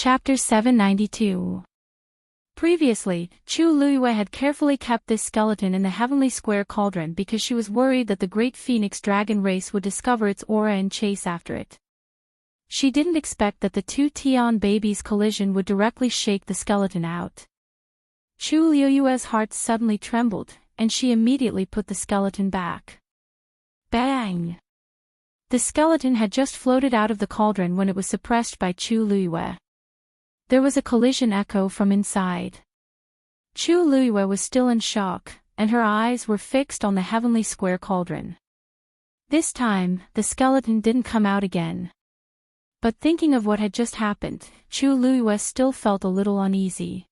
Chapter 792. Previously, Chu Luiyue had carefully kept this skeleton in the heavenly square cauldron because she was worried that the great phoenix dragon race would discover its aura and chase after it. She didn't expect that the two Tian babies' collision would directly shake the skeleton out. Chu Luiyue's heart suddenly trembled, and she immediately put the skeleton back. Bang! The skeleton had just floated out of the cauldron when it was suppressed by Chu Luiyue. There was a collision echo from inside. Chu Luiyue was still in shock, and her eyes were fixed on the heavenly square cauldron. This time, the skeleton didn't come out again. But thinking of what had just happened, Chu Luiyue still felt a little uneasy.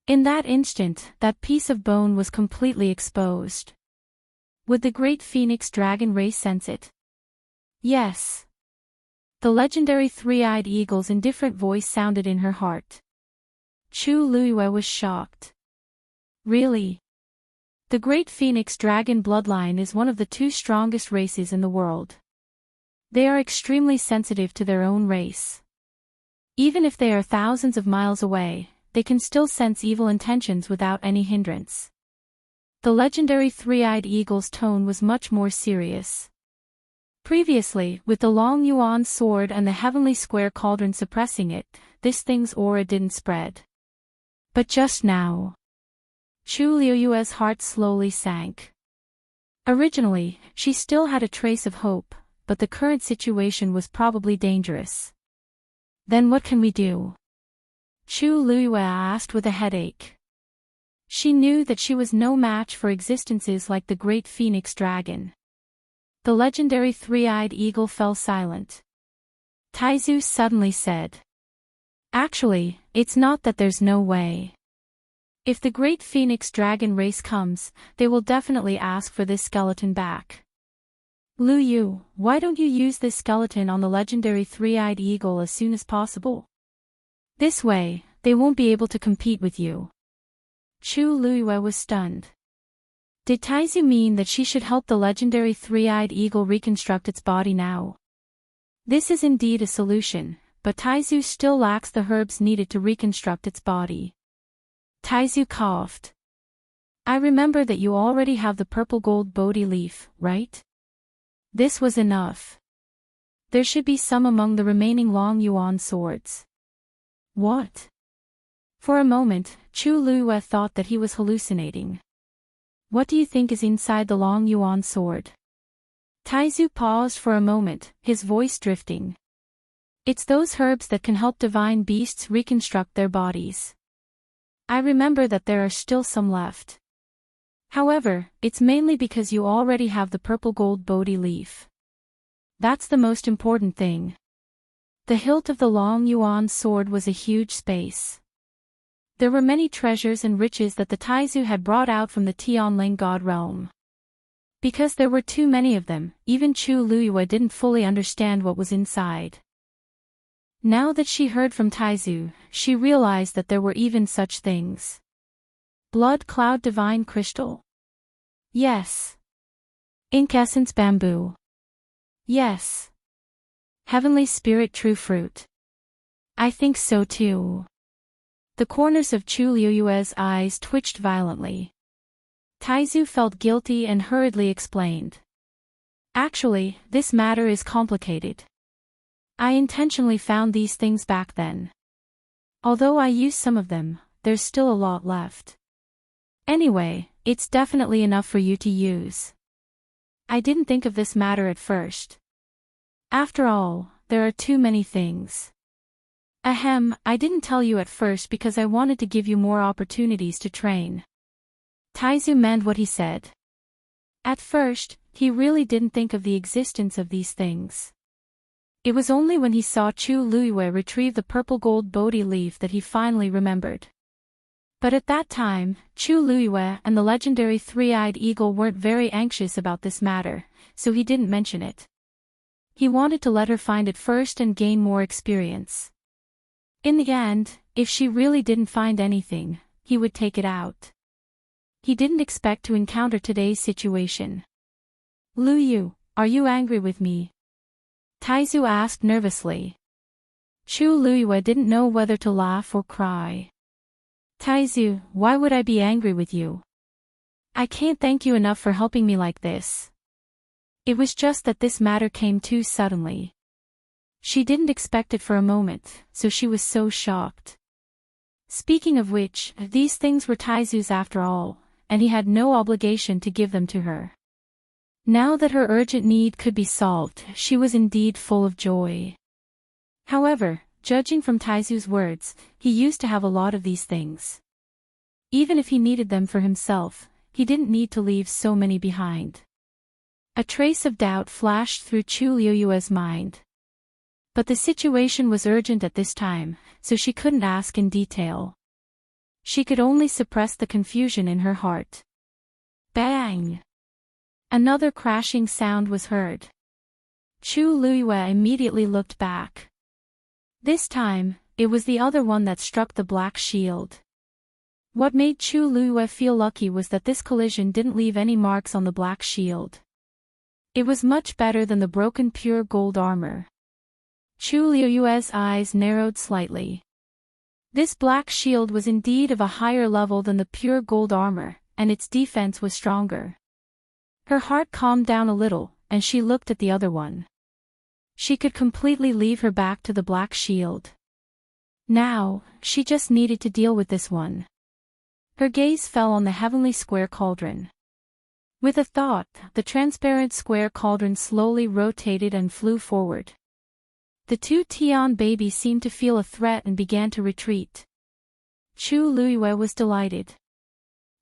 In that instant, that piece of bone was completely exposed. Would the great phoenix dragon race sense it? Yes. The legendary three-eyed eagle's indifferent voice sounded in her heart. Chu Luiyue was shocked. Really? The great phoenix dragon bloodline is one of the two strongest races in the world. They are extremely sensitive to their own race. Even if they are thousands of miles away, they can still sense evil intentions without any hindrance. The legendary three-eyed eagle's tone was much more serious. Previously, with the long yuan sword and the heavenly square cauldron suppressing it, this thing's aura didn't spread. But just now, Chu Luiyue's heart slowly sank. Originally, she still had a trace of hope, but the current situation was probably dangerous. Then what can we do? Chu Luiyue asked with a headache. She knew that she was no match for existences like the great phoenix dragon. The legendary three-eyed eagle fell silent. Taizu suddenly said. Actually, it's not that there's no way. If the great phoenix dragon race comes, they will definitely ask for this skeleton back. Lu Yu, why don't you use this skeleton on the legendary three-eyed eagle as soon as possible? This way, they won't be able to compete with you. Chu Luiyue was stunned. Did Taizu mean that she should help the legendary three-eyed eagle reconstruct its body now? This is indeed a solution, but Taizu still lacks the herbs needed to reconstruct its body. Taizu coughed. I remember that you already have the purple gold Bodhi leaf, right? This was enough. There should be some among the remaining long yuan swords. What? For a moment, Chu Luiyue thought that he was hallucinating. What do you think is inside the long yuan sword? Taizu paused for a moment, his voice drifting. It's those herbs that can help divine beasts reconstruct their bodies. I remember that there are still some left. However, it's mainly because you already have the purple gold Bodhi leaf. That's the most important thing. The hilt of the long yuan sword was a huge space. There were many treasures and riches that the Taizu had brought out from the Tianling god realm. Because there were too many of them, even Chu Luiyue didn't fully understand what was inside. Now that she heard from Taizu, she realized that there were even such things. Blood cloud divine crystal? Yes. Ink essence bamboo? Yes. Heavenly spirit true fruit? I think so too. The corners of Chu Luiyue's eyes twitched violently. Taizu felt guilty and hurriedly explained. Actually, this matter is complicated. I intentionally found these things back then. Although I used some of them, there's still a lot left. Anyway, it's definitely enough for you to use. I didn't think of this matter at first. After all, there are too many things. Ahem, I didn't tell you at first because I wanted to give you more opportunities to train. Taizu meant what he said. At first, he really didn't think of the existence of these things. It was only when he saw Chu Luiyue retrieve the purple gold Bodhi leaf that he finally remembered. But at that time, Chu Luiyue and the legendary three-eyed eagle weren't very anxious about this matter, so he didn't mention it. He wanted to let her find it first and gain more experience. In the end, if she really didn't find anything, he would take it out. He didn't expect to encounter today's situation. Lu Yu, are you angry with me? Taizu asked nervously. Chu Luiyue didn't know whether to laugh or cry. Taizu, why would I be angry with you? I can't thank you enough for helping me like this. It was just that this matter came too suddenly. She didn't expect it for a moment, so she was so shocked. Speaking of which, these things were Taizu's after all, and he had no obligation to give them to her. Now that her urgent need could be solved, she was indeed full of joy. However, judging from Taizu's words, he used to have a lot of these things. Even if he needed them for himself, he didn't need to leave so many behind. A trace of doubt flashed through Chu Luiyue's mind. But the situation was urgent at this time, so she couldn't ask in detail. She could only suppress the confusion in her heart. Bang! Another crashing sound was heard. Chu Luiyue immediately looked back. This time, it was the other one that struck the black shield. What made Chu Luiyue feel lucky was that this collision didn't leave any marks on the black shield. It was much better than the broken pure gold armor. Chu Luiyue's eyes narrowed slightly. This black shield was indeed of a higher level than the pure gold armor, and its defense was stronger. Her heart calmed down a little, and she looked at the other one. She could completely leave her back to the black shield. Now, she just needed to deal with this one. Her gaze fell on the heavenly square cauldron. With a thought, the transparent square cauldron slowly rotated and flew forward. The two Tian babies seemed to feel a threat and began to retreat. Chu Luiyue was delighted.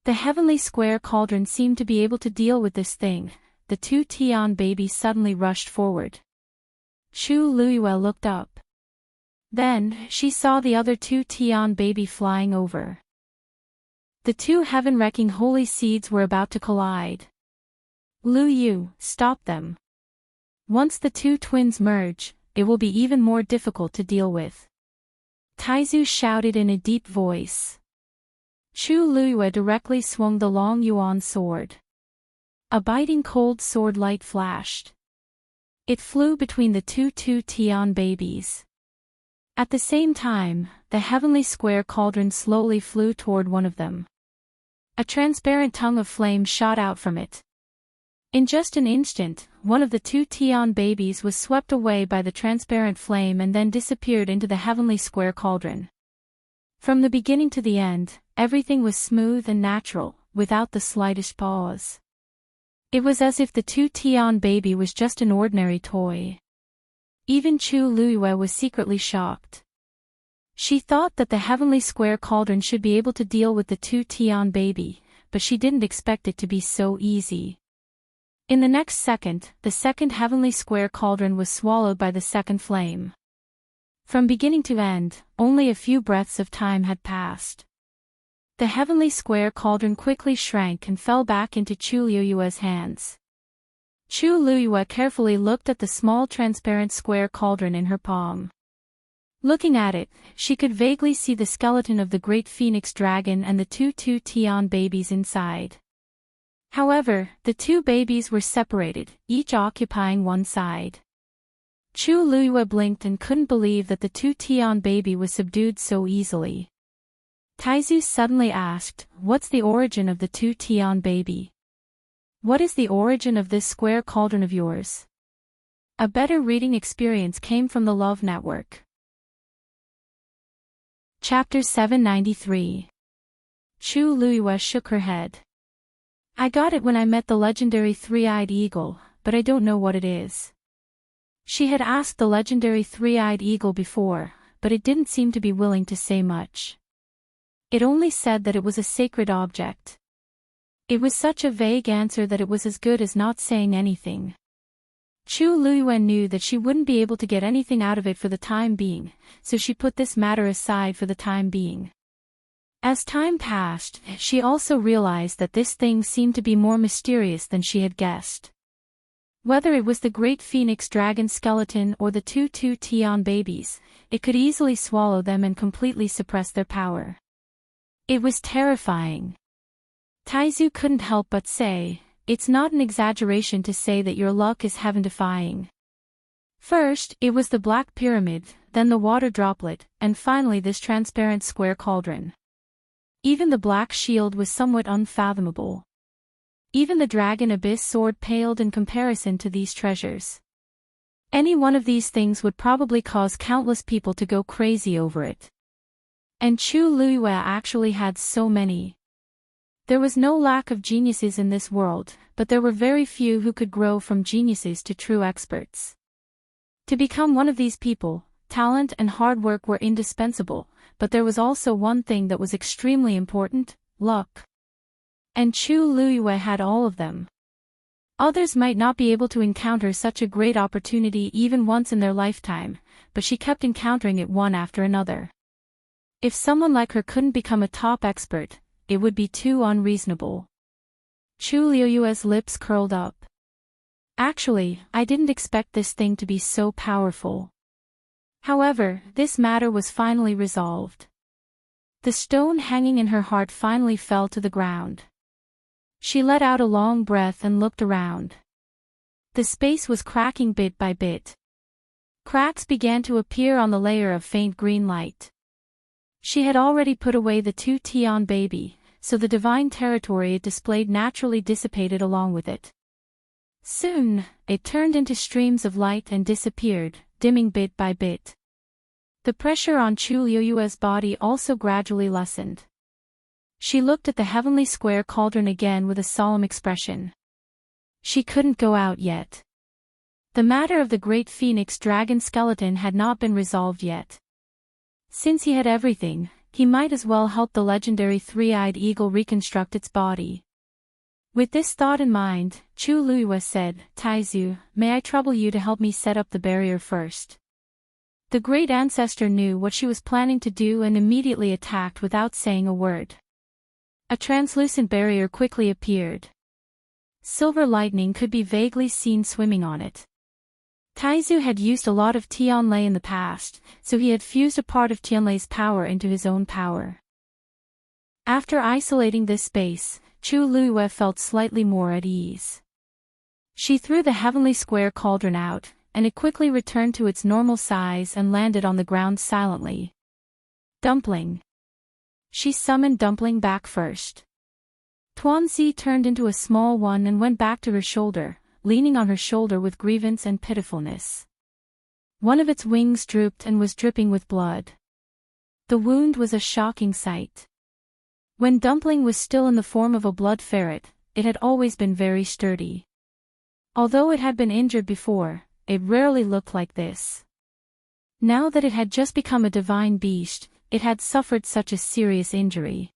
The heavenly square cauldron seemed to be able to deal with this thing. The two Tian babies suddenly rushed forward. Chu Luiyue looked up. Then, she saw the other two Tian baby flying over. The two heaven-wrecking holy seeds were about to collide. Lu Yu, stop them. Once the two twins merge, it will be even more difficult to deal with. Taizu shouted in a deep voice. Chu Luiyue directly swung the long yuan sword. A biting cold sword light flashed. It flew between the two Tian babies. At the same time, the heavenly square cauldron slowly flew toward one of them. A transparent tongue of flame shot out from it. In just an instant, one of the two Tian babies was swept away by the transparent flame and then disappeared into the heavenly square cauldron. From the beginning to the end, everything was smooth and natural, without the slightest pause. It was as if the two Tian baby was just an ordinary toy. Even Chu Luiyue was secretly shocked. She thought that the heavenly square cauldron should be able to deal with the two Tian baby, but she didn't expect it to be so easy. In the next second, the second heavenly square cauldron was swallowed by the second flame. From beginning to end, only a few breaths of time had passed. The heavenly square cauldron quickly shrank and fell back into Chu Luiyue's hands. Chu Luiyue carefully looked at the small transparent square cauldron in her palm. Looking at it, she could vaguely see the skeleton of the great phoenix dragon and the two Tian babies inside. However, the two babies were separated, each occupying one side. Chu Luiyue blinked and couldn't believe that the two Tian baby was subdued so easily. Taizu suddenly asked, "What's the origin of the two Tian baby? What is the origin of this square cauldron of yours?" A better reading experience came from the Love Network. Chapter 793. Chu Luiyue shook her head. I got it when I met the legendary three-eyed eagle, but I don't know what it is. She had asked the legendary three-eyed eagle before, but it didn't seem to be willing to say much. It only said that it was a sacred object. It was such a vague answer that it was as good as not saying anything. Chu Luiyue knew that she wouldn't be able to get anything out of it for the time being, so she put this matter aside for the time being. As time passed, she also realized that this thing seemed to be more mysterious than she had guessed. Whether it was the great phoenix dragon skeleton or the two Tian babies, it could easily swallow them and completely suppress their power. It was terrifying. Taizu couldn't help but say, "It's not an exaggeration to say that your luck is heaven-defying." First, it was the black pyramid, then the water droplet, and finally this transparent square cauldron. Even the black shield was somewhat unfathomable. Even the dragon abyss sword paled in comparison to these treasures. Any one of these things would probably cause countless people to go crazy over it. And Chu Luiyue actually had so many. There was no lack of geniuses in this world, but there were very few who could grow from geniuses to true experts. To become one of these people, talent and hard work were indispensable, but there was also one thing that was extremely important: luck. And Chu Luiyue had all of them. Others might not be able to encounter such a great opportunity even once in their lifetime, but she kept encountering it one after another. If someone like her couldn't become a top expert, it would be too unreasonable. Chu Luiyue's lips curled up. Actually, I didn't expect this thing to be so powerful. However, this matter was finally resolved. The stone hanging in her heart finally fell to the ground. She let out a long breath and looked around. The space was cracking bit by bit. Cracks began to appear on the layer of faint green light. She had already put away the 2 Tian baby, so the divine territory it displayed naturally dissipated along with it. Soon, it turned into streams of light and disappeared, dimming bit by bit. The pressure on Chu Luiyue's body also gradually lessened. She looked at the heavenly square cauldron again with a solemn expression. She couldn't go out yet. The matter of the great phoenix dragon skeleton had not been resolved yet. Since he had everything, he might as well help the legendary three-eyed eagle reconstruct its body. With this thought in mind, Chu Luiyue said, "Taizu, may I trouble you to help me set up the barrier first?" The great ancestor knew what she was planning to do and immediately attacked without saying a word. A translucent barrier quickly appeared. Silver lightning could be vaguely seen swimming on it. Taizu had used a lot of Tianlei in the past, so he had fused a part of Tianlei's power into his own power. After isolating this space, Chu Luiyue felt slightly more at ease. She threw the heavenly square cauldron out, and it quickly returned to its normal size and landed on the ground silently. Dumpling. She summoned Dumpling back first. Tuanzi turned into a small one and went back to her shoulder, leaning on her shoulder with grievance and pitifulness. One of its wings drooped and was dripping with blood. The wound was a shocking sight. When Dumpling was still in the form of a blood ferret, it had always been very sturdy. Although it had been injured before, it rarely looked like this. Now that it had just become a divine beast, it had suffered such a serious injury.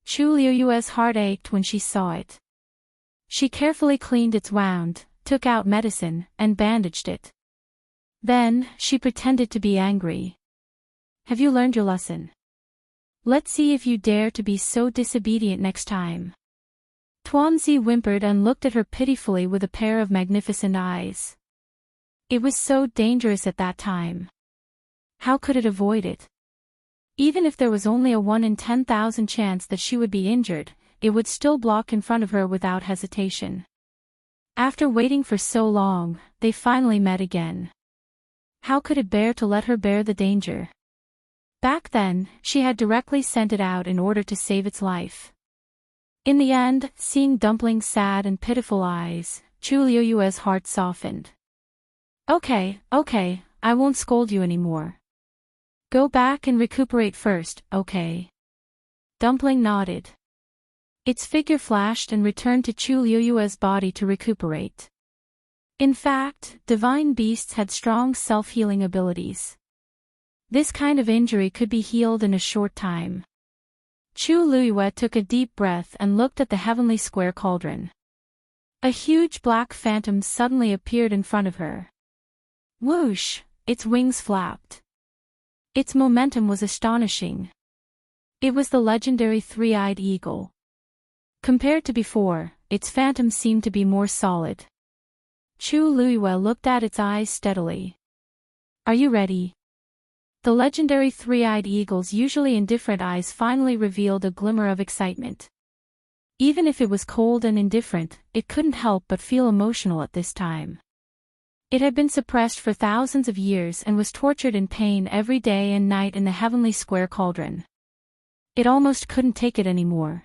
Chu Luiyue's heart ached when she saw it. She carefully cleaned its wound, took out medicine, and bandaged it. Then, she pretended to be angry. "Have you learned your lesson? Let's see if you dare to be so disobedient next time." Tuanzi whimpered and looked at her pitifully with a pair of magnificent eyes. It was so dangerous at that time. How could it avoid it? Even if there was only a 1 in 10,000 chance that she would be injured, it would still block in front of her without hesitation. After waiting for so long, they finally met again. How could it bear to let her bear the danger? Back then, she had directly sent it out in order to save its life. In the end, seeing Dumpling's sad and pitiful eyes, Chu Luiyue's heart softened. Okay, I won't scold you anymore. Go back and recuperate first, okay?" Dumpling nodded. Its figure flashed and returned to Chu Luiyue's body to recuperate. In fact, divine beasts had strong self-healing abilities. This kind of injury could be healed in a short time. Chu Luiyue took a deep breath and looked at the heavenly square cauldron. A huge black phantom suddenly appeared in front of her. Whoosh! Its wings flapped. Its momentum was astonishing. It was the legendary three-eyed eagle. Compared to before, its phantom seemed to be more solid. Chu Luiyue looked at its eyes steadily. "Are you ready?" The legendary three-eyed eagle's usually indifferent eyes finally revealed a glimmer of excitement. Even if it was cold and indifferent, it couldn't help but feel emotional at this time. It had been suppressed for thousands of years and was tortured in pain every day and night in the heavenly square cauldron. It almost couldn't take it anymore.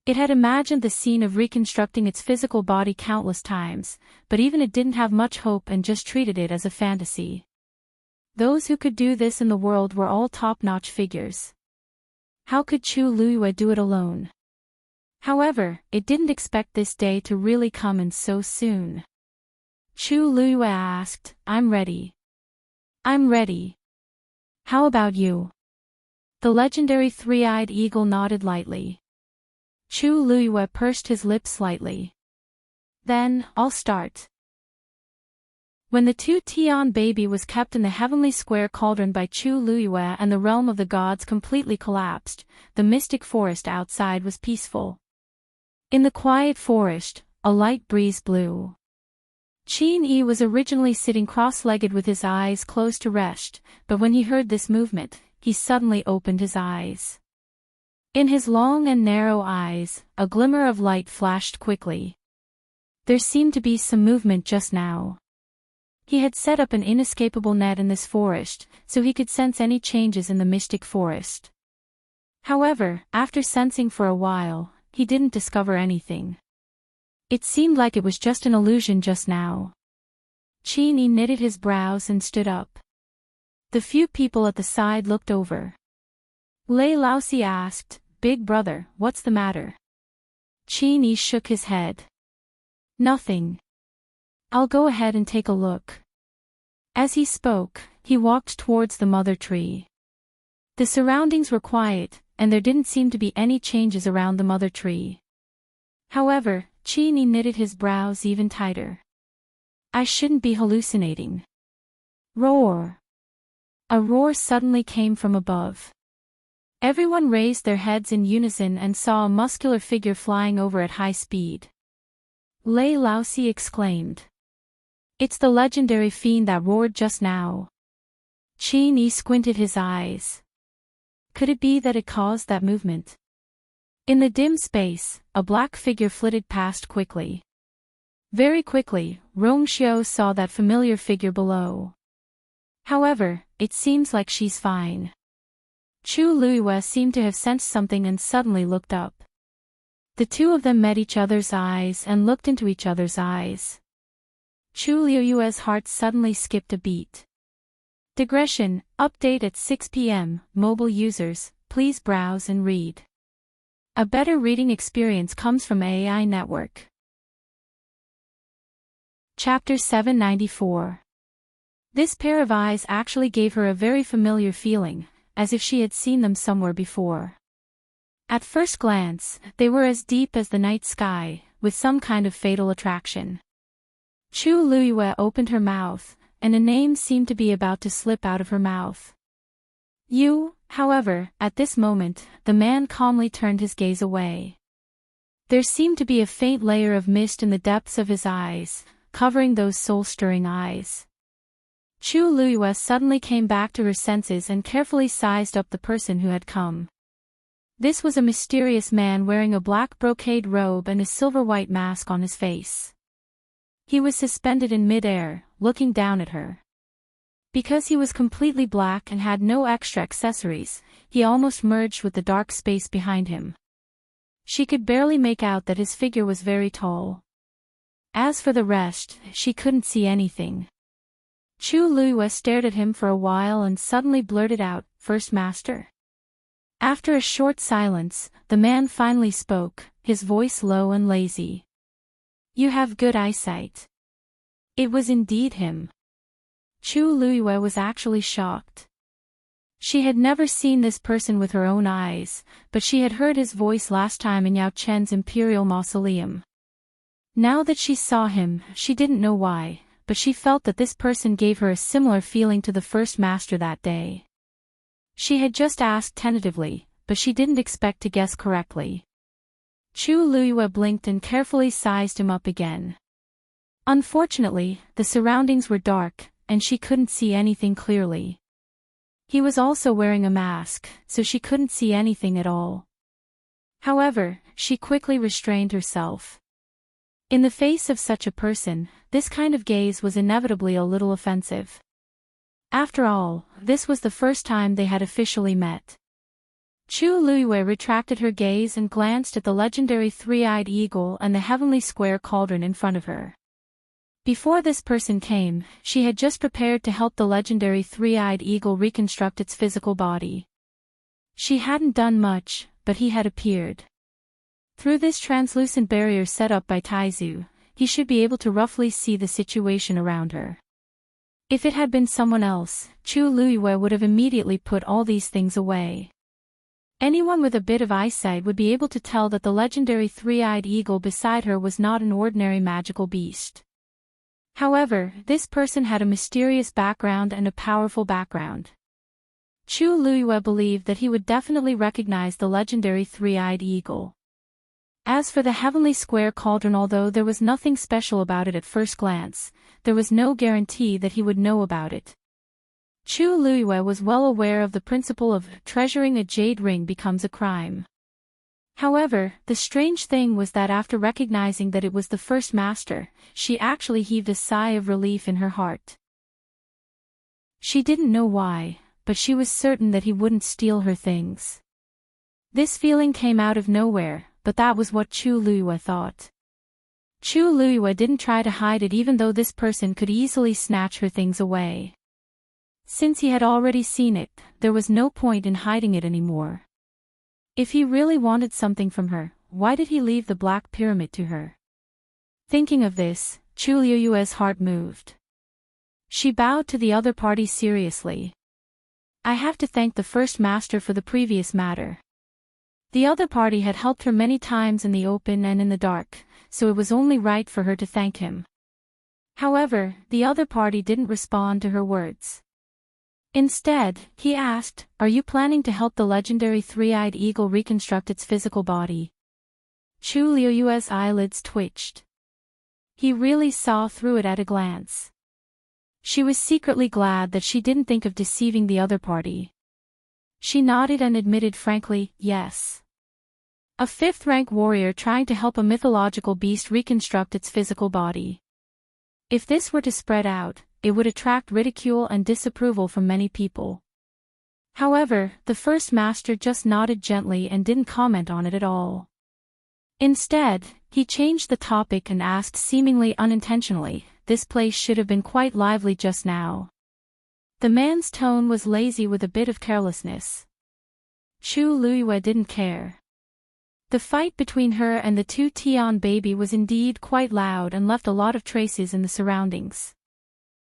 It had imagined the scene of reconstructing its physical body countless times, but even it didn't have much hope and just treated it as a fantasy. Those who could do this in the world were all top-notch figures. How could Chu Luiyue do it alone? However, it didn't expect this day to really come and so soon. Chu Luiyue asked, "I'm ready." "I'm ready. How about you?" The legendary three-eyed eagle nodded lightly. Chu Luiyue pursed his lips slightly. "Then, I'll start." When the two-Tian baby was kept in the heavenly square cauldron by Chu Luiyue and the realm of the gods completely collapsed, the mystic forest outside was peaceful. In the quiet forest, a light breeze blew. Qin Yi was originally sitting cross-legged with his eyes closed to rest, but when he heard this movement, he suddenly opened his eyes. In his long and narrow eyes, a glimmer of light flashed quickly. There seemed to be some movement just now. He had set up an inescapable net in this forest, so he could sense any changes in the mystic forest. However, after sensing for a while, he didn't discover anything. It seemed like it was just an illusion just now. Qin Yi knitted his brows and stood up. The few people at the side looked over. Lei Laosi asked, "Big brother, what's the matter?" Qin Yi shook his head. "Nothing. I'll go ahead and take a look." As he spoke, he walked towards the mother tree. The surroundings were quiet, and there didn't seem to be any changes around the mother tree. However, Qin Yi knitted his brows even tighter. "I shouldn't be hallucinating." Roar! A roar suddenly came from above. Everyone raised their heads in unison and saw a muscular figure flying over at high speed. Lei Laosi exclaimed. "It's the legendary fiend that roared just now." Qin Yi squinted his eyes. Could it be that it caused that movement? In the dim space, a black figure flitted past quickly. Very quickly, Rong Xiao saw that familiar figure below. However, it seems like she's fine. Chu Luiyue seemed to have sensed something and suddenly looked up. The two of them met each other's eyes and looked into each other's eyes. Chu Luiyue's heart suddenly skipped a beat. Digression, update at 6 p.m. Mobile users, please browse and read. A better reading experience comes from AI Network. Chapter 794. This pair of eyes actually gave her a very familiar feeling, as if she had seen them somewhere before. At first glance, they were as deep as the night sky, with some kind of fatal attraction. Chu Luiyue opened her mouth, and a name seemed to be about to slip out of her mouth. You, however, at this moment, the man calmly turned his gaze away. There seemed to be a faint layer of mist in the depths of his eyes, covering those soul-stirring eyes. Chu Luiyue suddenly came back to her senses and carefully sized up the person who had come. This was a mysterious man wearing a black brocade robe and a silver-white mask on his face. He was suspended in mid-air, looking down at her. Because he was completely black and had no extra accessories, he almost merged with the dark space behind him. She could barely make out that his figure was very tall. As for the rest, she couldn't see anything. Chu Luiyue stared at him for a while and suddenly blurted out, "First Master?" After a short silence, the man finally spoke, his voice low and lazy. "You have good eyesight." It was indeed him. Chu Luiyue was actually shocked. She had never seen this person with her own eyes, but she had heard his voice last time in Yao Chen's Imperial Mausoleum. Now that she saw him, she didn't know why, but she felt that this person gave her a similar feeling to the First Master that day. She had just asked tentatively, but she didn't expect to guess correctly. Chu Luiyue blinked and carefully sized him up again. Unfortunately, the surroundings were dark, and she couldn't see anything clearly. He was also wearing a mask, so she couldn't see anything at all. However, she quickly restrained herself. In the face of such a person, this kind of gaze was inevitably a little offensive. After all, this was the first time they had officially met. Chu Luiyue retracted her gaze and glanced at the legendary three-eyed eagle and the heavenly square cauldron in front of her. Before this person came, she had just prepared to help the legendary three-eyed eagle reconstruct its physical body. She hadn't done much, but he had appeared. Through this translucent barrier set up by Taizu, he should be able to roughly see the situation around her. If it had been someone else, Chu Luiyue would have immediately put all these things away. Anyone with a bit of eyesight would be able to tell that the legendary three-eyed eagle beside her was not an ordinary magical beast. However, this person had a mysterious background and a powerful background. Chu Luiyue believed that he would definitely recognize the legendary three-eyed eagle. As for the heavenly square cauldron, although there was nothing special about it at first glance, there was no guarantee that he would know about it. Chu Luiyue was well aware of the principle of treasuring a jade ring becomes a crime. However, the strange thing was that after recognizing that it was the first master, she actually heaved a sigh of relief in her heart. She didn't know why, but she was certain that he wouldn't steal her things. This feeling came out of nowhere, but that was what Chu Luiyue thought. Chu Luiyue didn't try to hide it even though this person could easily snatch her things away. Since he had already seen it, there was no point in hiding it anymore. If he really wanted something from her, why did he leave the Black Pyramid to her? Thinking of this, Chu Luiyue's heart moved. She bowed to the other party seriously. I have to thank the first master for the previous matter. The other party had helped her many times in the open and in the dark, so it was only right for her to thank him. However, the other party didn't respond to her words. Instead, he asked, "Are you planning to help the legendary three-eyed eagle reconstruct its physical body?" Chu Luiyue's eyelids twitched. He really saw through it at a glance. She was secretly glad that she didn't think of deceiving the other party. She nodded and admitted frankly, yes. A fifth-rank warrior trying to help a mythological beast reconstruct its physical body. If this were to spread out, it would attract ridicule and disapproval from many people. However, the first master just nodded gently and didn't comment on it at all. Instead, he changed the topic and asked seemingly unintentionally, "This place should have been quite lively just now." The man's tone was lazy with a bit of carelessness. Chu Luiyue didn't care. The fight between her and the two Tian baby was indeed quite loud and left a lot of traces in the surroundings.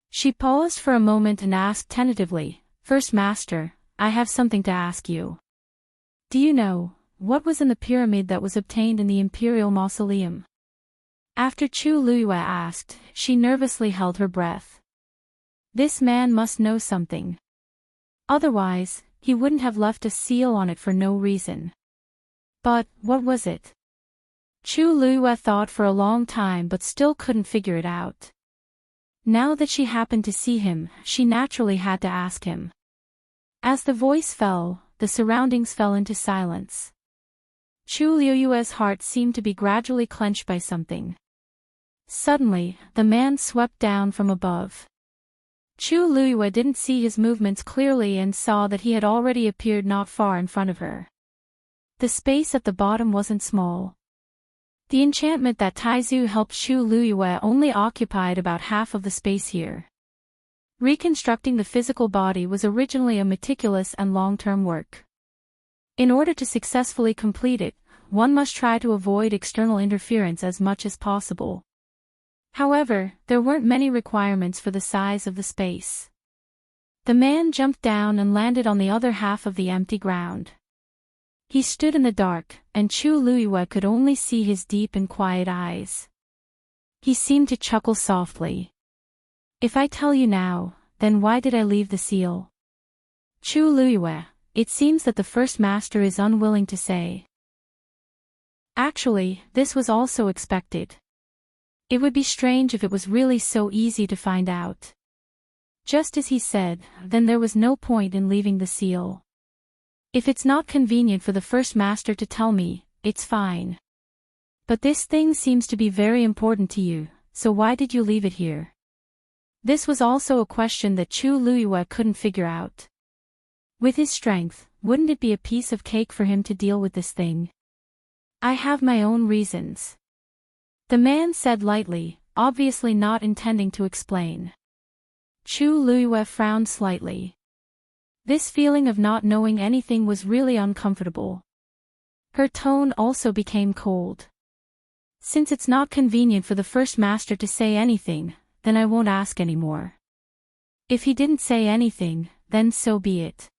She paused for a moment and asked tentatively, "First Master, I have something to ask you. Do you know what was in the pyramid that was obtained in the Imperial mausoleum?" After Chu Luiyue asked, she nervously held her breath. This man must know something. Otherwise, he wouldn't have left a seal on it for no reason. But, what was it? Chu Luiyue thought for a long time but still couldn't figure it out. Now that she happened to see him, she naturally had to ask him. As the voice fell, the surroundings fell into silence. Chu Luiyue's heart seemed to be gradually clenched by something. Suddenly, the man swept down from above. Chu Luiyue didn't see his movements clearly and saw that he had already appeared not far in front of her. The space at the bottom wasn't small. The enchantment that Taizu helped Chu Luiyue only occupied about half of the space here. Reconstructing the physical body was originally a meticulous and long-term work. In order to successfully complete it, one must try to avoid external interference as much as possible. However, there weren't many requirements for the size of the space. The man jumped down and landed on the other half of the empty ground. He stood in the dark, and Chu Luiyue could only see his deep and quiet eyes. He seemed to chuckle softly. "If I tell you now, then why did I leave the seal?" Chu Luiyue, it seems that the first master is unwilling to say. Actually, this was also expected. It would be strange if it was really so easy to find out. Just as he said, then there was no point in leaving the seal. If it's not convenient for the first master to tell me, it's fine. But this thing seems to be very important to you, so why did you leave it here? This was also a question that Chu Luiyue couldn't figure out. With his strength, wouldn't it be a piece of cake for him to deal with this thing? I have my own reasons. The man said lightly, obviously not intending to explain. Chu Luiyue frowned slightly. This feeling of not knowing anything was really uncomfortable. Her tone also became cold. Since it's not convenient for the first master to say anything, then I won't ask anymore. If he didn't say anything, then so be it.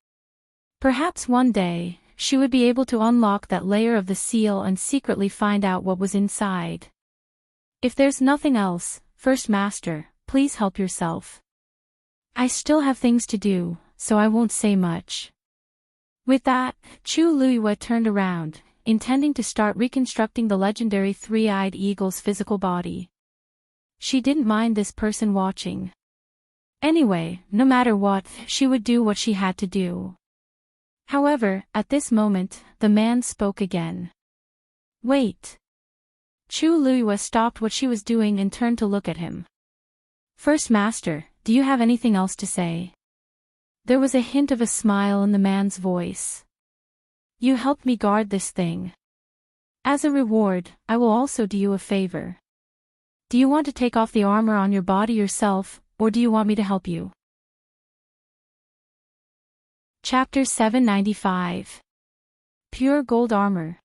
Perhaps one day, she would be able to unlock that layer of the seal and secretly find out what was inside. If there's nothing else, First Master, please help yourself. I still have things to do, so I won't say much. With that, Chu Luiyue turned around, intending to start reconstructing the legendary three-eyed eagle's physical body. She didn't mind this person watching. Anyway, no matter what, she would do what she had to do. However, at this moment, the man spoke again. Wait. Chu Luiyue stopped what she was doing and turned to look at him. First Master, do you have anything else to say? There was a hint of a smile in the man's voice. You helped me guard this thing. As a reward, I will also do you a favor. Do you want to take off the armor on your body yourself, or do you want me to help you? Chapter 795. Pure Gold Armor.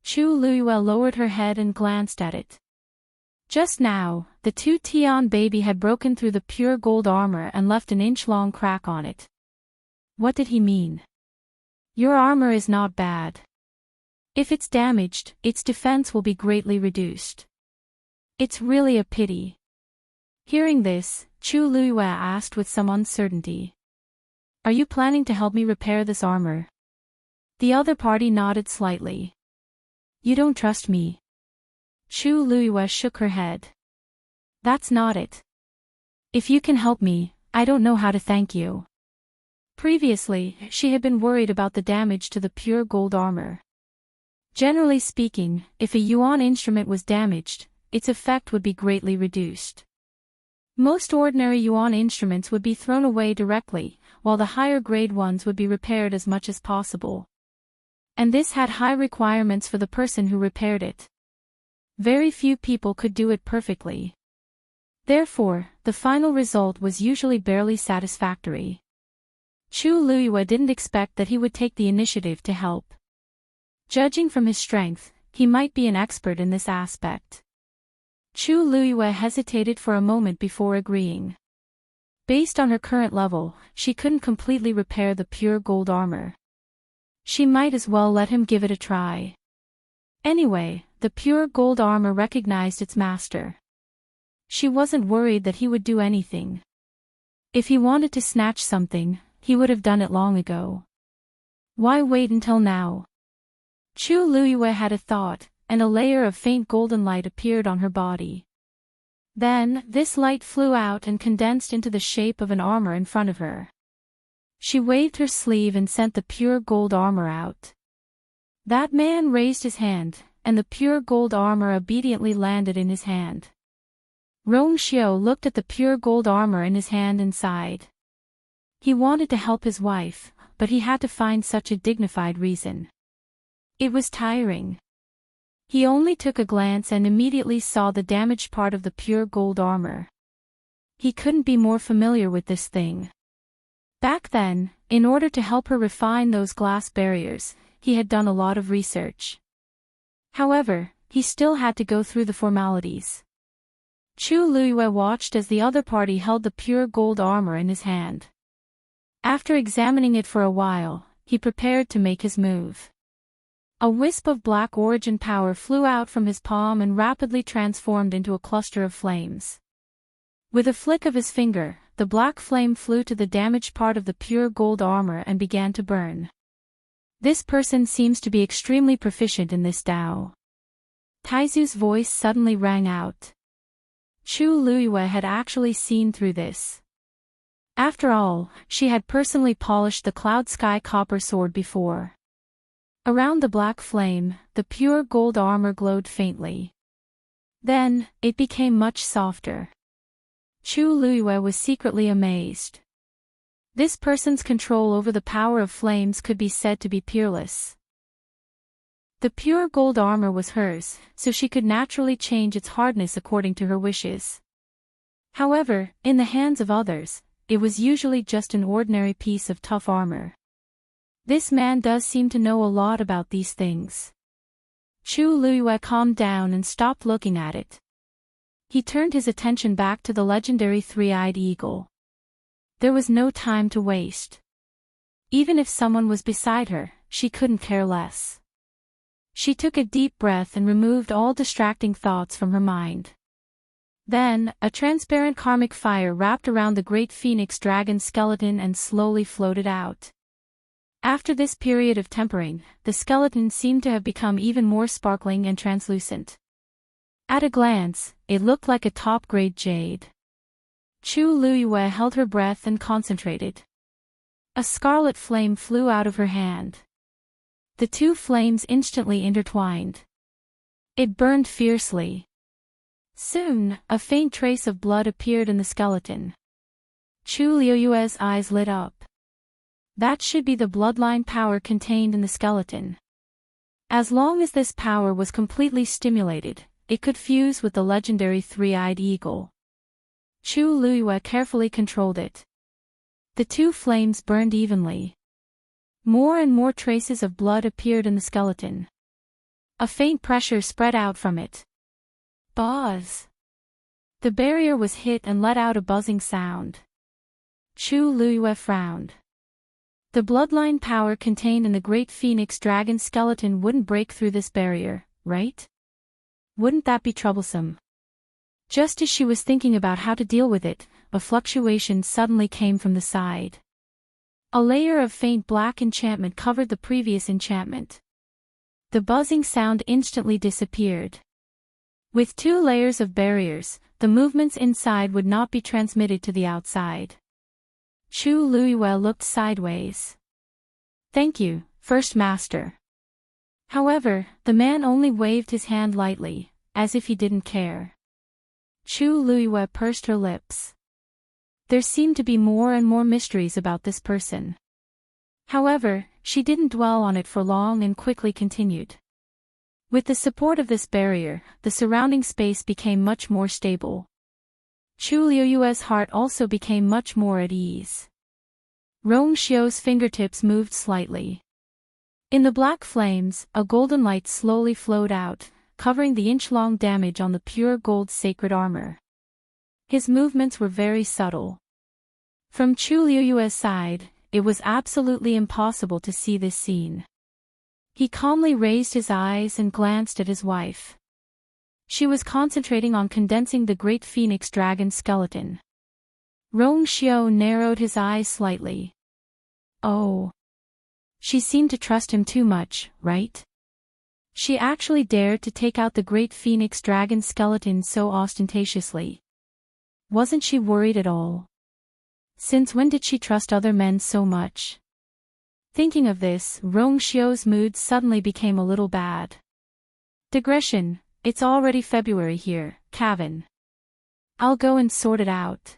Chu Luiyue lowered her head and glanced at it. Just now, the two Tian baby had broken through the pure gold armor and left an inch-long crack on it. What did he mean? Your armor is not bad. If it's damaged, its defense will be greatly reduced. It's really a pity. Hearing this, Chu Luiyue asked with some uncertainty. Are you planning to help me repair this armor? The other party nodded slightly. You don't trust me. Chu Luiyue shook her head. That's not it. If you can help me, I don't know how to thank you. Previously, she had been worried about the damage to the pure gold armor. Generally speaking, if a yuan instrument was damaged, its effect would be greatly reduced. Most ordinary yuan instruments would be thrown away directly, while the higher grade ones would be repaired as much as possible. And this had high requirements for the person who repaired it. Very few people could do it perfectly. Therefore, the final result was usually barely satisfactory. Chu Luiyue didn't expect that he would take the initiative to help. Judging from his strength, he might be an expert in this aspect. Chu Luiyue hesitated for a moment before agreeing. Based on her current level, she couldn't completely repair the pure gold armor. She might as well let him give it a try. Anyway, the pure gold armor recognized its master. She wasn't worried that he would do anything. If he wanted to snatch something, he would have done it long ago. Why wait until now? Chu Luiyue had a thought, and a layer of faint golden light appeared on her body. Then, this light flew out and condensed into the shape of an armor in front of her. She waved her sleeve and sent the pure gold armor out. That man raised his hand, and the pure gold armor obediently landed in his hand. Rong Xiu looked at the pure gold armor in his hand and sighed. He wanted to help his wife, but he had to find such a dignified reason. It was tiring. He only took a glance and immediately saw the damaged part of the pure gold armor. He couldn't be more familiar with this thing. Back then, in order to help her refine those glass barriers, he had done a lot of research. However, he still had to go through the formalities. Chu Luiyue watched as the other party held the pure gold armor in his hand. After examining it for a while, he prepared to make his move. A wisp of black origin power flew out from his palm and rapidly transformed into a cluster of flames. With a flick of his finger, the black flame flew to the damaged part of the pure gold armor and began to burn. This person seems to be extremely proficient in this Dao. Taizu's voice suddenly rang out. Chu Luiyue had actually seen through this. After all, she had personally polished the Cloud Sky copper sword before. Around the black flame, the pure gold armor glowed faintly. Then, it became much softer. Chu Luiyue was secretly amazed. This person's control over the power of flames could be said to be peerless. The pure gold armor was hers, so she could naturally change its hardness according to her wishes. However, in the hands of others, it was usually just an ordinary piece of tough armor. This man does seem to know a lot about these things. Chu Luiyue calmed down and stopped looking at it. He turned his attention back to the legendary three-eyed eagle. There was no time to waste. Even if someone was beside her, she couldn't care less. She took a deep breath and removed all distracting thoughts from her mind. Then, a transparent karmic fire wrapped around the great phoenix dragon skeleton and slowly floated out. After this period of tempering, the skeleton seemed to have become even more sparkling and translucent. At a glance, it looked like a top-grade jade. Chu Luiyue held her breath and concentrated. A scarlet flame flew out of her hand. The two flames instantly intertwined. It burned fiercely. Soon, a faint trace of blood appeared in the skeleton. Chu Luiyue's eyes lit up. That should be the bloodline power contained in the skeleton. As long as this power was completely stimulated, it could fuse with the legendary three-eyed eagle. Chu Luiyue carefully controlled it. The two flames burned evenly. More and more traces of blood appeared in the skeleton. A faint pressure spread out from it. Buzz! The barrier was hit and let out a buzzing sound. Chu Luiyue frowned. The bloodline power contained in the great phoenix dragon skeleton wouldn't break through this barrier, right? Wouldn't that be troublesome? Just as she was thinking about how to deal with it, a fluctuation suddenly came from the side. A layer of faint black enchantment covered the previous enchantment. The buzzing sound instantly disappeared. With two layers of barriers, the movements inside would not be transmitted to the outside. Chu Luiyue looked sideways. "Thank you, First Master." However, the man only waved his hand lightly, as if he didn't care. Chu Luiyue pursed her lips. There seemed to be more and more mysteries about this person. However, she didn't dwell on it for long and quickly continued. With the support of this barrier, the surrounding space became much more stable. Chu Luiyue's heart also became much more at ease. Rong Xiu's fingertips moved slightly. In the black flames, a golden light slowly flowed out, covering the inch-long damage on the pure gold sacred armor. His movements were very subtle. From Chu Luiyue's side, it was absolutely impossible to see this scene. He calmly raised his eyes and glanced at his wife. She was concentrating on condensing the great phoenix dragon skeleton. Rong Xiu narrowed his eyes slightly. Oh. She seemed to trust him too much, right? She actually dared to take out the great phoenix dragon skeleton so ostentatiously. Wasn't she worried at all? Since when did she trust other men so much? Thinking of this, Rong Xiu's mood suddenly became a little bad. Digression, it's already February here, Kevin. I'll go and sort it out.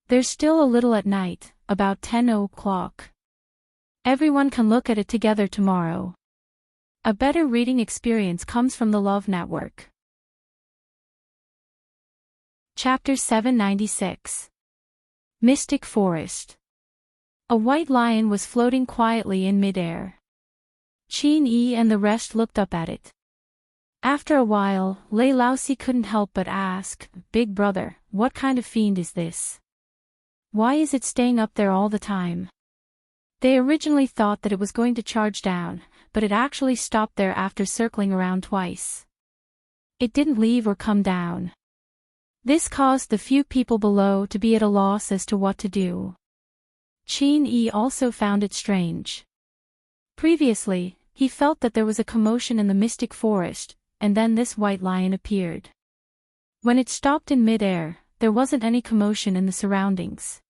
There's still a little at night, about 10 o'clock. Everyone can look at it together tomorrow. A better reading experience comes from the Love Network. Chapter 796. Mystic Forest. A white lion was floating quietly in midair. Qin Yi and the rest looked up at it. After a while, Lei Laosi couldn't help but ask, "Big brother, what kind of fiend is this? Why is it staying up there all the time?" They originally thought that it was going to charge down, but it actually stopped there after circling around twice. It didn't leave or come down. This caused the few people below to be at a loss as to what to do. Qin Yi also found it strange. Previously, he felt that there was a commotion in the mystic forest, and then this white lion appeared. When it stopped in midair, there wasn't any commotion in the surroundings.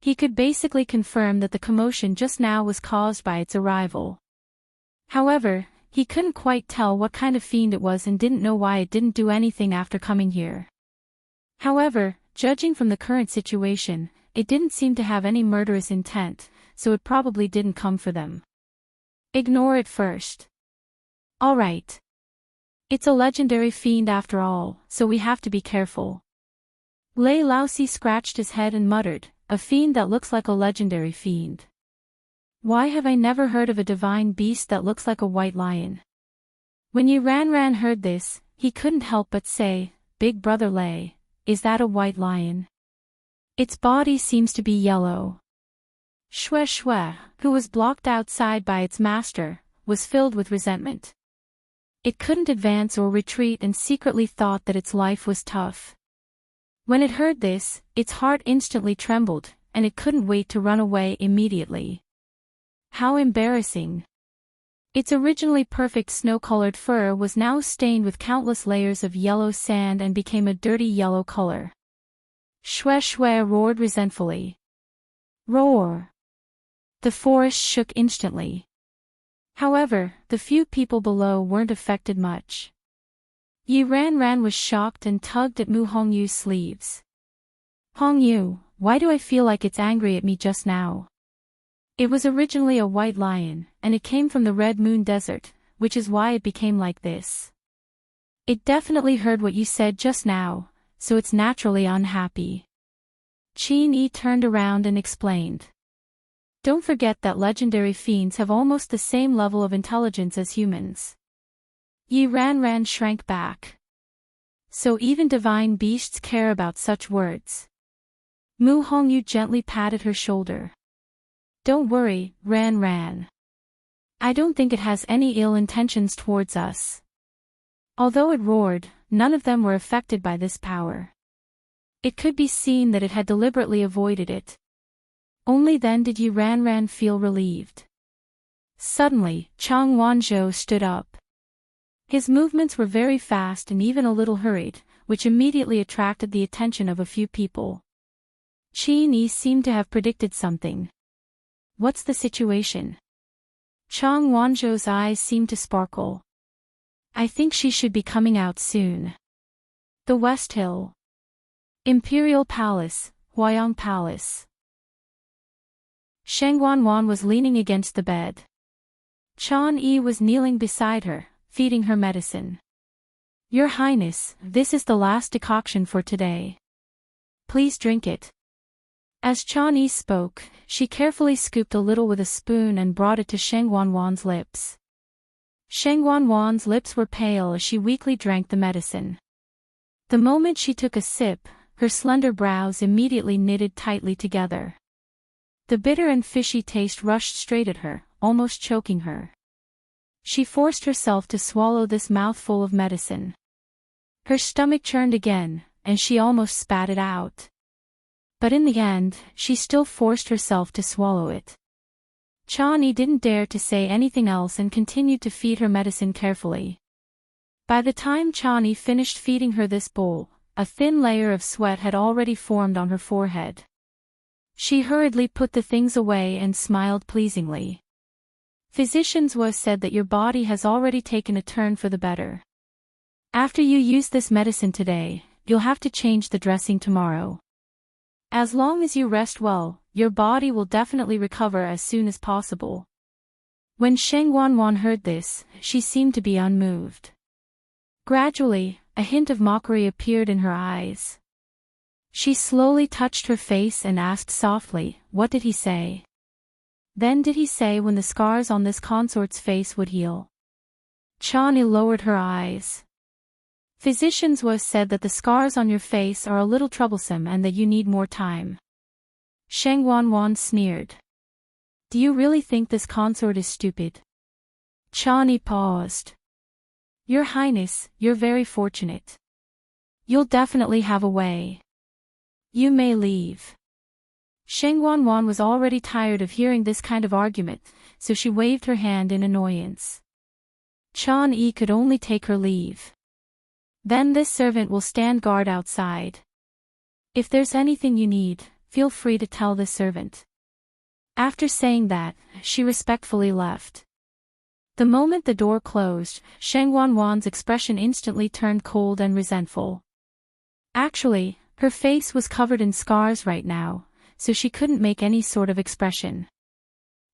He could basically confirm that the commotion just now was caused by its arrival. However, he couldn't quite tell what kind of fiend it was and didn't know why it didn't do anything after coming here. However, judging from the current situation, it didn't seem to have any murderous intent, so it probably didn't come for them. Ignore it first. Alright. It's a legendary fiend after all, so we have to be careful. Lei Laosi scratched his head and muttered, a fiend that looks like a legendary fiend. Why have I never heard of a divine beast that looks like a white lion? When Yi Ran heard this, he couldn't help but say, Big brother Lei, is that a white lion? Its body seems to be yellow. Shui, who was blocked outside by its master, was filled with resentment. It couldn't advance or retreat and secretly thought that its life was tough. When it heard this, its heart instantly trembled, and it couldn't wait to run away immediately. How embarrassing. Its originally perfect snow-colored fur was now stained with countless layers of yellow sand and became a dirty yellow color. Shui roared resentfully. Roar! The forest shook instantly. However, the few people below weren't affected much. Yi Ran was shocked and tugged at Mu Hongyu's sleeves. Hongyu, why do I feel like it's angry at me just now? It was originally a white lion, and it came from the Red Moon Desert, which is why it became like this. It definitely heard what you said just now, so it's naturally unhappy. Qin Yi turned around and explained. Don't forget that legendary fiends have almost the same level of intelligence as humans. Yi Ran shrank back. So even divine beasts care about such words. Mu Hongyu gently patted her shoulder. Don't worry, Ran. I don't think it has any ill intentions towards us. Although it roared, none of them were affected by this power. It could be seen that it had deliberately avoided it. Only then did Yi Ran feel relieved. Suddenly, Chang Wanzhou stood up. His movements were very fast and even a little hurried, which immediately attracted the attention of a few people. Qin Yi seemed to have predicted something. What's the situation? Chang Wanzhou's eyes seemed to sparkle. I think she should be coming out soon. The West Hill. Imperial Palace, Huayang Palace. Sheng Wanwan was leaning against the bed. Chan Yi was kneeling beside her, feeding her medicine. Your Highness, this is the last decoction for today. Please drink it. As Chan Yi spoke, she carefully scooped a little with a spoon and brought it to Sheng Wanwan's lips. Sheng Wanwan's lips were pale as she weakly drank the medicine. The moment she took a sip, her slender brows immediately knitted tightly together. The bitter and fishy taste rushed straight at her, almost choking her. She forced herself to swallow this mouthful of medicine. Her stomach churned again, and she almost spat it out. But in the end, she still forced herself to swallow it. Chan Yi didn't dare to say anything else and continued to feed her medicine carefully. By the time Chan Yi finished feeding her this bowl, a thin layer of sweat had already formed on her forehead. She hurriedly put the things away and smiled pleasingly. Physicians was said that your body has already taken a turn for the better. After you use this medicine today, you'll have to change the dressing tomorrow. As long as you rest well, your body will definitely recover as soon as possible. When Sheng Wanwan heard this, she seemed to be unmoved. Gradually, a hint of mockery appeared in her eyes. She slowly touched her face and asked softly, what did he say? Then did he say when the scars on this consort's face would heal? Chan Yi lowered her eyes. Physicians was said that the scars on your face are a little troublesome and that you need more time. Sheng Wanwan sneered. Do you really think this consort is stupid? Chan Yi paused. Your Highness, you're very fortunate. You'll definitely have a way. You may leave. Sheng Wanwan was already tired of hearing this kind of argument, so she waved her hand in annoyance. Chan Yi could only take her leave. Then this servant will stand guard outside. If there's anything you need, feel free to tell this servant. After saying that, she respectfully left. The moment the door closed, Sheng Wanwan's expression instantly turned cold and resentful. Actually, her face was covered in scars right now, so she couldn't make any sort of expression.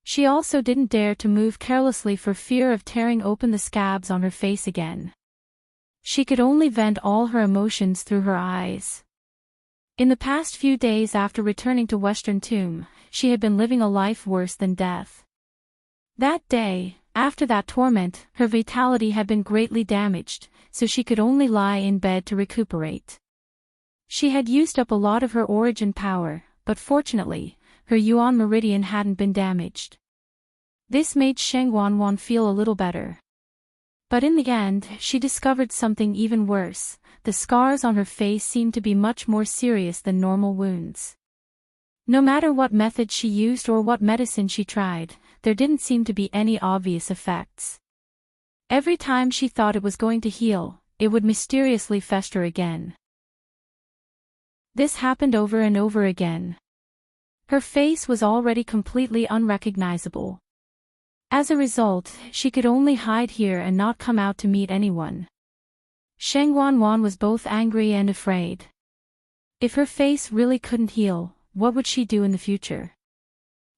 She also didn't dare to move carelessly for fear of tearing open the scabs on her face again. She could only vent all her emotions through her eyes. In the past few days after returning to Western Tomb, she had been living a life worse than death. That day, after that torment, her vitality had been greatly damaged, so she could only lie in bed to recuperate. She had used up a lot of her origin power, but fortunately, her Yuan meridian hadn't been damaged. This made Sheng Wanwan feel a little better. But in the end, she discovered something even worse. The scars on her face seemed to be much more serious than normal wounds. No matter what method she used or what medicine she tried, there didn't seem to be any obvious effects. Every time she thought it was going to heal, it would mysteriously fester again. This happened over and over again. Her face was already completely unrecognizable. As a result, she could only hide here and not come out to meet anyone. Sheng Wanwan was both angry and afraid. If her face really couldn't heal, what would she do in the future?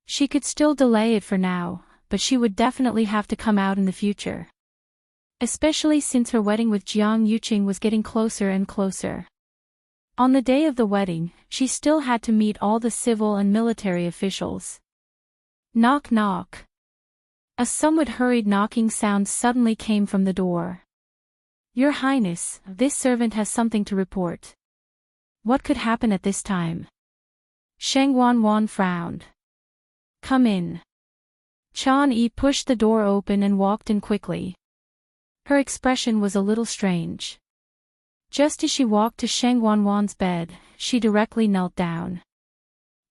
She could still delay it for now, but she would definitely have to come out in the future. Especially since her wedding with Jiang Yuqing was getting closer and closer. On the day of the wedding, she still had to meet all the civil and military officials. Knock knock. A somewhat hurried knocking sound suddenly came from the door. Your Highness, this servant has something to report. What could happen at this time? Sheng Wanwan frowned. Come in. Chan Yi pushed the door open and walked in quickly. Her expression was a little strange. Just as she walked to Sheng Wanwan's bed, she directly knelt down.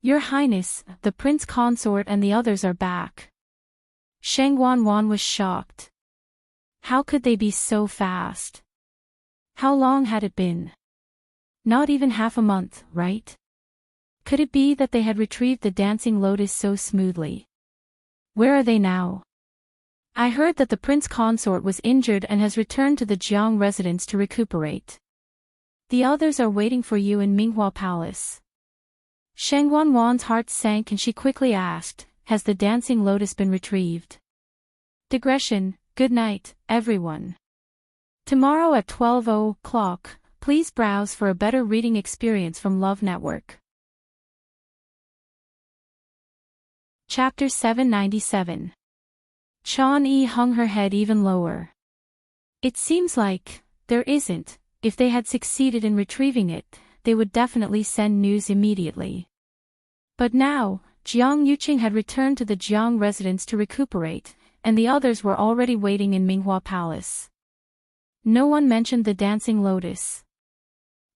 Your Highness, the prince consort and the others are back. Sheng Wanwan was shocked. How could they be so fast? How long had it been? Not even half a month, right? Could it be that they had retrieved the dancing lotus so smoothly? Where are they now? I heard that the prince consort was injured and has returned to the Jiang residence to recuperate. The others are waiting for you in Minghua Palace. Sheng Wanwan's heart sank and she quickly asked, has the dancing lotus been retrieved? Digression, good night, everyone. Tomorrow at 12:00, please browse for a better reading experience from Love Network. Chapter 797. Chan Yi hung her head even lower. It seems like, there isn't. If they had succeeded in retrieving it, they would definitely send news immediately. But now, Jiang Yuqing had returned to the Jiang residence to recuperate, and the others were already waiting in Minghua Palace. No one mentioned the dancing lotus.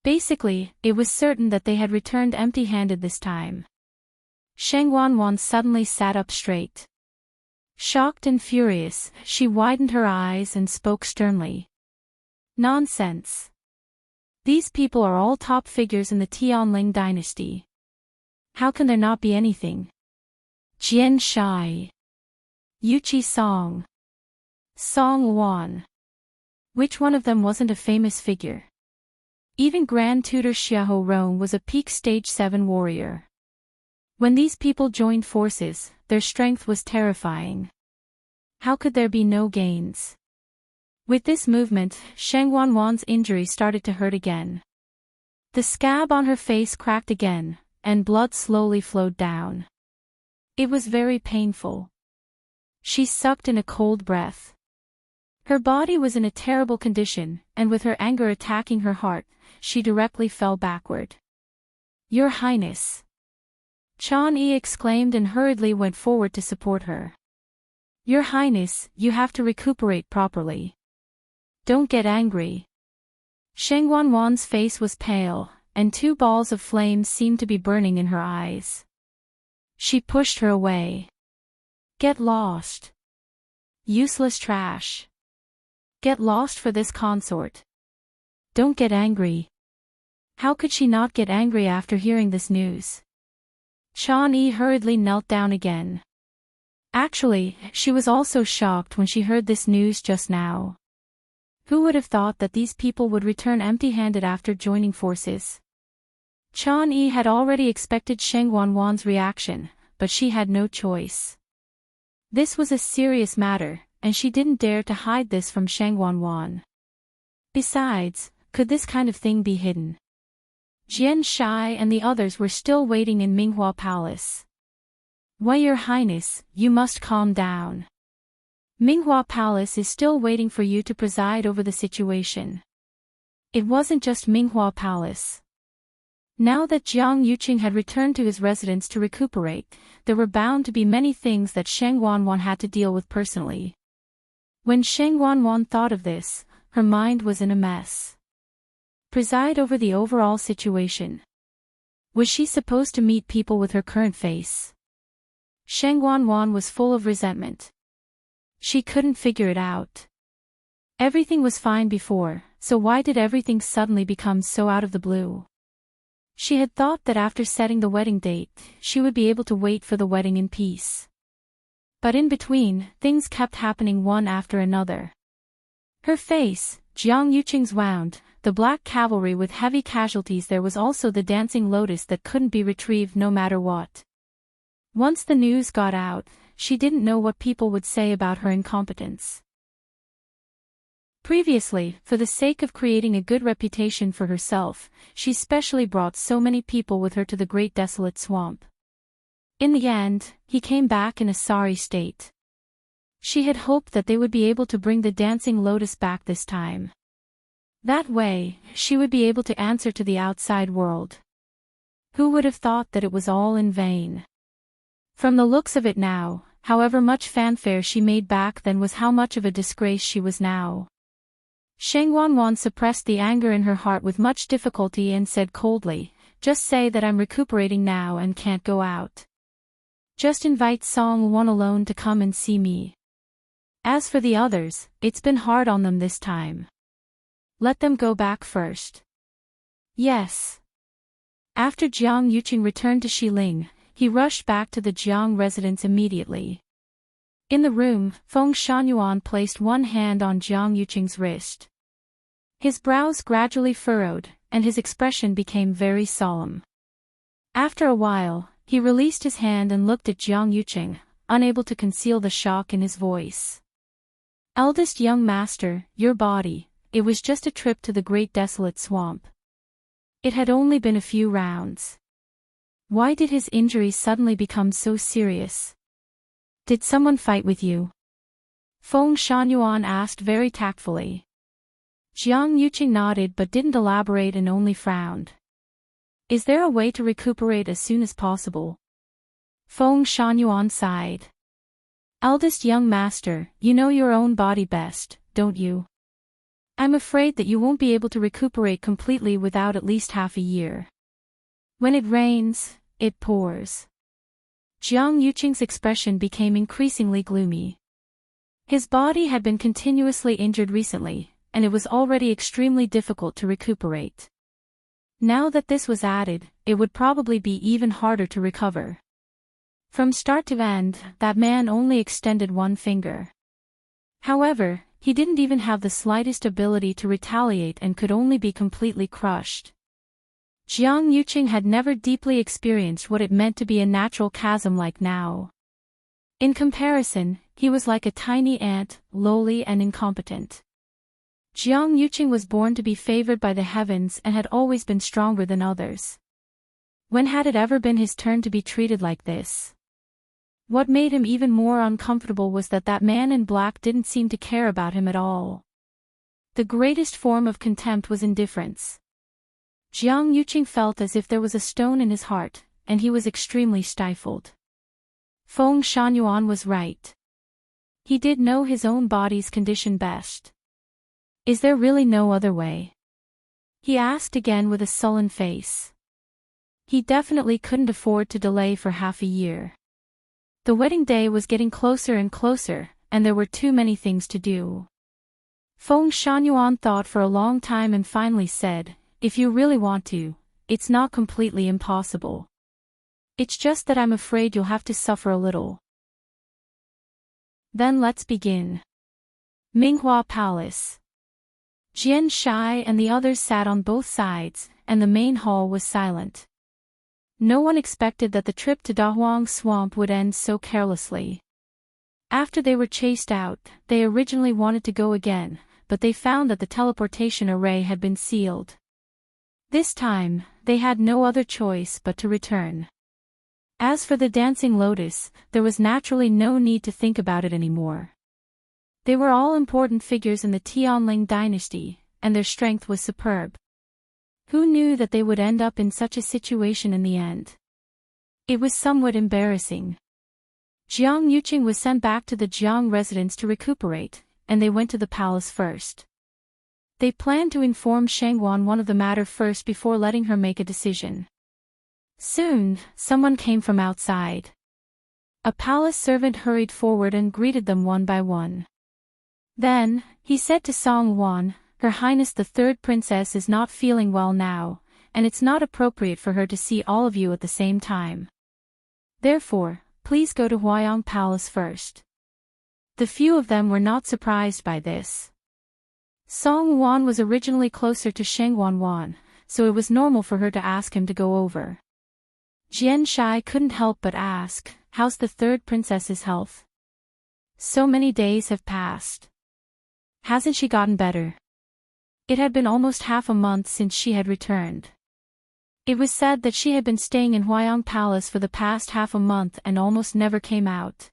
Basically, it was certain that they had returned empty-handed this time. Sheng Wanwan suddenly sat up straight. Shocked and furious, she widened her eyes and spoke sternly. Nonsense. These people are all top figures in the Tianling dynasty. How can there not be anything? Jian Shai. Yuqi Song. Song Wan. Which one of them wasn't a famous figure? Even Grand Tutor Xiahou Rong was a peak stage 7 warrior. When these people joined forces, their strength was terrifying. How could there be no gains? With this movement, Sheng Wanwan's injury started to hurt again. The scab on her face cracked again, and blood slowly flowed down. It was very painful. She sucked in a cold breath. Her body was in a terrible condition, and with her anger attacking her heart, she directly fell backward. Your Highness. Chan Yi exclaimed and hurriedly went forward to support her. Your Highness, you have to recuperate properly. Don't get angry. Sheng Wanwan's face was pale, and 2 balls of flame seemed to be burning in her eyes. She pushed her away. Get lost. Useless trash. Get lost for this consort. Don't get angry. How could she not get angry after hearing this news? Chan Yi hurriedly knelt down again. Actually, she was also shocked when she heard this news just now. Who would have thought that these people would return empty-handed after joining forces? Chan Yi had already expected Sheng Wanwan's reaction, but she had no choice. This was a serious matter, and she didn't dare to hide this from Sheng Wanwan. Besides, could this kind of thing be hidden? Jian Shai and the others were still waiting in Minghua Palace. Why, Your Highness, you must calm down. Minghua Palace is still waiting for you to preside over the situation. It wasn't just Minghua Palace. Now that Jiang Yuqing had returned to his residence to recuperate, there were bound to be many things that Sheng Wanwan had to deal with personally. When Sheng Wanwan thought of this, her mind was in a mess. Preside over the overall situation. Was she supposed to meet people with her current face? Sheng Wanwan was full of resentment. She couldn't figure it out. Everything was fine before, so why did everything suddenly become so out of the blue? She had thought that after setting the wedding date, she would be able to wait for the wedding in peace. But in between, things kept happening one after another. Her face, Jiang Yuqing's wound, the black cavalry with heavy casualties. There was also the dancing lotus that couldn't be retrieved no matter what. Once the news got out, she didn't know what people would say about her incompetence. Previously, for the sake of creating a good reputation for herself, she specially brought so many people with her to the Great Desolate Swamp. In the end, he came back in a sorry state. She had hoped that they would be able to bring the dancing lotus back this time. That way, she would be able to answer to the outside world. Who would have thought that it was all in vain? From the looks of it now, however much fanfare she made back then was how much of a disgrace she was now. Sheng Wanwan suppressed the anger in her heart with much difficulty and said coldly, "Just say that I'm recuperating now and can't go out. Just invite Song Wan alone to come and see me. As for the others, it's been hard on them this time. Let them go back first." Yes. After Jiang Yuqing returned to Xiling, he rushed back to the Jiang residence immediately. In the room, Feng Shanyuan placed one hand on Jiang Yuqing's wrist. His brows gradually furrowed, and his expression became very solemn. After a while, he released his hand and looked at Jiang Yuqing, unable to conceal the shock in his voice. "Eldest young master, your body, it was just a trip to the Great Desolate Swamp. It had only been a few rounds. Why did his injuries suddenly become so serious? Did someone fight with you?" Feng Shanyuan asked very tactfully. Jiang Yuqing nodded but didn't elaborate and only frowned. "Is there a way to recuperate as soon as possible?" Feng Shanyuan sighed. "Eldest young master, you know your own body best, don't you? I'm afraid that you won't be able to recuperate completely without at least half a year. When it rains, it pours." Jiang Yuqing's expression became increasingly gloomy. His body had been continuously injured recently, and it was already extremely difficult to recuperate. Now that this was added, it would probably be even harder to recover. From start to end, that man only extended one finger. However, he didn't even have the slightest ability to retaliate and could only be completely crushed. Jiang Yuqing had never deeply experienced what it meant to be a natural chasm like now. In comparison, he was like a tiny ant, lowly and incompetent. Jiang Yuqing was born to be favored by the heavens and had always been stronger than others. When had it ever been his turn to be treated like this? What made him even more uncomfortable was that that man in black didn't seem to care about him at all. The greatest form of contempt was indifference. Jiang Yuqing felt as if there was a stone in his heart, and he was extremely stifled. Feng Shanyuan was right. He did know his own body's condition best. "Is there really no other way?" he asked again with a sullen face. He definitely couldn't afford to delay for half a year. The wedding day was getting closer and closer, and there were too many things to do. Feng Shanyuan thought for a long time and finally said, "If you really want to, it's not completely impossible. It's just that I'm afraid you'll have to suffer a little." Then let's begin. Minghua Palace. Jian Shai and the others sat on both sides, and the main hall was silent. No one expected that the trip to Dahuang Swamp would end so carelessly. After they were chased out, they originally wanted to go again, but they found that the teleportation array had been sealed. This time, they had no other choice but to return. As for the Dancing Lotus, there was naturally no need to think about it anymore. They were all important figures in the Tianling dynasty, and their strength was superb. Who knew that they would end up in such a situation in the end? It was somewhat embarrassing. Jiang Yuqing was sent back to the Jiang residence to recuperate, and they went to the palace first. They planned to inform Shangwan one of the matter first before letting her make a decision. Soon, someone came from outside. A palace servant hurried forward and greeted them one by one. Then, he said to Song Wan, "Her Highness the Third Princess is not feeling well now, and it's not appropriate for her to see all of you at the same time. Therefore, please go to Huayang Palace first." The few of them were not surprised by this. Song Wan was originally closer to Shangwan Wan, so it was normal for her to ask him to go over. Jian Shai couldn't help but ask, "How's the third princess's health? So many days have passed. Hasn't she gotten better?" It had been almost half a month since she had returned. It was said that she had been staying in Huayang Palace for the past half a month and almost never came out.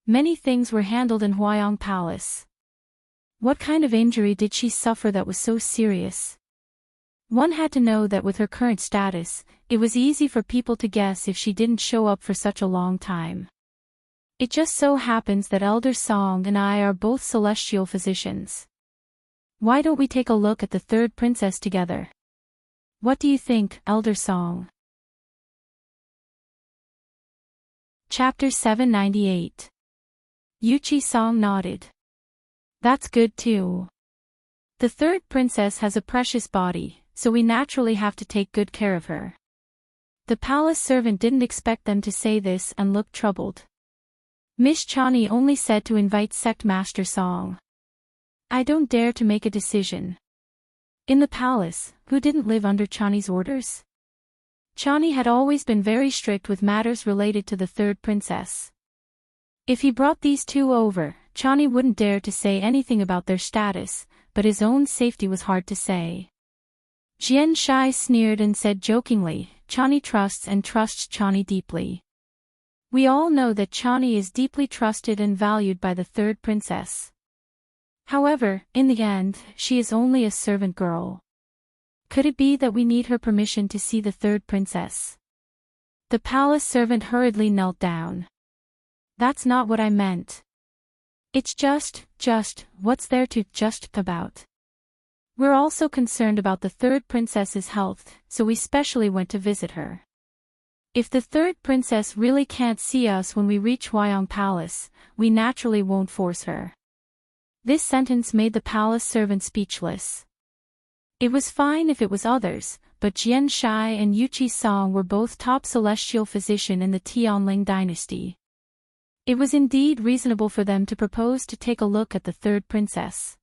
Many things were handled in Huayang Palace. What kind of injury did she suffer that was so serious? One had to know that with her current status, it was easy for people to guess if she didn't show up for such a long time. It just so happens that Elder Song and I are both celestial physicians. Why don't we take a look at the third princess together? What do you think, Elder Song? Chapter 798. Yuqi Song nodded. That's good too. The third princess has a precious body, so we naturally have to take good care of her. The palace servant didn't expect them to say this and looked troubled. Miss Chani only said to invite Sect Master Song. I don't dare to make a decision. In the palace, who didn't live under Chani's orders? Chani had always been very strict with matters related to the third princess. If he brought these two over, Chani wouldn't dare to say anything about their status, but his own safety was hard to say. Jian Shai sneered and said jokingly, Chani trusts Chani deeply. We all know that Chani is deeply trusted and valued by the third princess. However, in the end, she is only a servant girl. Could it be that we need her permission to see the third princess? The palace servant hurriedly knelt down. That's not what I meant. It's just, what's there to just about? We're also concerned about the third princess's health, so we specially went to visit her. If the third princess really can't see us when we reach Huayang Palace, we naturally won't force her. This sentence made the palace servant speechless. It was fine if it was others, but Jian Shai and Yuqi Song were both top celestial physician in the Tianling dynasty. It was indeed reasonable for them to propose to take a look at the third princess.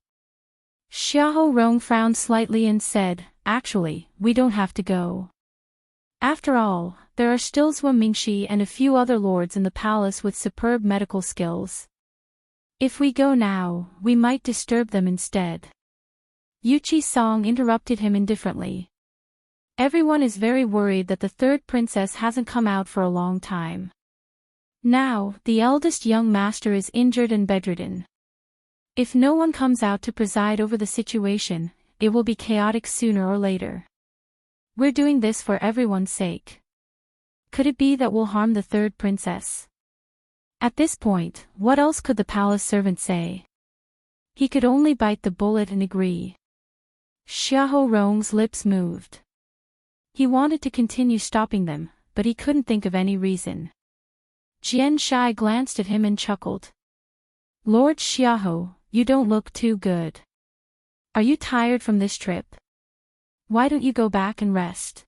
Xiahou Rong frowned slightly and said, Actually, we don't have to go. After all, there are still Zhuo Mingxi and a few other lords in the palace with superb medical skills. If we go now, we might disturb them instead. Yuqi Song interrupted him indifferently. Everyone is very worried that the third princess hasn't come out for a long time. Now, the eldest young master is injured and bedridden. If no one comes out to preside over the situation, it will be chaotic sooner or later. We're doing this for everyone's sake. Could it be that we'll harm the third princess? At this point, what else could the palace servant say? He could only bite the bullet and agree. Xiahou Rong's lips moved. He wanted to continue stopping them, but he couldn't think of any reason. Jian Shai glanced at him and chuckled. Lord Xiahou, you don't look too good. Are you tired from this trip? Why don't you go back and rest?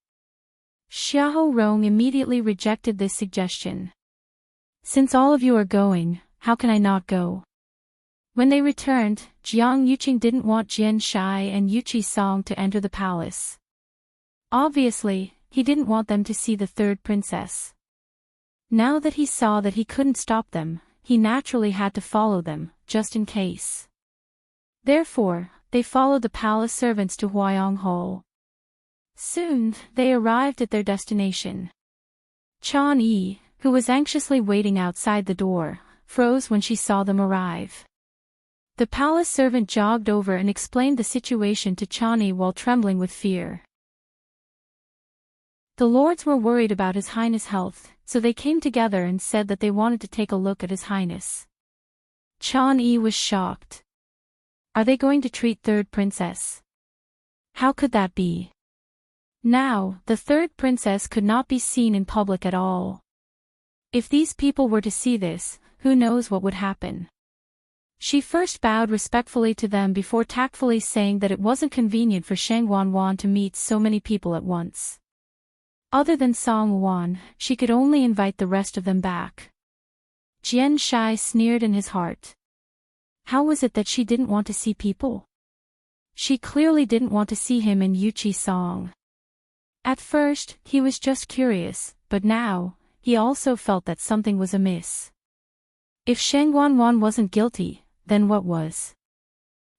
Xiahou Rong immediately rejected this suggestion. Since all of you are going, how can I not go? When they returned, Jiang Yuqing didn't want Jian Shai and Yuqi Song to enter the palace. Obviously, he didn't want them to see the third princess. Now that he saw that he couldn't stop them, he naturally had to follow them, just in case. Therefore, they followed the palace servants to Huayong Hall. Soon, they arrived at their destination. Chan Yi, who was anxiously waiting outside the door, froze when she saw them arrive. The palace servant jogged over and explained the situation to Chan Yi while trembling with fear. The lords were worried about His Highness' health, so they came together and said that they wanted to take a look at His Highness. Chan Yi was shocked. Are they going to treat third princess? How could that be? Now, the third princess could not be seen in public at all. If these people were to see this, who knows what would happen? She first bowed respectfully to them before tactfully saying that it wasn't convenient for Shang Wanwan to meet so many people at once. Other than Song Wan, she could only invite the rest of them back. Jian Shai sneered in his heart. How was it that she didn't want to see people? She clearly didn't want to see him and Yuqi Song. At first, he was just curious, but now, he also felt that something was amiss. If Shang Wanwan wasn't guilty, then what was?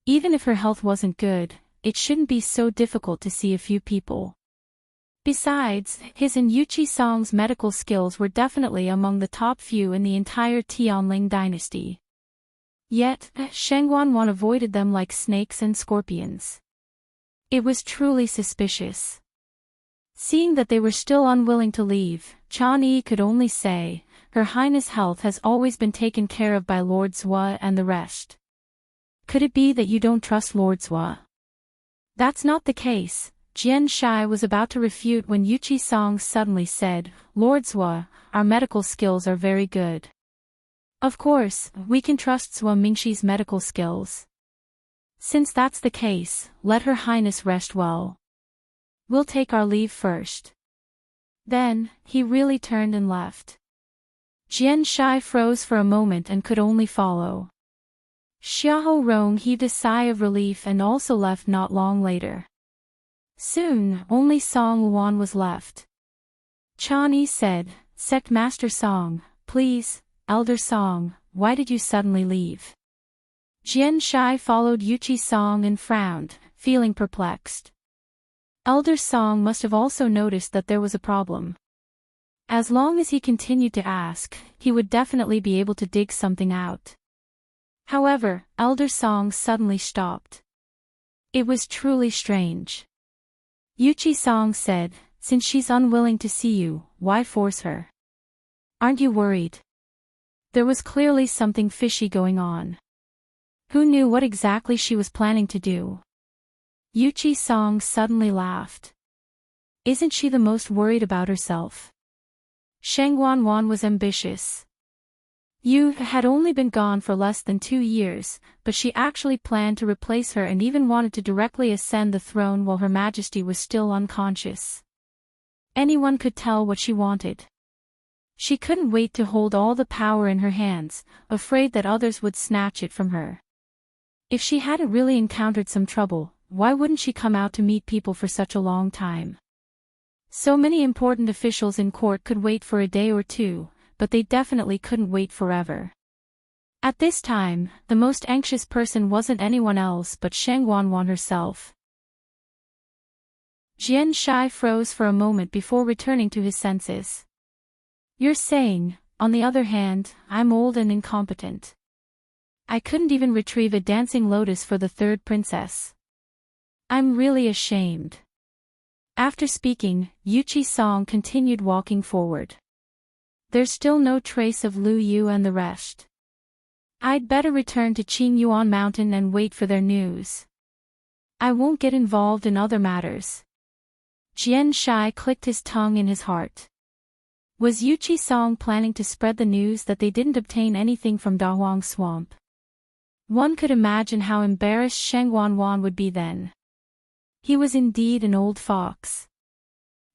Even if her health wasn't good, it shouldn't be so difficult to see a few people. Besides, his and Yuqi Song's medical skills were definitely among the top few in the entire Tianling dynasty. Yet, Shang Wanwan avoided them like snakes and scorpions. It was truly suspicious. Seeing that they were still unwilling to leave, Chan Yi could only say, Her Highness' health has always been taken care of by Lord Zhua and the rest. Could it be that you don't trust Lord Zhua? That's not the case. Jian Shai was about to refute when Yuqi Song suddenly said, Lord Zhua, our medical skills are very good. Of course, we can trust Zhua Mingxi's medical skills. Since that's the case, let Her Highness rest well. We'll take our leave first. Then, he really turned and left. Jian Shai froze for a moment and could only follow. Xiahou Rong heaved a sigh of relief and also left not long later. Soon, only Song Wan was left. Chan Yi said, Sect Master Song, please, Elder Song, why did you suddenly leave? Jian Shai followed Yuqi Song and frowned, feeling perplexed. Elder Song must have also noticed that there was a problem. As long as he continued to ask, he would definitely be able to dig something out. However, Elder Song suddenly stopped. It was truly strange. Yuqi Song said, Since she's unwilling to see you, why force her? Aren't you worried? There was clearly something fishy going on. Who knew what exactly she was planning to do? Yuqi Song suddenly laughed. Isn't she the most worried about herself? Shang Wanwan was ambitious. Yu had only been gone for less than 2 years, but she actually planned to replace her and even wanted to directly ascend the throne while Her Majesty was still unconscious. Anyone could tell what she wanted. She couldn't wait to hold all the power in her hands, afraid that others would snatch it from her. If she hadn't really encountered some trouble, why wouldn't she come out to meet people for such a long time? So many important officials in court could wait for a day or two, but they definitely couldn't wait forever. At this time, the most anxious person wasn't anyone else but Shang Wanwan herself. Jian Shai froze for a moment before returning to his senses. You're saying, on the other hand, I'm old and incompetent. I couldn't even retrieve a dancing lotus for the third princess. I'm really ashamed. After speaking, Yuqi Song continued walking forward. There's still no trace of Lu Yu and the rest. I'd better return to Qingyuan Mountain and wait for their news. I won't get involved in other matters. Jian Shai clicked his tongue in his heart. Was Yuqi Song planning to spread the news that they didn't obtain anything from Dahuang Swamp? One could imagine how embarrassed Shang Wanwan would be then. He was indeed an old fox.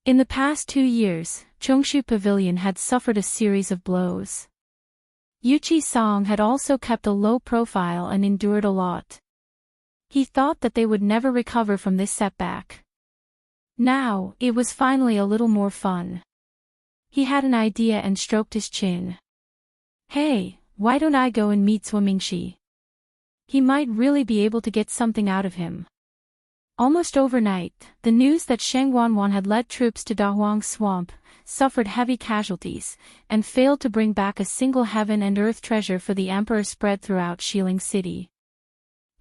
In the past 2 years, Chongshu Pavilion had suffered a series of blows. Yuchi Song had also kept a low profile and endured a lot. He thought that they would never recover from this setback. Now, it was finally a little more fun. He had an idea and stroked his chin. Hey, why don't I go and meet Swimmingshi? He might really be able to get something out of him. Almost overnight, the news that Sheng Wanwan had led troops to Dahuang Swamp, suffered heavy casualties, and failed to bring back a single heaven and earth treasure for the emperor spread throughout Xiling City.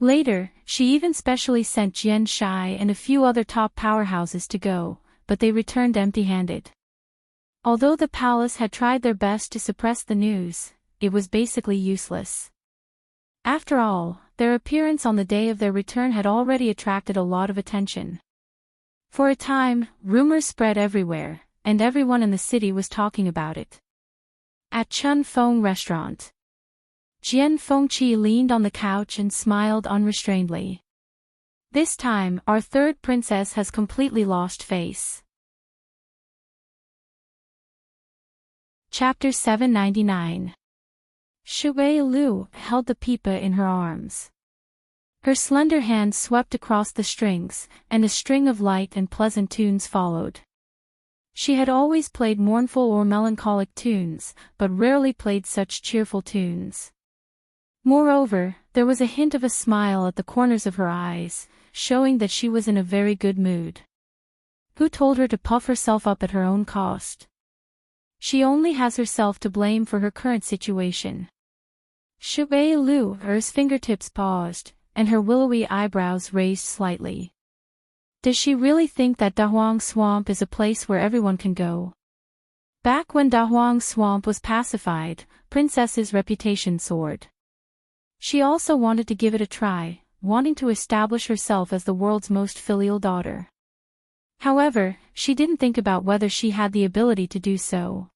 Later, she even specially sent Jian Shai and a few other top powerhouses to go, but they returned empty-handed. Although the palace had tried their best to suppress the news, it was basically useless. After all, their appearance on the day of their return had already attracted a lot of attention. For a time, rumors spread everywhere, and everyone in the city was talking about it. At Chun Fong Restaurant, Jian Fengqi leaned on the couch and smiled unrestrainedly. This time, our third princess has completely lost face. Chapter 799. Shui Lu held the pipa in her arms. Her slender hand swept across the strings, and a string of light and pleasant tunes followed. She had always played mournful or melancholic tunes, but rarely played such cheerful tunes. Moreover, there was a hint of a smile at the corners of her eyes, showing that she was in a very good mood. Who told her to puff herself up at her own cost? She only has herself to blame for her current situation. Shui Lu's fingertips paused, and her willowy eyebrows raised slightly. Does she really think that Dahuang Swamp is a place where everyone can go? Back when Dahuang Swamp was pacified, Princess's reputation soared. She also wanted to give it a try, wanting to establish herself as the world's most filial daughter. However, she didn't think about whether she had the ability to do so.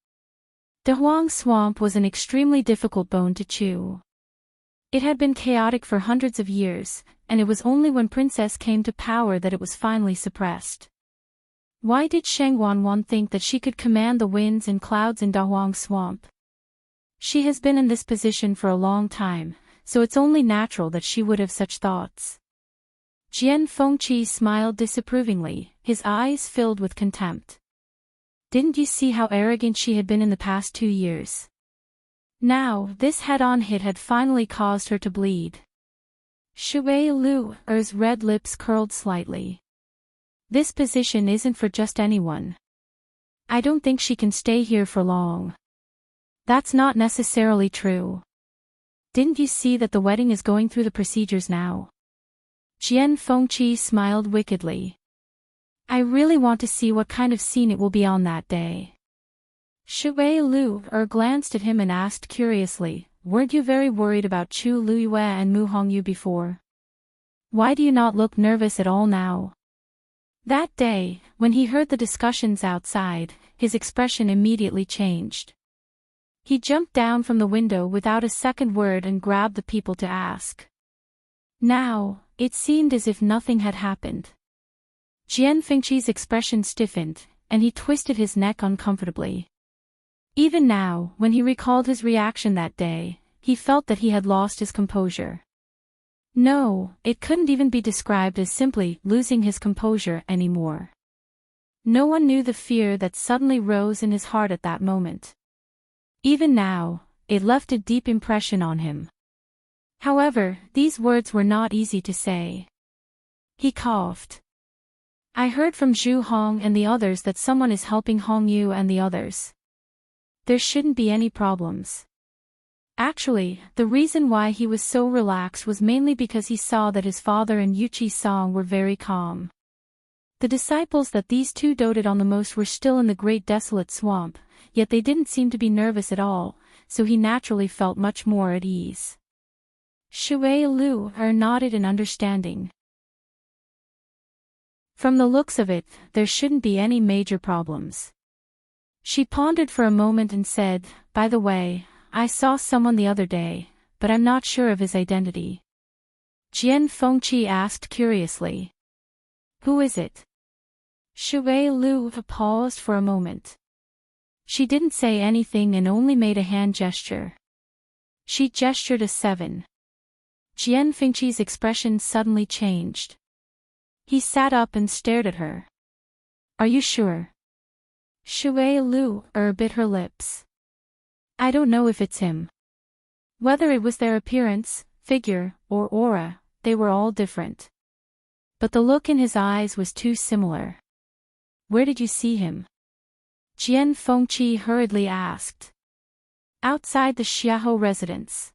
Dahuang Swamp was an extremely difficult bone to chew. It had been chaotic for hundreds of years, and it was only when Princess came to power that it was finally suppressed. Why did Sheng Wanwan think that she could command the winds and clouds in Dahuang Swamp? She has been in this position for a long time, so it's only natural that she would have such thoughts. Jian Fengqi smiled disapprovingly, his eyes filled with contempt. Didn't you see how arrogant she had been in the past 2 years? Now, this head-on hit had finally caused her to bleed. Shui Lu's red lips curled slightly. This position isn't for just anyone. I don't think she can stay here for long. That's not necessarily true. Didn't you see that the wedding is going through the procedures now? Jian Fengqi smiled wickedly. I really want to see what kind of scene it will be on that day. Shui Lu glanced at him and asked curiously, weren't you very worried about Chu Luyue and Mu Hongyu before? Why do you not look nervous at all now? That day, when he heard the discussions outside, his expression immediately changed. He jumped down from the window without a second word and grabbed the people to ask. Now, it seemed as if nothing had happened. Jian Fengqi's expression stiffened, and he twisted his neck uncomfortably. Even now, when he recalled his reaction that day, he felt that he had lost his composure. No, it couldn't even be described as simply losing his composure anymore. No one knew the fear that suddenly rose in his heart at that moment. Even now, it left a deep impression on him. However, these words were not easy to say. He coughed. I heard from Zhu Hong and the others that someone is helping Hong Yu and the others. There shouldn't be any problems. Actually, the reason why he was so relaxed was mainly because he saw that his father and Yuchi Song were very calm. The disciples that these two doted on the most were still in the great desolate swamp, yet they didn't seem to be nervous at all, so he naturally felt much more at ease. Shui Lu nodded in understanding. From the looks of it, there shouldn't be any major problems. She pondered for a moment and said, by the way, I saw someone the other day, but I'm not sure of his identity. Jian Fengqi asked curiously. Who is it? Shui Lu paused for a moment. She didn't say anything and only made a hand gesture. She gestured a 7. Jian Fengqi's expression suddenly changed. He sat up and stared at her. Are you sure? Shui Lu bit her lips. I don't know if it's him. Whether it was their appearance, figure, or aura, they were all different. But the look in his eyes was too similar. Where did you see him? Jian Fengqi hurriedly asked. Outside the Xiahou residence.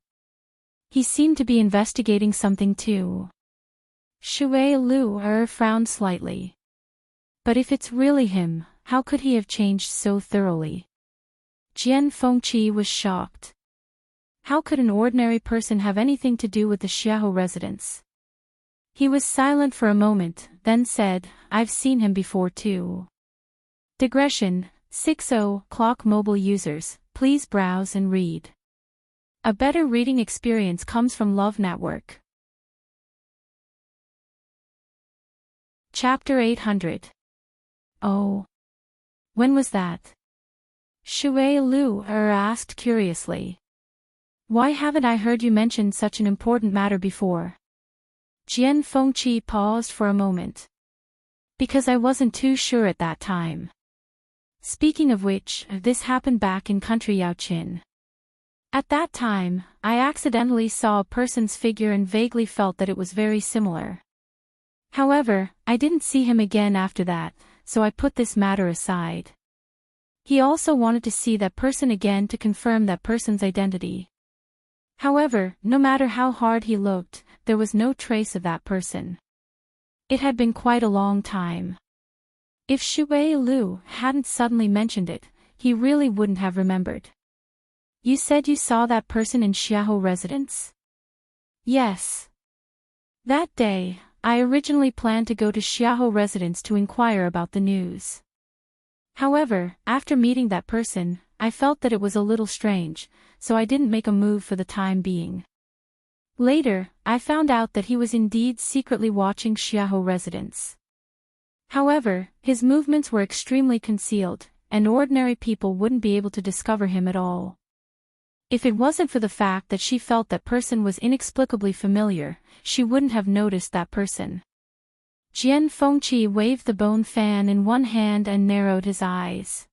He seemed to be investigating something too. Shui Lu frowned slightly. But if it's really him, how could he have changed so thoroughly? Jian Fengqi was shocked. How could an ordinary person have anything to do with the Xiahou residence? He was silent for a moment, then said, I've seen him before too. Digression, 60 clock mobile users, please browse and read. A better reading experience comes from Love Network. Chapter 800. Oh. When was that? Shui Lu asked curiously. Why haven't I heard you mention such an important matter before? Jian Fengqi paused for a moment. Because I wasn't too sure at that time. Speaking of which, this happened back in country Yaoqin. At that time, I accidentally saw a person's figure and vaguely felt that it was very similar. However, I didn't see him again after that, so I put this matter aside. He also wanted to see that person again to confirm that person's identity. However, no matter how hard he looked, there was no trace of that person. It had been quite a long time. If Shui Lu hadn't suddenly mentioned it, he really wouldn't have remembered. You said you saw that person in Xiahou residence? Yes. That day, I originally planned to go to Xiahou residence to inquire about the news. However, after meeting that person, I felt that it was a little strange, so I didn't make a move for the time being. Later, I found out that he was indeed secretly watching Xiahou residence. However, his movements were extremely concealed, and ordinary people wouldn't be able to discover him at all. If it wasn't for the fact that she felt that person was inexplicably familiar, she wouldn't have noticed that person. Jian Fengqi waved the bone fan in one hand and narrowed his eyes.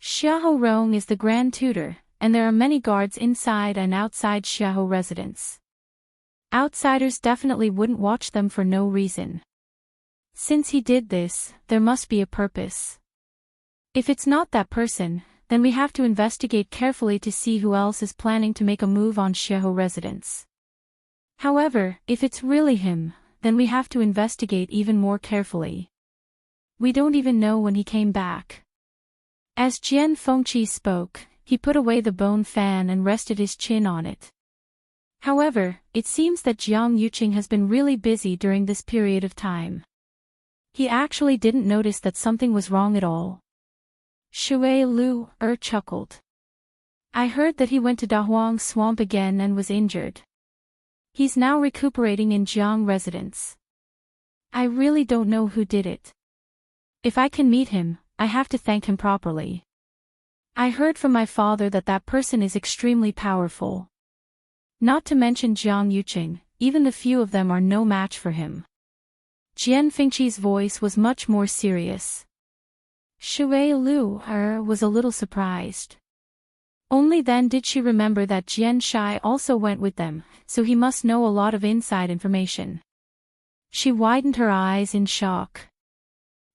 Xiahou Rong is the grand tutor, and there are many guards inside and outside Xiahou residence. Outsiders definitely wouldn't watch them for no reason. Since he did this, there must be a purpose. If it's not that person, then we have to investigate carefully to see who else is planning to make a move on Xiahou residence. However, if it's really him, then we have to investigate even more carefully. We don't even know when he came back. As Jian Fengqi spoke, he put away the bone fan and rested his chin on it. However, it seems that Jiang Yuqing has been really busy during this period of time. He actually didn't notice that something was wrong at all. Shui Lu chuckled. I heard that he went to Dahuang Swamp again and was injured. He's now recuperating in Jiang residence. I really don't know who did it. If I can meet him, I have to thank him properly. I heard from my father that that person is extremely powerful. Not to mention Jiang Yuqing, even the few of them are no match for him. Jian Fengqi's voice was much more serious. Shui Lu was a little surprised. Only then did she remember that Jian Shai also went with them, so he must know a lot of inside information. She widened her eyes in shock.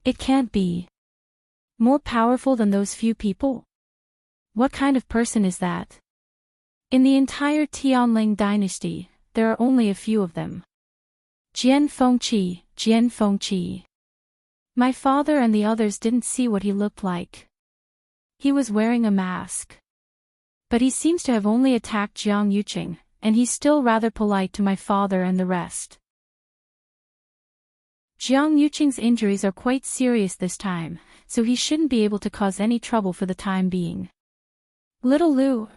It can't be. More powerful than those few people? What kind of person is that? In the entire Tianling dynasty, there are only a few of them. Jian Fengqi, Jian Fengqi. My father and the others didn't see what he looked like. He was wearing a mask. But he seems to have only attacked Jiang Yuqing, and he's still rather polite to my father and the rest. Jiang Yuqing's injuries are quite serious this time, so he shouldn't be able to cause any trouble for the time being. Little Lu,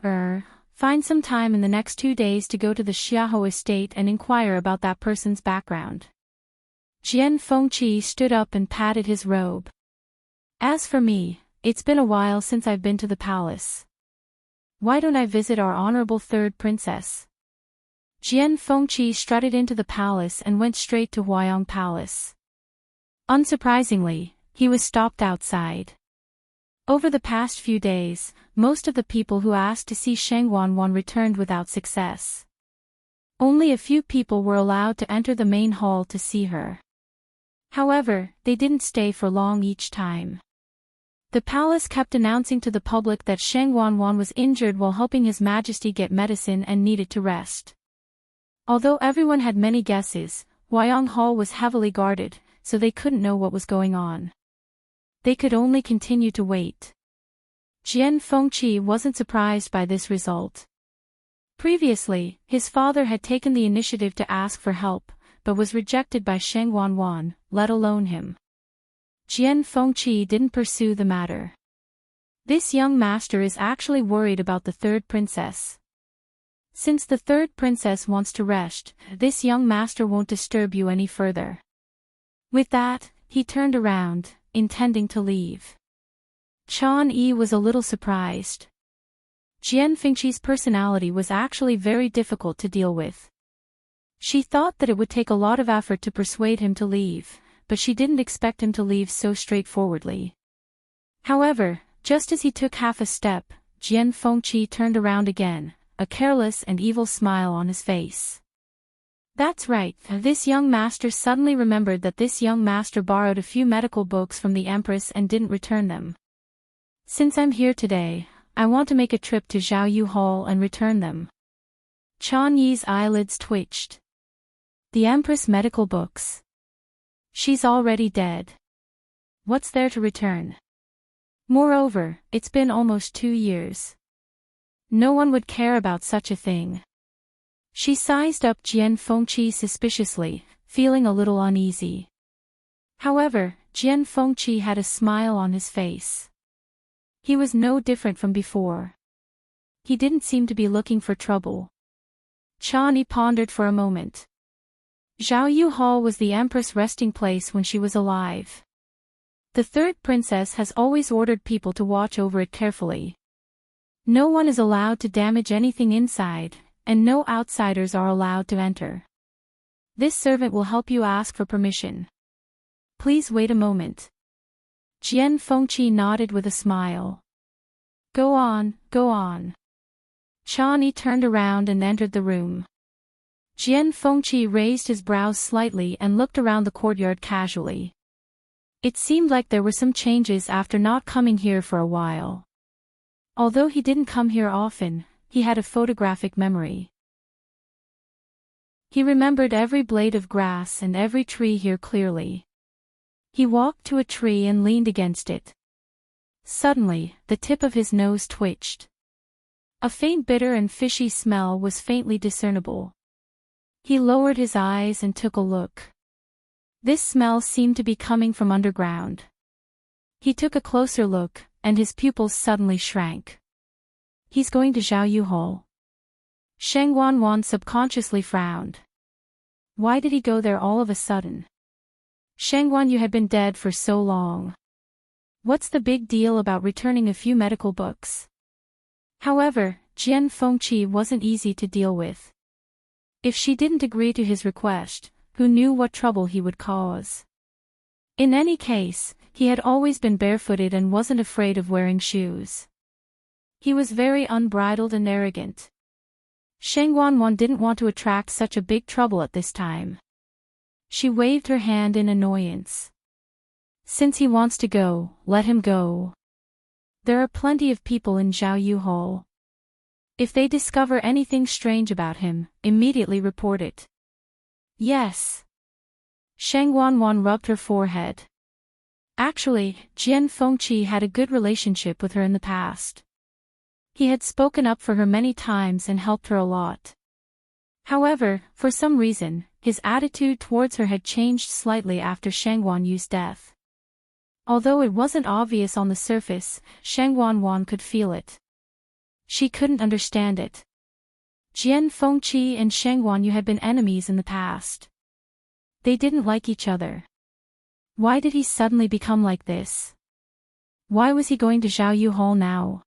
find some time in the next 2 days to go to the Xiahou estate and inquire about that person's background. Jian Fengqi stood up and patted his robe. As for me, it's been a while since I've been to the palace. Why don't I visit our honorable third princess? Jian Fengqi strutted into the palace and went straight to Huayong Palace. Unsurprisingly, he was stopped outside. Over the past few days, most of the people who asked to see Shang Wanwan returned without success. Only a few people were allowed to enter the main hall to see her. However, they didn't stay for long each time. The palace kept announcing to the public that Shang Wanwan was injured while helping His Majesty get medicine and needed to rest. Although everyone had many guesses, Huayong Hall was heavily guarded, so they couldn't know what was going on. They could only continue to wait. Jian Fengqi wasn't surprised by this result. Previously, his father had taken the initiative to ask for help, but was rejected by Shang Wanwan, let alone him. Jian Fengqi didn't pursue the matter. This young master is actually worried about the third princess. Since the third princess wants to rest, this young master won't disturb you any further. With that, he turned around, intending to leave. Chan Yi was a little surprised. Jian Fengqi's personality was actually very difficult to deal with. She thought that it would take a lot of effort to persuade him to leave, but she didn't expect him to leave so straightforwardly. However, just as he took half a step, Jian Fengqi turned around again, a careless and evil smile on his face. That's right, this young master suddenly remembered that this young master borrowed a few medical books from the Empress and didn't return them. Since I'm here today, I want to make a trip to Zhaoyu Hall and return them. Chan Yi's eyelids twitched. The Empress medical books. She's already dead. What's there to return? Moreover, it's been almost 2 years. No one would care about such a thing. She sized up Jian Fengqi suspiciously, feeling a little uneasy. However, Jian Fengqi had a smile on his face. He was no different from before. He didn't seem to be looking for trouble. Chan Yi pondered for a moment. Zhaoyu Hall was the Empress' resting place when she was alive. The third princess has always ordered people to watch over it carefully. No one is allowed to damage anything inside, and no outsiders are allowed to enter. This servant will help you ask for permission. Please wait a moment. Jian Fengqi nodded with a smile. Go on, go on. Chan Yi turned around and entered the room. Jian Fengqi raised his brows slightly and looked around the courtyard casually. It seemed like there were some changes after not coming here for a while. Although he didn't come here often, he had a photographic memory. He remembered every blade of grass and every tree here clearly. He walked to a tree and leaned against it. Suddenly, the tip of his nose twitched. A faint bitter and fishy smell was faintly discernible. He lowered his eyes and took a look. This smell seemed to be coming from underground. He took a closer look, and his pupils suddenly shrank. He's going to Zhaoyu Hall. Shang Wanwan subconsciously frowned. Why did he go there all of a sudden? Shang Wanyu had been dead for so long. What's the big deal about returning a few medical books? However, Jian Fengqi wasn't easy to deal with. If she didn't agree to his request, who knew what trouble he would cause? In any case, he had always been barefooted and wasn't afraid of wearing shoes. He was very unbridled and arrogant. Shang Wanwan didn't want to attract such a big trouble at this time. She waved her hand in annoyance. Since he wants to go, let him go. There are plenty of people in Zhaoyu Hall. If they discover anything strange about him, immediately report it. Yes. Shang Wanwan rubbed her forehead. Actually, Jian Fengqi had a good relationship with her in the past. He had spoken up for her many times and helped her a lot. However, for some reason, his attitude towards her had changed slightly after Shang Wanyu's death. Although it wasn't obvious on the surface, Shang Wanwan could feel it. She couldn't understand it. Jian Fengqi and Shang Wanyu had been enemies in the past. They didn't like each other. Why did he suddenly become like this? Why was he going to Zhaoyu Hall now?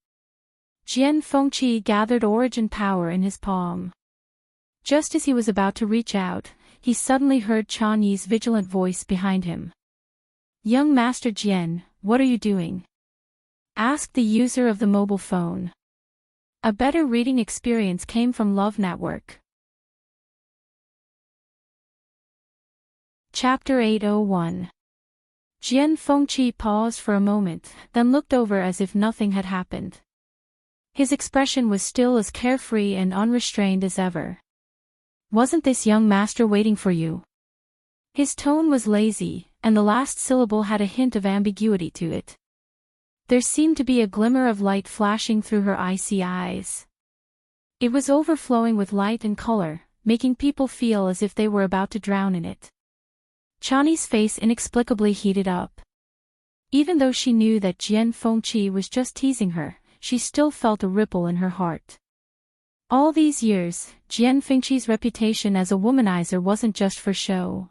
Jian Fengqi gathered origin power in his palm. Just as he was about to reach out, he suddenly heard Chan Yi's vigilant voice behind him. "Young Master Jian, what are you doing?" asked the user of the mobile phone. A better reading experience came from Love Network. Chapter 801. Jian Fengqi paused for a moment, then looked over as if nothing had happened. His expression was still as carefree and unrestrained as ever. "Wasn't this young master waiting for you?" His tone was lazy, and the last syllable had a hint of ambiguity to it. There seemed to be a glimmer of light flashing through her icy eyes. It was overflowing with light and color, making people feel as if they were about to drown in it. Chani's face inexplicably heated up. Even though she knew that Jian Fengqi was just teasing her, she still felt a ripple in her heart. All these years, Jian Fengqi's reputation as a womanizer wasn't just for show.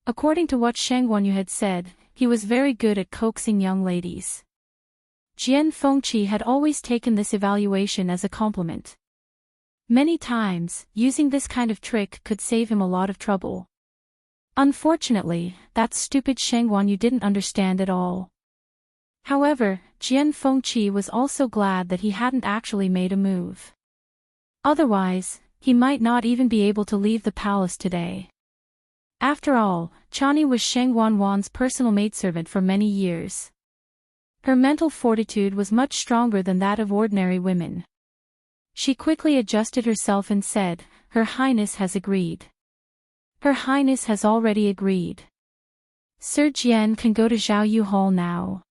According to what Sheng Wanyu had said, he was very good at coaxing young ladies. Jian Fengqi had always taken this evaluation as a compliment. Many times, using this kind of trick could save him a lot of trouble. Unfortunately, that stupid Sheng Wanyu didn't understand at all. However, Jian Fengqi was also glad that he hadn't actually made a move. Otherwise, he might not even be able to leave the palace today. After all, Chani was Sheng Wanwan's personal maidservant for many years. Her mental fortitude was much stronger than that of ordinary women. She quickly adjusted herself and said, "Her Highness has agreed." "Her Highness has already agreed. Sir Jian can go to Zhaoyu Hall now."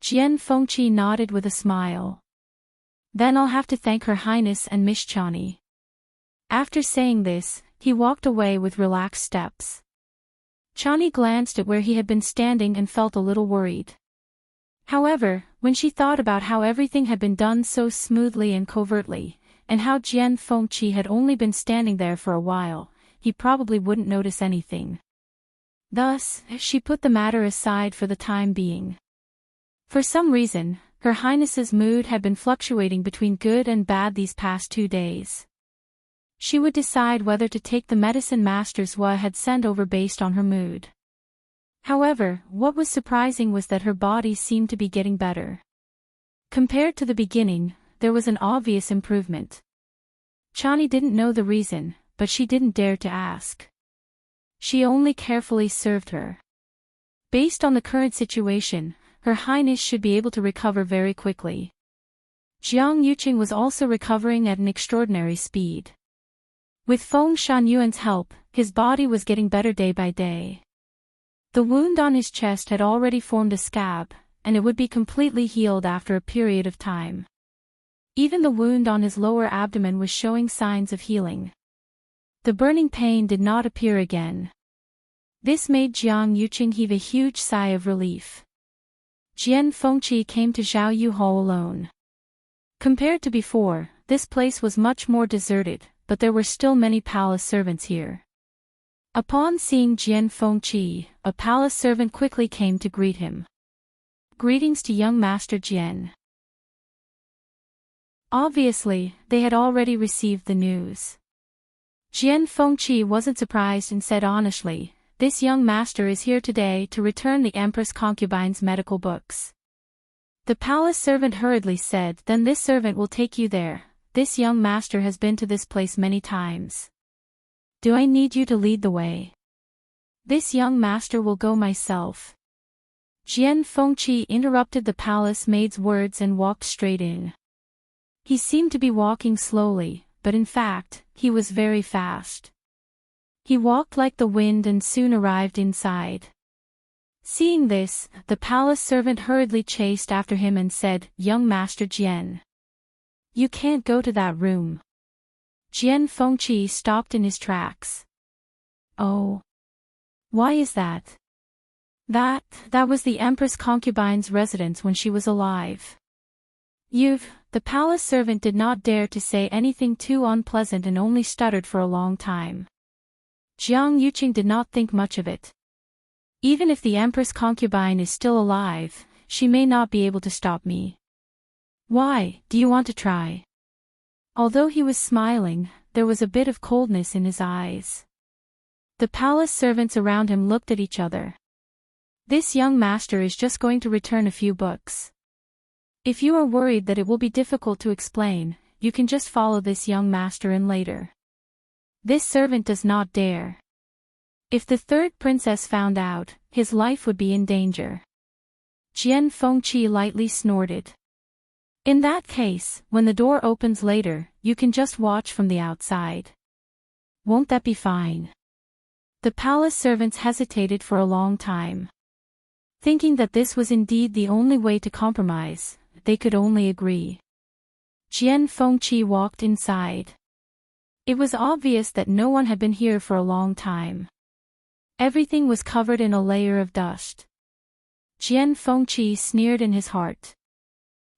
Jian Fengqi nodded with a smile. "Then I'll have to thank Her Highness and Miss Chani." After saying this, he walked away with relaxed steps. Chani glanced at where he had been standing and felt a little worried. However, when she thought about how everything had been done so smoothly and covertly, and how Jian Fengqi had only been standing there for a while, he probably wouldn't notice anything. Thus, she put the matter aside for the time being. For some reason, Her Highness's mood had been fluctuating between good and bad these past 2 days. She would decide whether to take the medicine Master Zhua had sent over based on her mood. However, what was surprising was that her body seemed to be getting better. Compared to the beginning, there was an obvious improvement. Chani didn't know the reason, but she didn't dare to ask. She only carefully served her. Based on the current situation, Her Highness should be able to recover very quickly. Jiang Yuqing was also recovering at an extraordinary speed. With Feng Shanyuan's help, his body was getting better day by day. The wound on his chest had already formed a scab, and it would be completely healed after a period of time. Even the wound on his lower abdomen was showing signs of healing. The burning pain did not appear again. This made Jiang Yuqing heave a huge sigh of relief. Jian Fengqi came to Zhaoyu Hall alone. Compared to before, this place was much more deserted, but there were still many palace servants here. Upon seeing Jian Fengqi, a palace servant quickly came to greet him. "Greetings to young Master Jian." Obviously, they had already received the news. Jian Fengqi wasn't surprised and said honestly, "This young master is here today to return the Empress concubine's medical books." The palace servant hurriedly said, "Then this servant will take you there. This young master has been to this place many times. Do I need you to lead the way?" "This young master will go myself." Jian Fengqi interrupted the palace maid's words and walked straight in. He seemed to be walking slowly, but in fact, he was very fast. He walked like the wind and soon arrived inside. Seeing this, the palace servant hurriedly chased after him and said, "Young Master Jian, you can't go to that room." Jian Fengqi stopped in his tracks. "Oh. Why is that?" That was the Empress concubine's residence when she was alive." The palace servant did not dare to say anything too unpleasant and only stuttered for a long time. Jiang Yuqing did not think much of it. Even if the Empress concubine is still alive, she may not be able to stop me. Why, do you want to try? Although he was smiling, there was a bit of coldness in his eyes. The palace servants around him looked at each other. This young master is just going to return a few books. If you are worried that it will be difficult to explain, you can just follow this young master in later. This servant does not dare. If the third princess found out, his life would be in danger. Jian Fengqi lightly snorted. In that case, when the door opens later, you can just watch from the outside. Won't that be fine? The palace servants hesitated for a long time. Thinking that this was indeed the only way to compromise, they could only agree. Jian Fengqi walked inside. It was obvious that no one had been here for a long time. Everything was covered in a layer of dust. Jian Fengqi sneered in his heart.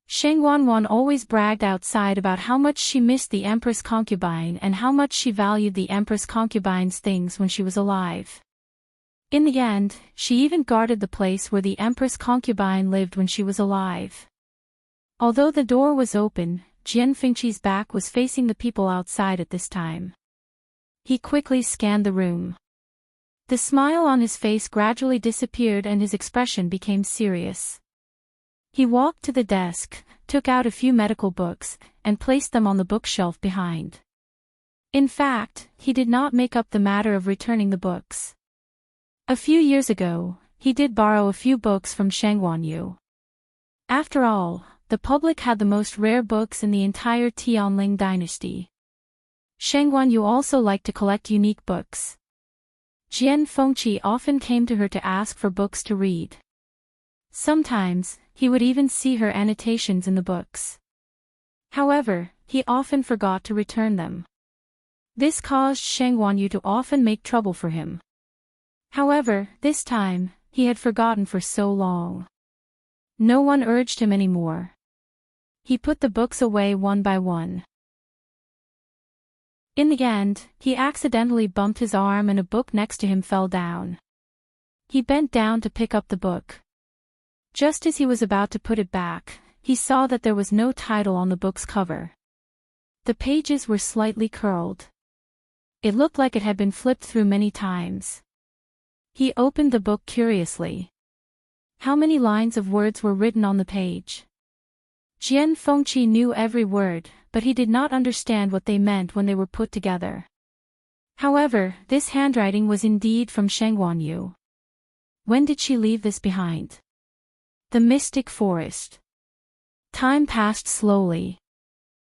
Sheng Wanwan always bragged outside about how much she missed the Empress concubine and how much she valued the Empress concubine's things when she was alive. In the end, she even guarded the place where the Empress concubine lived when she was alive. Although the door was open, Jian Fengqi's back was facing the people outside at this time. He quickly scanned the room. The smile on his face gradually disappeared and his expression became serious. He walked to the desk, took out a few medical books, and placed them on the bookshelf behind. In fact, he did not make up the matter of returning the books. A few years ago, he did borrow a few books from Sheng Wanyu. After all, the public had the most rare books in the entire Tianling dynasty. Sheng Wanyu also liked to collect unique books. Jian Fengqi often came to her to ask for books to read. Sometimes, he would even see her annotations in the books. However, he often forgot to return them. This caused Sheng Wanyu to often make trouble for him. However, this time, he had forgotten for so long. No one urged him anymore. He put the books away one by one. In the end, he accidentally bumped his arm and a book next to him fell down. He bent down to pick up the book. Just as he was about to put it back, he saw that there was no title on the book's cover. The pages were slightly curled. It looked like it had been flipped through many times. He opened the book curiously. How many lines of words were written on the page? Jian Fengqi knew every word, but he did not understand what they meant when they were put together. However, this handwriting was indeed from Sheng Wanyu. When did she leave this behind? The Mystic Forest. Time passed slowly.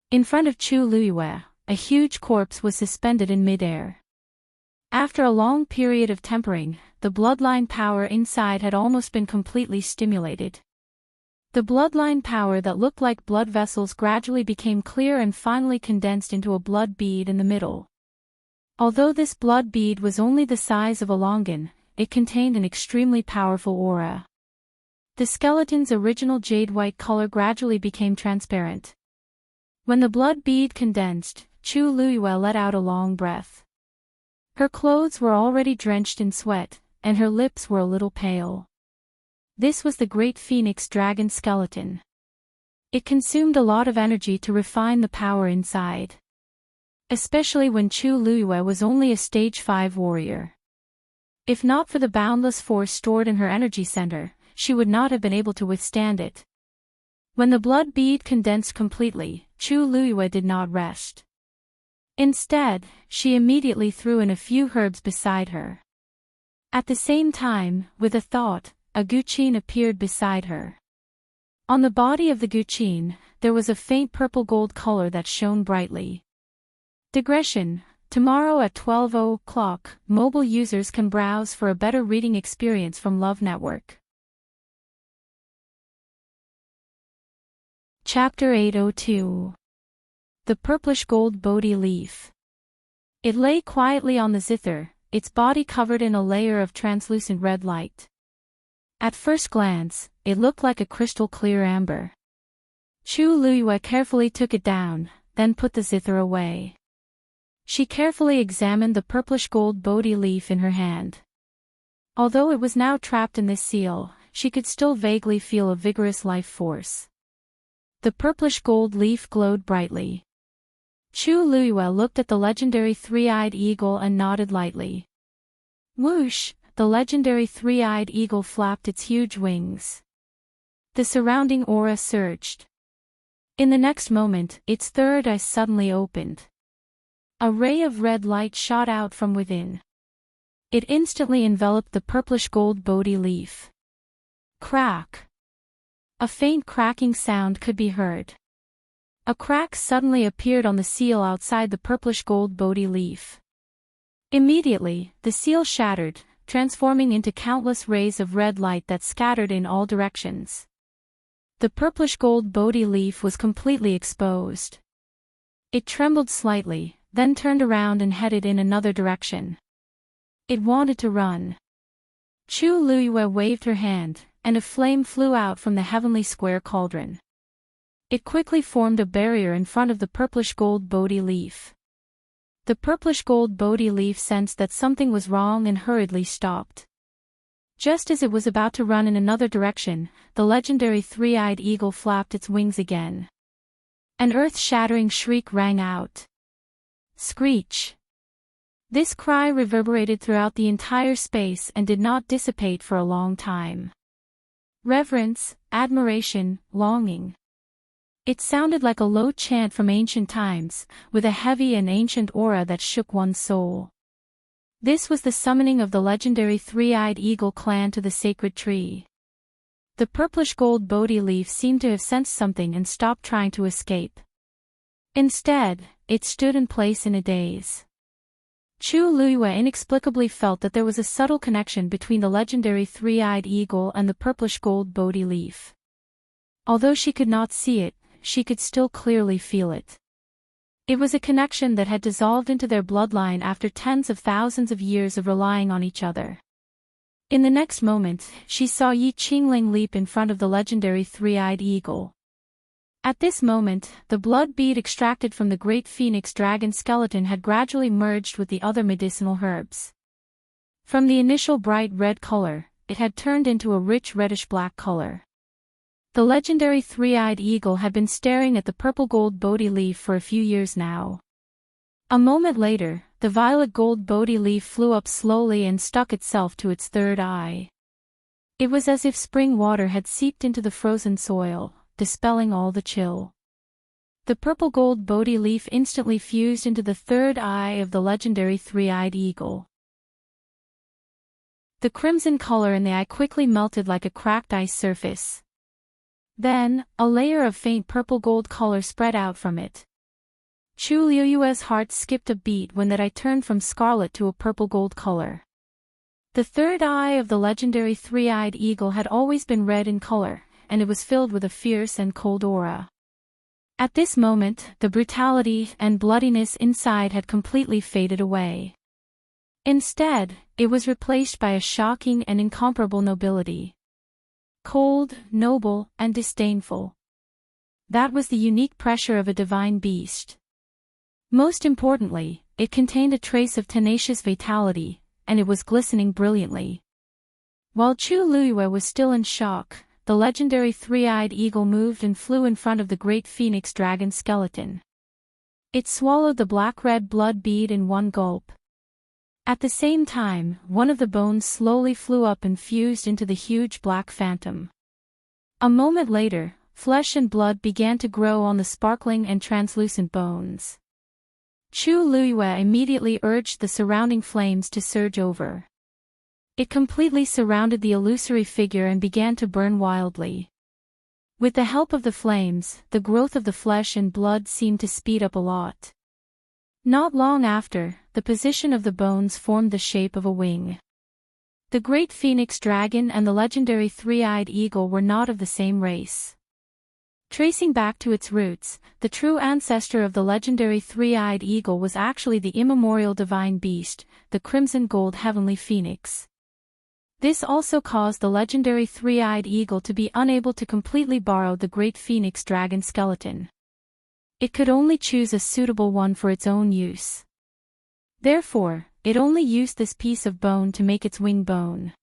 In front of Chu Luyue, a huge corpse was suspended in midair. After a long period of tempering, the bloodline power inside had almost been completely stimulated. The bloodline power that looked like blood vessels gradually became clear and finally condensed into a blood bead in the middle. Although this blood bead was only the size of a longan, it contained an extremely powerful aura. The skeleton's original jade-white color gradually became transparent. When the blood bead condensed, Chu Luyue let out a long breath. Her clothes were already drenched in sweat, and her lips were a little pale. This was the great phoenix dragon skeleton. It consumed a lot of energy to refine the power inside. Especially when Chu Luyue was only a stage 5 warrior. If not for the boundless force stored in her energy center, she would not have been able to withstand it. When the blood bead condensed completely, Chu Luyue did not rest. Instead, she immediately threw in a few herbs beside her. At the same time, with a thought, a guqin appeared beside her. On the body of the guqin, there was a faint purple gold color that shone brightly. Digression: tomorrow at 12 o'clock, mobile users can browse for a better reading experience from Love Network. Chapter 802. The Purplish Gold Bodhi Leaf. It lay quietly on the zither, its body covered in a layer of translucent red light. At first glance, it looked like a crystal-clear amber. Chu Luyue carefully took it down, then put the zither away. She carefully examined the purplish gold Bodhi leaf in her hand. Although it was now trapped in this seal, she could still vaguely feel a vigorous life force. The purplish gold leaf glowed brightly. Chu Luiyue looked at the legendary three-eyed eagle and nodded lightly. Whoosh! The legendary three-eyed eagle flapped its huge wings. The surrounding aura surged. In the next moment, its third eye suddenly opened. A ray of red light shot out from within. It instantly enveloped the purplish gold Bodhi leaf. Crack! A faint cracking sound could be heard. A crack suddenly appeared on the seal outside the purplish gold Bodhi leaf. Immediately, the seal shattered, transforming into countless rays of red light that scattered in all directions. The purplish gold Bodhi leaf was completely exposed. It trembled slightly, then turned around and headed in another direction. It wanted to run. Chu Luiyue waved her hand, and a flame flew out from the heavenly square cauldron. It quickly formed a barrier in front of the purplish gold Bodhi leaf. The purplish gold Bodhi leaf sensed that something was wrong and hurriedly stopped. Just as it was about to run in another direction, the legendary three-eyed eagle flapped its wings again. An earth-shattering shriek rang out. Screech! This cry reverberated throughout the entire space and did not dissipate for a long time. Reverence, admiration, longing. It sounded like a low chant from ancient times, with a heavy and ancient aura that shook one's soul. This was the summoning of the legendary three-eyed eagle clan to the sacred tree. The purplish gold Bodhi leaf seemed to have sensed something and stopped trying to escape. Instead, it stood in place in a daze. Chu Luiyue inexplicably felt that there was a subtle connection between the legendary three-eyed eagle and the purplish gold Bodhi leaf. Although she could not see it, she could still clearly feel it. It was a connection that had dissolved into their bloodline after tens of thousands of years of relying on each other. In the next moment, she saw Yi Qingling leap in front of the legendary three-eyed eagle. At this moment, the blood bead extracted from the great phoenix dragon skeleton had gradually merged with the other medicinal herbs. From the initial bright red color, it had turned into a rich reddish-black color. The legendary three-eyed eagle had been staring at the purple-gold Bodhi leaf for a few years now. A moment later, the violet-gold Bodhi leaf flew up slowly and stuck itself to its third eye. It was as if spring water had seeped into the frozen soil, dispelling all the chill. The purple-gold Bodhi leaf instantly fused into the third eye of the legendary three-eyed eagle. The crimson color in the eye quickly melted like a cracked ice surface. Then, a layer of faint purple-gold color spread out from it. Chu Luiyue's heart skipped a beat when that eye turned from scarlet to a purple-gold color. The third eye of the legendary three-eyed eagle had always been red in color, and it was filled with a fierce and cold aura. At this moment, the brutality and bloodiness inside had completely faded away. Instead, it was replaced by a shocking and incomparable nobility. Cold, noble, and disdainful. That was the unique pressure of a divine beast. Most importantly, it contained a trace of tenacious vitality, and it was glistening brilliantly. While Chu Luiyue was still in shock, the legendary three-eyed eagle moved and flew in front of the great phoenix dragon skeleton. It swallowed the black-red blood bead in one gulp. At the same time, one of the bones slowly flew up and fused into the huge black phantom. A moment later, flesh and blood began to grow on the sparkling and translucent bones. Chu Luiyue immediately urged the surrounding flames to surge over. It completely surrounded the illusory figure and began to burn wildly. With the help of the flames, the growth of the flesh and blood seemed to speed up a lot. Not long after, the position of the bones formed the shape of a wing. The great phoenix dragon and the legendary three-eyed eagle were not of the same race. Tracing back to its roots, the true ancestor of the legendary three-eyed eagle was actually the immemorial divine beast, the crimson gold heavenly phoenix. This also caused the legendary three-eyed eagle to be unable to completely borrow the great phoenix dragon skeleton. It could only choose a suitable one for its own use. Therefore, it only used this piece of bone to make its wing bone.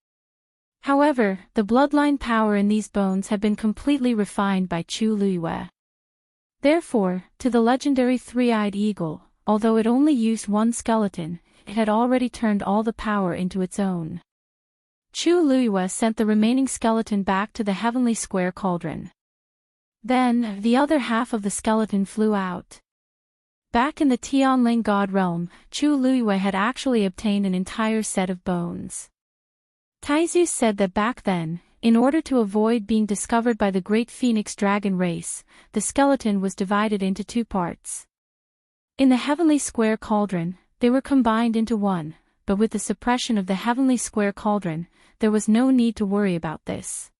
However, the bloodline power in these bones had been completely refined by Chu Luiyue. Therefore, to the legendary three-eyed eagle, although it only used one skeleton, it had already turned all the power into its own. Chu Luiyue sent the remaining skeleton back to the heavenly square cauldron. Then, the other half of the skeleton flew out. Back in the Tianling God realm, Chu Luiyue had actually obtained an entire set of bones. Taizu said that back then, in order to avoid being discovered by the great phoenix dragon race, the skeleton was divided into two parts. In the heavenly square cauldron, they were combined into one, but with the suppression of the heavenly square cauldron, there was no need to worry about this.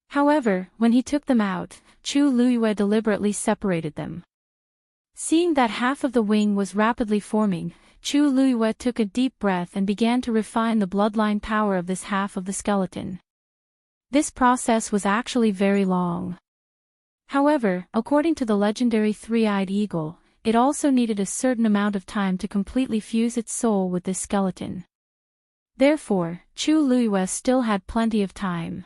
However, when he took them out, Chu Luiyue deliberately separated them. Seeing that half of the wing was rapidly forming, Chu Luiyue took a deep breath and began to refine the bloodline power of this half of the skeleton. This process was actually very long. However, according to the legendary three-eyed eagle, it also needed a certain amount of time to completely fuse its soul with this skeleton. Therefore, Chu Luiyue still had plenty of time.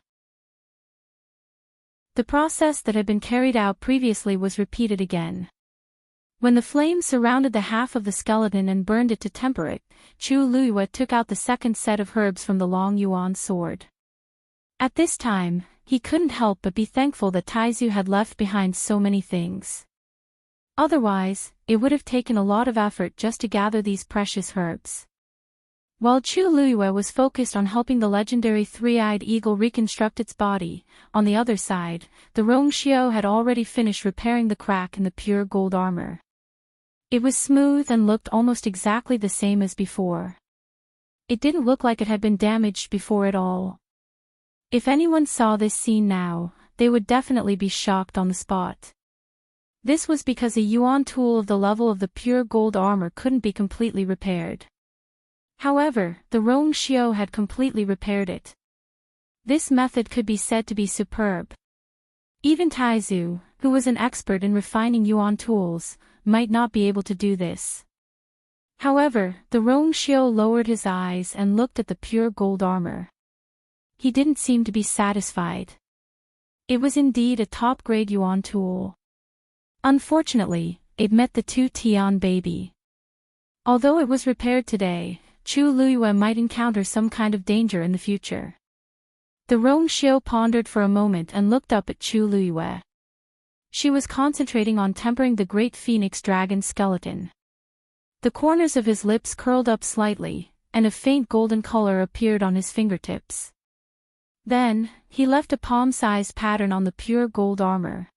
The process that had been carried out previously was repeated again. When the flames surrounded the half of the skeleton and burned it to temper it, Chu Luiyue took out the second set of herbs from the long yuan sword. At this time, he couldn't help but be thankful that Taizu had left behind so many things. Otherwise, it would have taken a lot of effort just to gather these precious herbs. While Chu Luiyue was focused on helping the legendary three-eyed eagle reconstruct its body, on the other side, the Rongxiu had already finished repairing the crack in the pure gold armor. It was smooth and looked almost exactly the same as before. It didn't look like it had been damaged before at all. If anyone saw this scene now, they would definitely be shocked on the spot. This was because a yuan tool of the level of the pure gold armor couldn't be completely repaired. However, the Rongxiu had completely repaired it. This method could be said to be superb. Even Taizu, who was an expert in refining yuan tools, might not be able to do this. However, the Rongxiu lowered his eyes and looked at the pure gold armor. He didn't seem to be satisfied. It was indeed a top-grade yuan tool. Unfortunately, it met the 2 Tian baby. Although it was repaired today, Chu Luiyue might encounter some kind of danger in the future. The Rongxiu pondered for a moment and looked up at Chu Luiyue. She was concentrating on tempering the great phoenix dragon skeleton. The corners of his lips curled up slightly, and a faint golden color appeared on his fingertips. Then, he left a palm-sized pattern on the pure gold armor.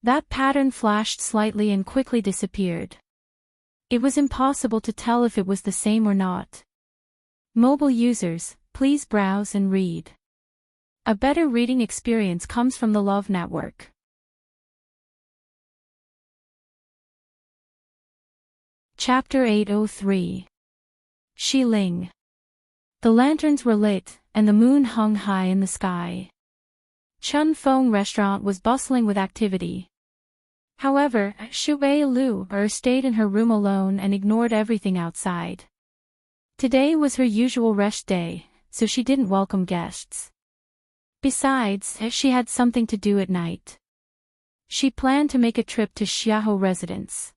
That pattern flashed slightly and quickly disappeared. It was impossible to tell if it was the same or not. Mobile users, please browse and read. A better reading experience comes from the Love Network. Chapter 803. Xiling. The lanterns were lit, and the moon hung high in the sky. Chun Fong restaurant was bustling with activity. However, Shui Lu stayed in her room alone and ignored everything outside. Today was her usual rest day, so she didn't welcome guests. Besides, she had something to do at night. She planned to make a trip to Xiaohou residence.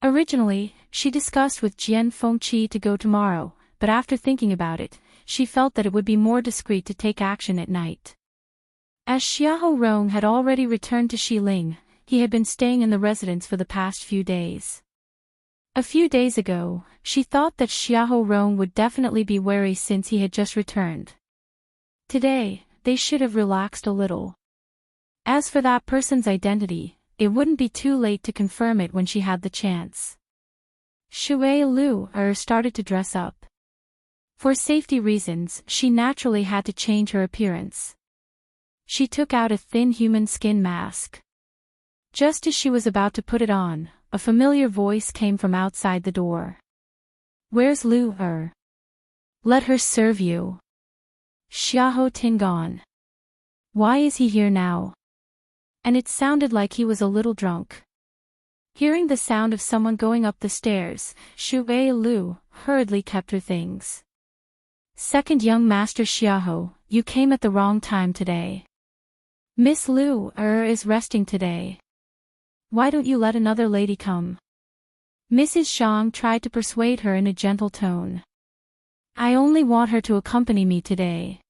Originally, she discussed with Jian Fengqi to go tomorrow, but after thinking about it, she felt that it would be more discreet to take action at night. As Xiaohou Rong had already returned to Xiling, he had been staying in the residence for the past few days. A few days ago, she thought that Xiaohou Rong would definitely be wary since he had just returned. Today, they should have relaxed a little. As for that person's identity, it wouldn't be too late to confirm it when she had the chance. Shui Lu started to dress up. For safety reasons, she naturally had to change her appearance. She took out a thin human skin mask. Just as she was about to put it on, a familiar voice came from outside the door. "Where's Lu Er? Let her serve you." Xiaohou Tingon. Why is he here now? And it sounded like he was a little drunk. Hearing the sound of someone going up the stairs, Shui Lu hurriedly kept her things. "Second young master Xiaohou, you came at the wrong time today. Miss Lu is resting today." Why don't you let another lady come? Mrs. Zhang tried to persuade her in a gentle tone. I only want her to accompany me today.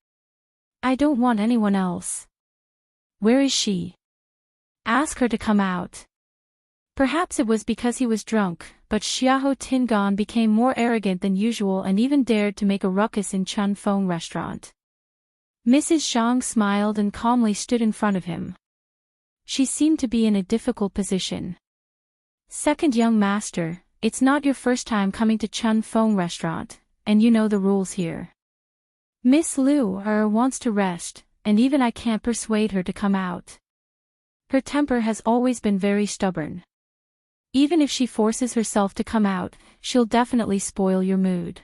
I don't want anyone else. Where is she? Ask her to come out. Perhaps it was because he was drunk, but Xiahou Tingan became more arrogant than usual and even dared to make a ruckus in Chun Feng restaurant. Mrs. Zhang smiled and calmly stood in front of him. She seemed to be in a difficult position. Second young master, it's not your first time coming to Chun Feng restaurant, and you know the rules here. Miss Liu wants to rest, and even I can't persuade her to come out. Her temper has always been very stubborn. Even if she forces herself to come out, she'll definitely spoil your mood.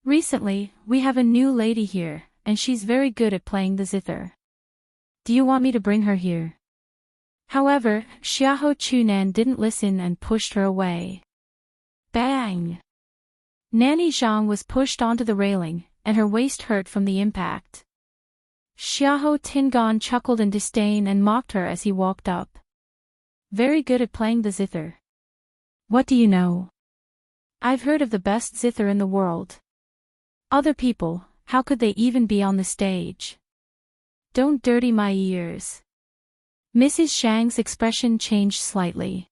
Recently, we have a new lady here, and she's very good at playing the zither. Do you want me to bring her here? However, Xiahou Chunan didn't listen and pushed her away. Bang! Nanny Zhang was pushed onto the railing, and her waist hurt from the impact. Xiahou Tingan chuckled in disdain and mocked her as he walked up. Very good at playing the zither. What do you know? I've heard of the best zither in the world. Other people, how could they even be on the stage? Don't dirty my ears. Mrs. Shang's expression changed slightly.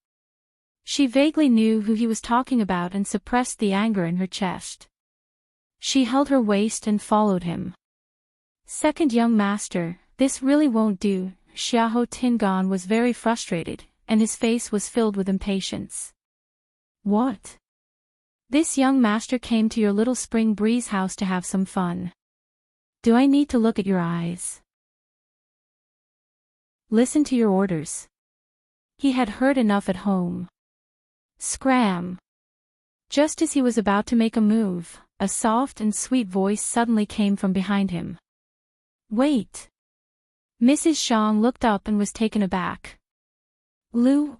She vaguely knew who he was talking about and suppressed the anger in her chest. She held her waist and followed him. Second young master, this really won't do. Xiahou Tingan was very frustrated, and his face was filled with impatience. What? This young master came to your little spring breeze house to have some fun. Do I need to look at your eyes? Listen to your orders. He had heard enough at home. Scram! Just as he was about to make a move, a soft and sweet voice suddenly came from behind him. Wait! Mrs. Zhang looked up and was taken aback. Liu,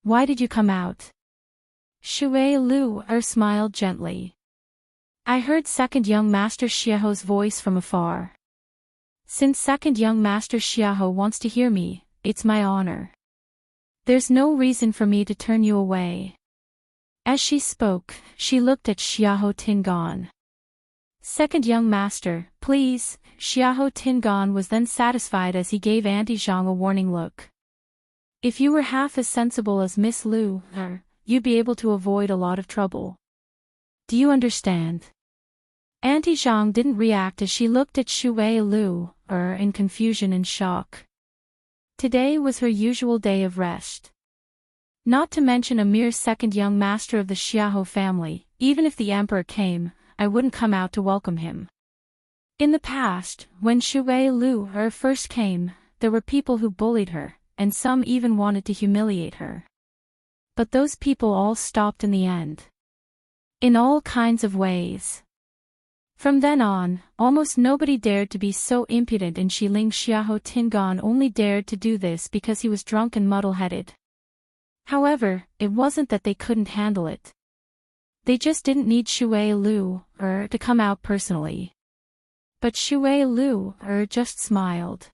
why did you come out? Shui Liu smiled gently. I heard second young master Xiahou's voice from afar. Since second young master Xiahou wants to hear me, it's my honor. There's no reason for me to turn you away. As she spoke, she looked at Xiahou Tingan. Second young master, please. Xiahou Tingan was then satisfied as he gave Auntie Zhang a warning look. If you were half as sensible as Miss Liu, you'd be able to avoid a lot of trouble. Do you understand? Auntie Zhang didn't react as she looked at Shui Liu, in confusion and shock. Today was her usual day of rest. Not to mention a mere second young master of the Xiahou family, even if the emperor came, I wouldn't come out to welcome him. In the past, when Shui Liu first came, there were people who bullied her, and some even wanted to humiliate her. But those people all stopped in the end. In all kinds of ways. From then on, almost nobody dared to be so impudent, and Xiling Xiahou Tingan only dared to do this because he was drunk and muddle-headed. However, it wasn't that they couldn't handle it. They just didn't need Shui Liu, to come out personally. But Shui Liu, just smiled.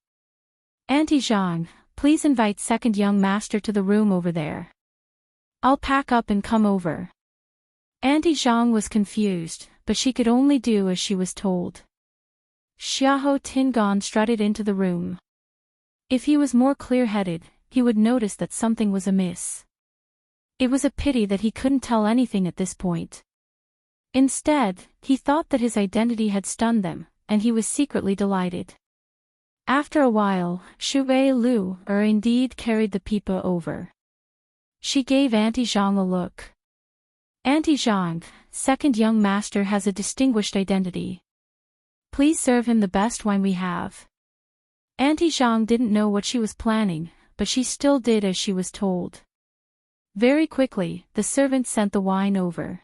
Auntie Zhang, please invite second young master to the room over there. I'll pack up and come over. Auntie Zhang was confused, but she could only do as she was told. Xiahou Tingan strutted into the room. If he was more clear-headed, he would notice that something was amiss. It was a pity that he couldn't tell anything at this point. Instead, he thought that his identity had stunned them, and he was secretly delighted. After a while, Shui Liu indeed carried the pipa over. She gave Auntie Zhang a look. Auntie Zhang, second young master has a distinguished identity. Please serve him the best wine we have. Auntie Zhang didn't know what she was planning, but she still did as she was told. Very quickly, the servant sent the wine over.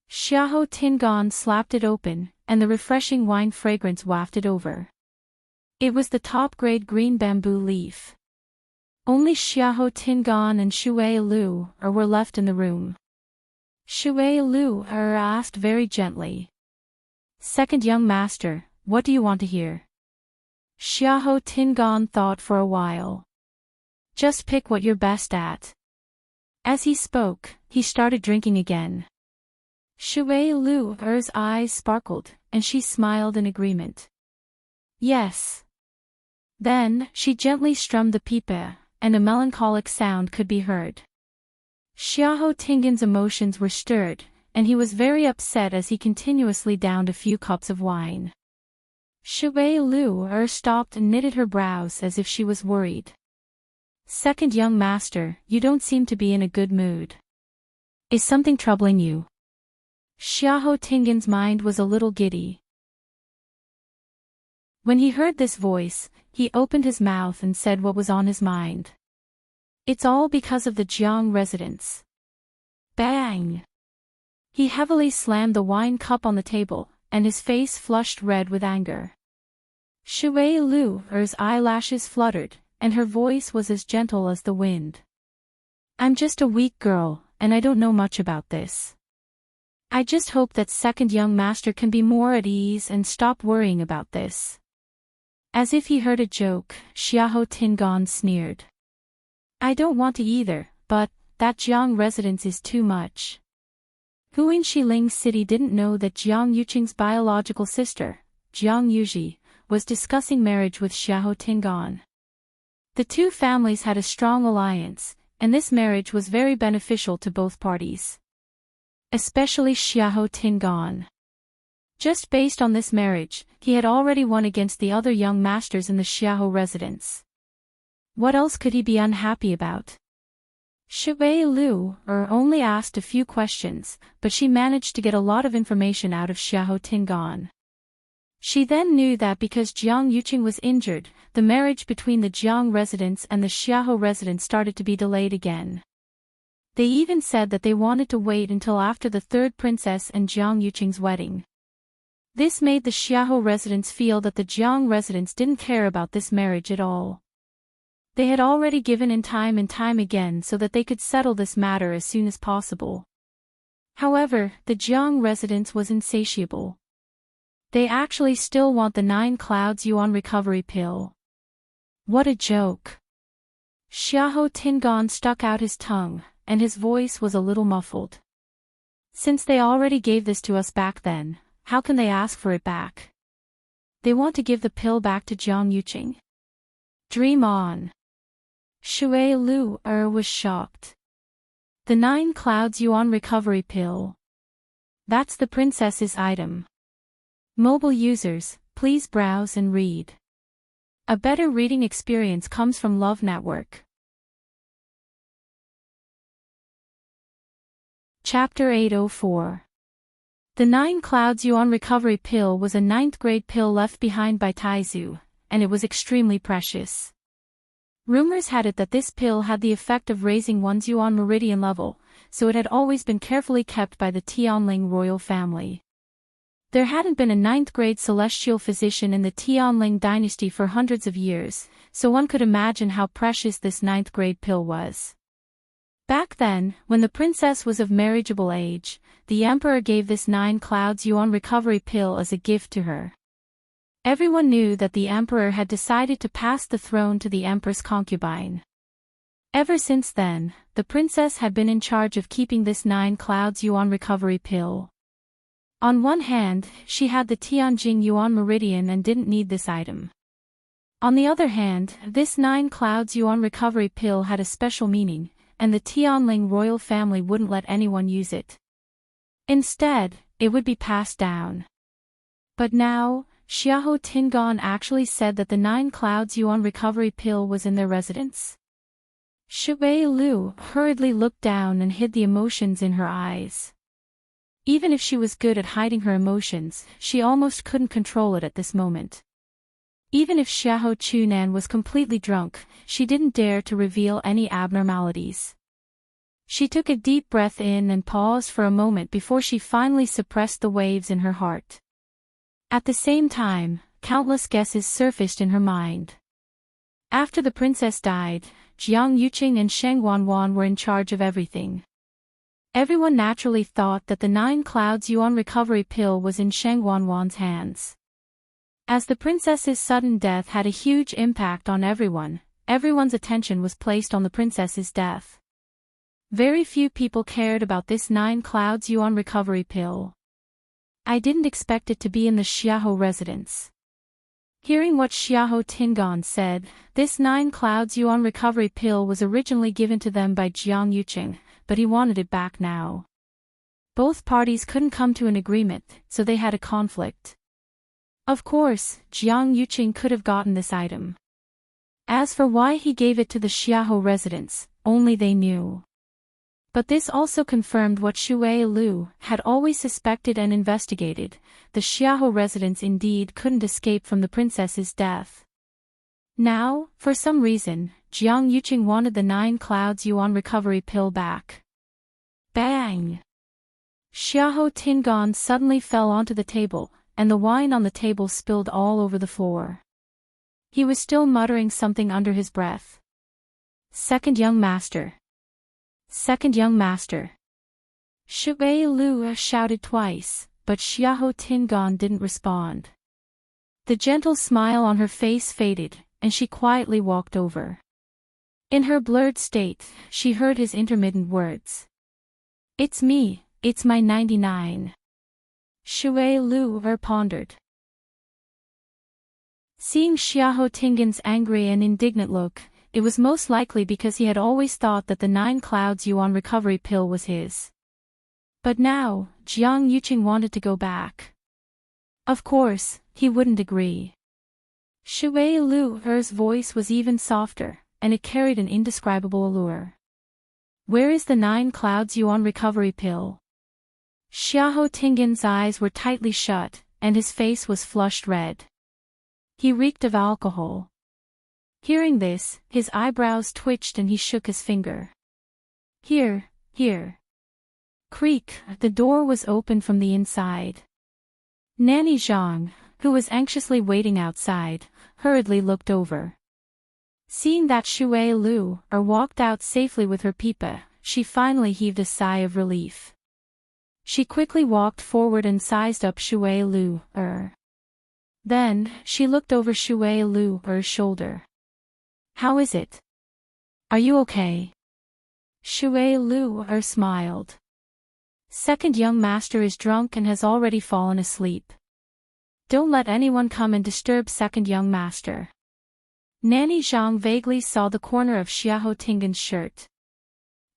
Xiahou Tingan slapped it open, and the refreshing wine fragrance wafted over. It was the top-grade green bamboo leaf. Only Xiahou Tingan and Shui Liu were left in the room. Shui Liu asked very gently. Second young master, what do you want to hear? Xiahou Tingan thought for a while. Just pick what you're best at. As he spoke, he started drinking again. Shui Lu's eyes sparkled, and she smiled in agreement. Yes. Then, she gently strummed the pipa, and a melancholic sound could be heard. Xiahou Tingan's emotions were stirred, and he was very upset as he continuously downed a few cups of wine. Shui Lu stopped and knitted her brows as if she was worried. Second young master, you don't seem to be in a good mood. Is something troubling you? Xiahou Tingan's mind was a little giddy. When he heard this voice, he opened his mouth and said what was on his mind. It's all because of the Jiang residents. Bang! He heavily slammed the wine cup on the table, and his face flushed red with anger. Shui Lu's eyelashes fluttered, and her voice was as gentle as the wind. I'm just a weak girl, and I don't know much about this. I just hope that second young master can be more at ease and stop worrying about this. As if he heard a joke, Xiahou Tingan sneered. I don't want to either, but that Jiang residence is too much. Who in Xiling City didn't know that Jiang Yuqing's biological sister, Jiang Yuji, was discussing marriage with Xiahou Tingan? The two families had a strong alliance, and this marriage was very beneficial to both parties. Especially Xiahou Tingan. Just based on this marriage, he had already won against the other young masters in the Xiahou residence. What else could he be unhappy about? Shui Lu only asked a few questions, but she managed to get a lot of information out of Xiahou Tingan. She then knew that because Jiang Yuqing was injured, the marriage between the Jiang residents and the Xiahou residents started to be delayed again. They even said that they wanted to wait until after the third princess and Jiang Yuqing's wedding. This made the Xiahou residents feel that the Jiang residents didn't care about this marriage at all. They had already given in time and time again so that they could settle this matter as soon as possible. However, the Jiang residents was insatiable. They actually still want the 9 Clouds Yuan recovery pill. What a joke. Xiahou Tingan stuck out his tongue, and his voice was a little muffled. Since they already gave this to us back then, how can they ask for it back? They want to give the pill back to Jiang Yuqing? Dream on. Shui Lu was shocked. The 9 Clouds Yuan recovery pill. That's the princess's item. Mobile users, please browse and read. A better reading experience comes from Love Network. Chapter 804. The 9 Clouds Yuan recovery pill was a 9th grade pill left behind by Taizu, and it was extremely precious. Rumors had it that this pill had the effect of raising one's Yuan meridian level, so it had always been carefully kept by the Tianling royal family. There hadn't been a 9th grade celestial physician in the Tianling dynasty for hundreds of years, so one could imagine how precious this 9th grade pill was. Back then, when the princess was of marriageable age, the emperor gave this 9 Clouds Yuan recovery pill as a gift to her. Everyone knew that the emperor had decided to pass the throne to the empress concubine. Ever since then, the princess had been in charge of keeping this 9 Clouds Yuan recovery pill. On one hand, she had the Tianjing Yuan meridian and didn't need this item. On the other hand, this 9 Clouds Yuan recovery pill had a special meaning, and the Tianling royal family wouldn't let anyone use it. Instead, it would be passed down. But now, Xiahou Tingan actually said that the 9 Clouds Yuan recovery pill was in their residence. Shui Lu hurriedly looked down and hid the emotions in her eyes. Even if she was good at hiding her emotions, she almost couldn't control it at this moment. Even if Xiahou Chunan was completely drunk, she didn't dare to reveal any abnormalities. She took a deep breath in and paused for a moment before she finally suppressed the waves in her heart. At the same time, countless guesses surfaced in her mind. After the princess died, Jiang Yuqing and Sheng Wanwan were in charge of everything. Everyone naturally thought that the 9 Clouds Yuan recovery pill was in Sheng Wanwan's hands. As the princess's sudden death had a huge impact on everyone, everyone's attention was placed on the princess's death. Very few people cared about this 9 clouds yuan recovery pill. I didn't expect it to be in the Xiaohou residence. Hearing what Xiaohou Tingan said, this 9 clouds yuan recovery pill was originally given to them by Jiang Yuqing, but he wanted it back now. Both parties couldn't come to an agreement, so they had a conflict. Of course, Jiang Yuqing could have gotten this item. As for why he gave it to the Xiaohou residence, only they knew. But this also confirmed what Shui Lu had always suspected and investigated: the Xiaohou residence indeed couldn't escape from the princess's death. Now, for some reason, Jiang Yuqing wanted the 9 clouds yuan recovery pill back. Bang! Xiaohou Tingan suddenly fell onto the table, and the wine on the table spilled all over the floor. He was still muttering something under his breath. Second young master. Second young master. Shui Lu shouted twice, but Xiaohou Tingan didn't respond. The gentle smile on her face faded, and she quietly walked over. In her blurred state, she heard his intermittent words. It's me, it's my 99. Shui Lu pondered. Seeing Xiaohou Tingan's angry and indignant look, it was most likely because he had always thought that the 9 clouds yuan recovery pill was his. But now, Jiang Yuqing wanted to go back. Of course, he wouldn't agree. Shui Lu's voice was even softer, and it carried an indescribable allure. Where is the 9 clouds yuan recovery pill? Xiaohou Tingan's eyes were tightly shut, and his face was flushed red. He reeked of alcohol. Hearing this, his eyebrows twitched and he shook his finger. Here. Creak, the door was opened from the inside. Nanny Zhang, who was anxiously waiting outside, hurriedly looked over. Seeing that Shui Lu walked out safely with her pipa, she finally heaved a sigh of relief. She quickly walked forward and sized up Shui Lu. Then, she looked over Shui Lu's shoulder. How is it? Are you okay? Shui Lu smiled. Second young master is drunk and has already fallen asleep. Don't let anyone come and disturb second young master. Nanny Zhang vaguely saw the corner of Xiaohou Tingan's shirt.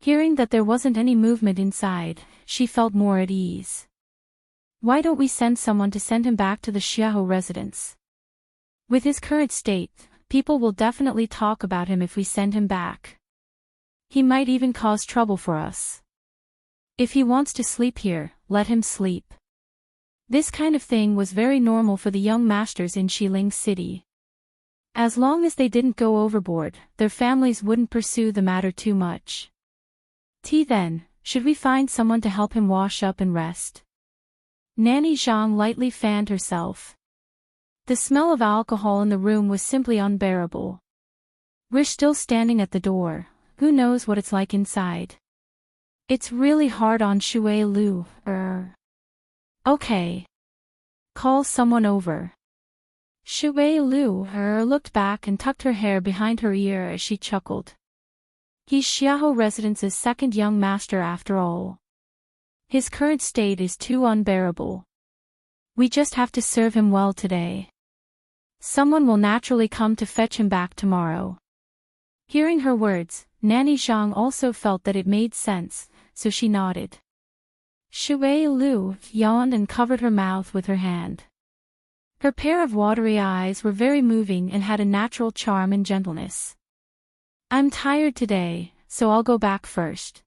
Hearing that there wasn't any movement inside, she felt more at ease. Why don't we send someone to send him back to the Xiaohou residence? With his current state, people will definitely talk about him if we send him back. He might even cause trouble for us. If he wants to sleep here, let him sleep. This kind of thing was very normal for the young masters in Xiling City. As long as they didn't go overboard, their families wouldn't pursue the matter too much. Then, should we find someone to help him wash up and rest? Nanny Zhang lightly fanned herself. The smell of alcohol in the room was simply unbearable. We're still standing at the door, who knows what it's like inside. It's really hard on Shui Lu. Okay. Call someone over. Shui Lu looked back and tucked her hair behind her ear as she chuckled. He's Xiaohou Residence's second young master after all. His current state is too unbearable. We just have to serve him well today. Someone will naturally come to fetch him back tomorrow. Hearing her words, Nanny Zhang also felt that it made sense, so she nodded. Shui Lu yawned and covered her mouth with her hand. Her pair of watery eyes were very moving and had a natural charm and gentleness. I'm tired today, so I'll go back first.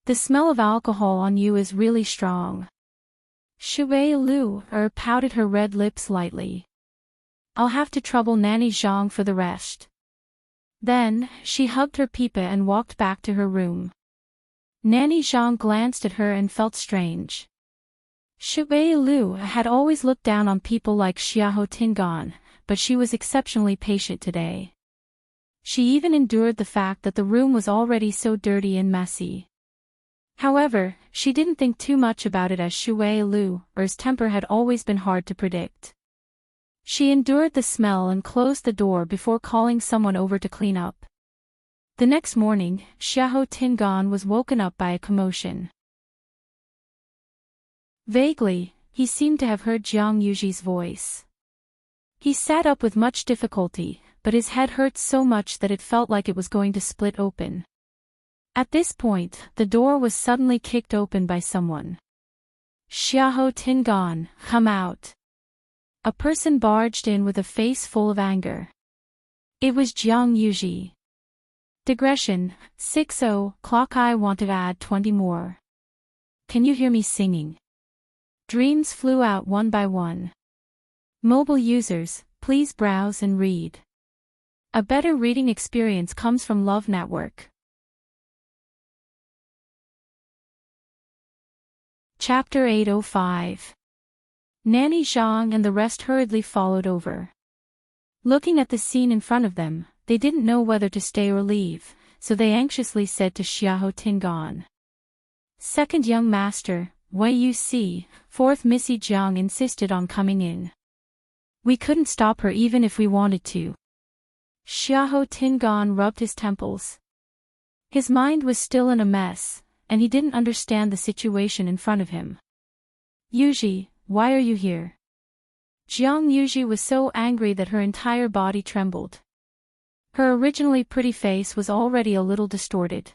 The smell of alcohol on you is really strong. Shui Lu pouted her red lips lightly. I'll have to trouble Nanny Zhang for the rest. Then, she hugged her pipa and walked back to her room. Nanny Zhang glanced at her and felt strange. Shui Lu had always looked down on people like Xiaohou Tingan, but she was exceptionally patient today. She even endured the fact that the room was already so dirty and messy. However, she didn't think too much about it as Shui Lu's temper had always been hard to predict. She endured the smell and closed the door before calling someone over to clean up. The next morning, Xiahou Tingan was woken up by a commotion. Vaguely, he seemed to have heard Jiang Yuji's voice. He sat up with much difficulty, but his head hurt so much that it felt like it was going to split open. At this point, the door was suddenly kicked open by someone. Xiahou Tingan, come out. A person barged in with a face full of anger. It was Jiang Yuji. Digression, 60, clock I want to add 20 more. Can you hear me singing? Dreams flew out one by one. Mobile users, please browse and read. A better reading experience comes from Love Network. Chapter 805. Nanny Zhang and the rest hurriedly followed over. Looking at the scene in front of them, they didn't know whether to stay or leave, so they anxiously said to Xiahou Tingan. Second young master, Wei you see, fourth Missy Jiang insisted on coming in. We couldn't stop her even if we wanted to. Xiahou Tingan rubbed his temples. His mind was still in a mess, and he didn't understand the situation in front of him. Yuji, why are you here? Jiang Yuji was so angry that her entire body trembled. Her originally pretty face was already a little distorted.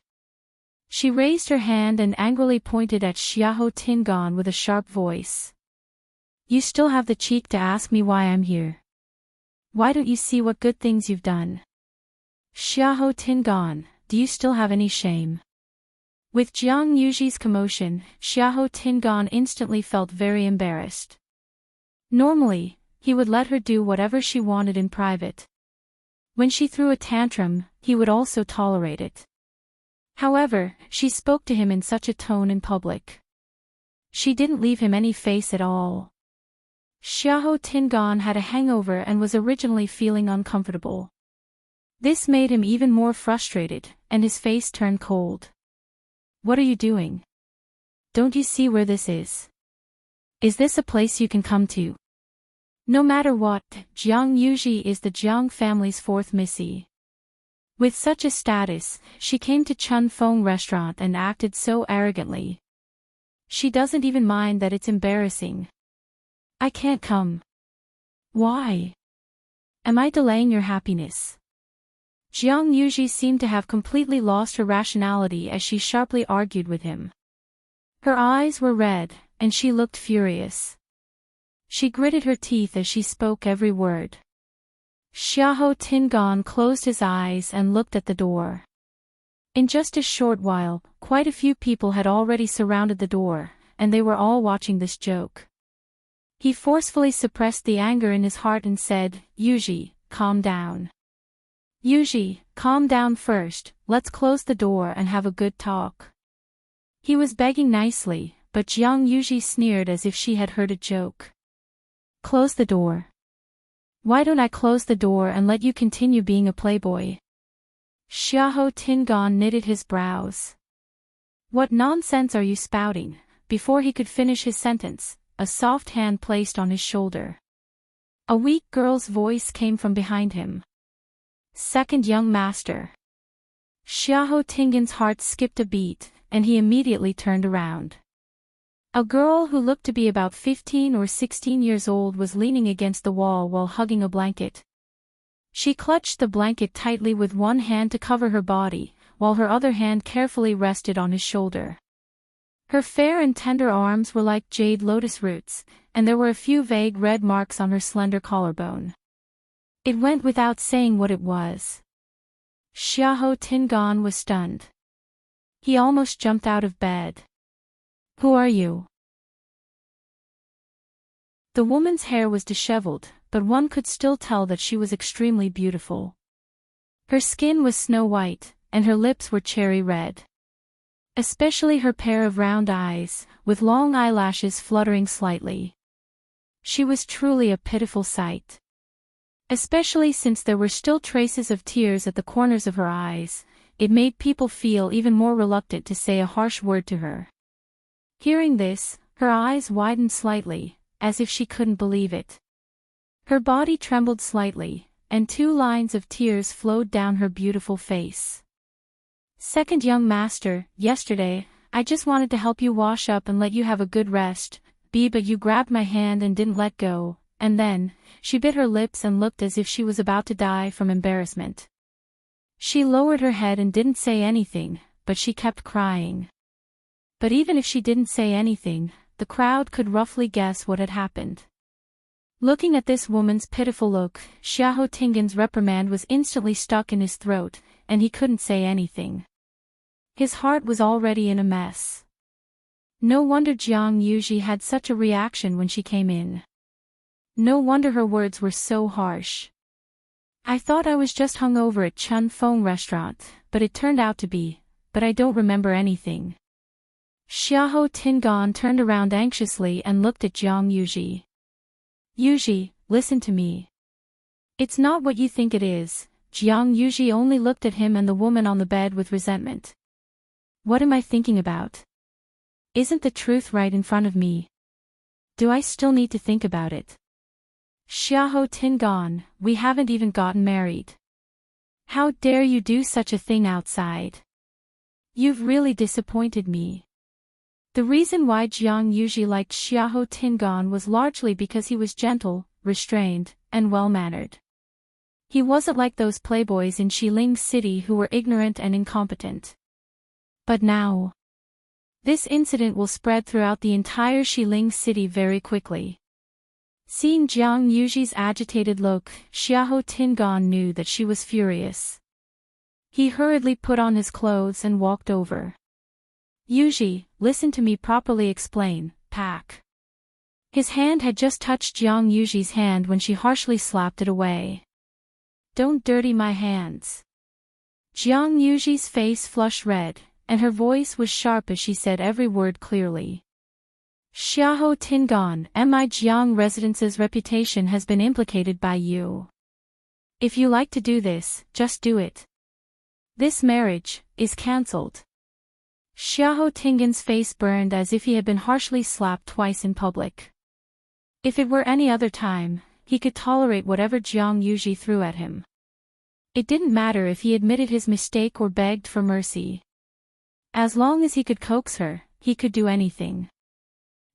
She raised her hand and angrily pointed at Xiahou Tingan with a sharp voice. You still have the cheek to ask me why I'm here. Why don't you see what good things you've done? Xiahou Tingan, do you still have any shame? With Jiang Yuji's commotion, Xiahou Tingan instantly felt very embarrassed. Normally, he would let her do whatever she wanted in private. When she threw a tantrum, he would also tolerate it. However, she spoke to him in such a tone in public. She didn't leave him any face at all. Xiahou Tingan had a hangover and was originally feeling uncomfortable. This made him even more frustrated, and his face turned cold. What are you doing? Don't you see where this is? Is this a place you can come to? No matter what, Jiang Yuji is the Jiang family's fourth Missy. With such a status, she came to Chun Feng restaurant and acted so arrogantly. She doesn't even mind that it's embarrassing. I can't come. Why? Am I delaying your happiness? Jiang Yuji seemed to have completely lost her rationality as she sharply argued with him. Her eyes were red, and she looked furious. She gritted her teeth as she spoke every word. Xiahou Tingan closed his eyes and looked at the door. In just a short while, quite a few people had already surrounded the door, and they were all watching this joke. He forcefully suppressed the anger in his heart and said, Yuji, calm down. Yuji, calm down first, let's close the door and have a good talk. He was begging nicely, but Jiang Yuji sneered as if she had heard a joke. Close the door. Why don't I close the door and let you continue being a playboy? Xiahou Tingan knitted his brows. What nonsense are you spouting? Before he could finish his sentence, a soft hand placed on his shoulder. A weak girl's voice came from behind him. Second young master. Xiahou Tingan's heart skipped a beat, and he immediately turned around. A girl who looked to be about 15 or 16 years old was leaning against the wall while hugging a blanket. She clutched the blanket tightly with one hand to cover her body, while her other hand carefully rested on his shoulder. Her fair and tender arms were like jade lotus roots, and there were a few vague red marks on her slender collarbone. It went without saying what it was. Xiahou Tingan was stunned. He almost jumped out of bed. Who are you? The woman's hair was disheveled, but one could still tell that she was extremely beautiful. Her skin was snow white, and her lips were cherry red. Especially her pair of round eyes, with long eyelashes fluttering slightly. She was truly a pitiful sight. Especially since there were still traces of tears at the corners of her eyes, it made people feel even more reluctant to say a harsh word to her. Hearing this, her eyes widened slightly, as if she couldn't believe it. Her body trembled slightly, and 2 lines of tears flowed down her beautiful face. Second young master, yesterday, I just wanted to help you wash up and let you have a good rest, but you grabbed my hand and didn't let go, and then, she bit her lips and looked as if she was about to die from embarrassment. She lowered her head and didn't say anything, but she kept crying. But even if she didn't say anything, the crowd could roughly guess what had happened. Looking at this woman's pitiful look, Xiahou Tingan's reprimand was instantly stuck in his throat, and he couldn't say anything. His heart was already in a mess. No wonder Jiang Yuji had such a reaction when she came in. No wonder her words were so harsh. I thought I was just hungover at Chun Fong restaurant, but it turned out to be, but I don't remember anything. Xiahou Tingan turned around anxiously and looked at Jiang Yuji. Yuji, listen to me. It's not what you think it is. Jiang Yuji only looked at him and the woman on the bed with resentment. What am I thinking about? Isn't the truth right in front of me? Do I still need to think about it? Xiahou Tingan, we haven't even gotten married. How dare you do such a thing outside? You've really disappointed me. The reason why Jiang Yuji liked Xiahou Tingan was largely because he was gentle, restrained, and well-mannered. He wasn't like those playboys in Xiling City who were ignorant and incompetent. But now, this incident will spread throughout the entire Xiling City very quickly. Seeing Jiang Yuji's agitated look, Xiahou Tingan knew that she was furious. He hurriedly put on his clothes and walked over. Yuji, listen to me properly explain, Pack. His hand had just touched Jiang Yuji's hand when she harshly slapped it away. Don't dirty my hands. Jiang Yuji's face flushed red, and her voice was sharp as she said every word clearly. Xiahou Tingan, my Jiang residence's reputation has been implicated by you. If you like to do this, just do it. This marriage is cancelled. Xiahou Tingan's face burned as if he had been harshly slapped twice in public. If it were any other time, he could tolerate whatever Jiang Yuji threw at him. It didn't matter if he admitted his mistake or begged for mercy. As long as he could coax her, he could do anything.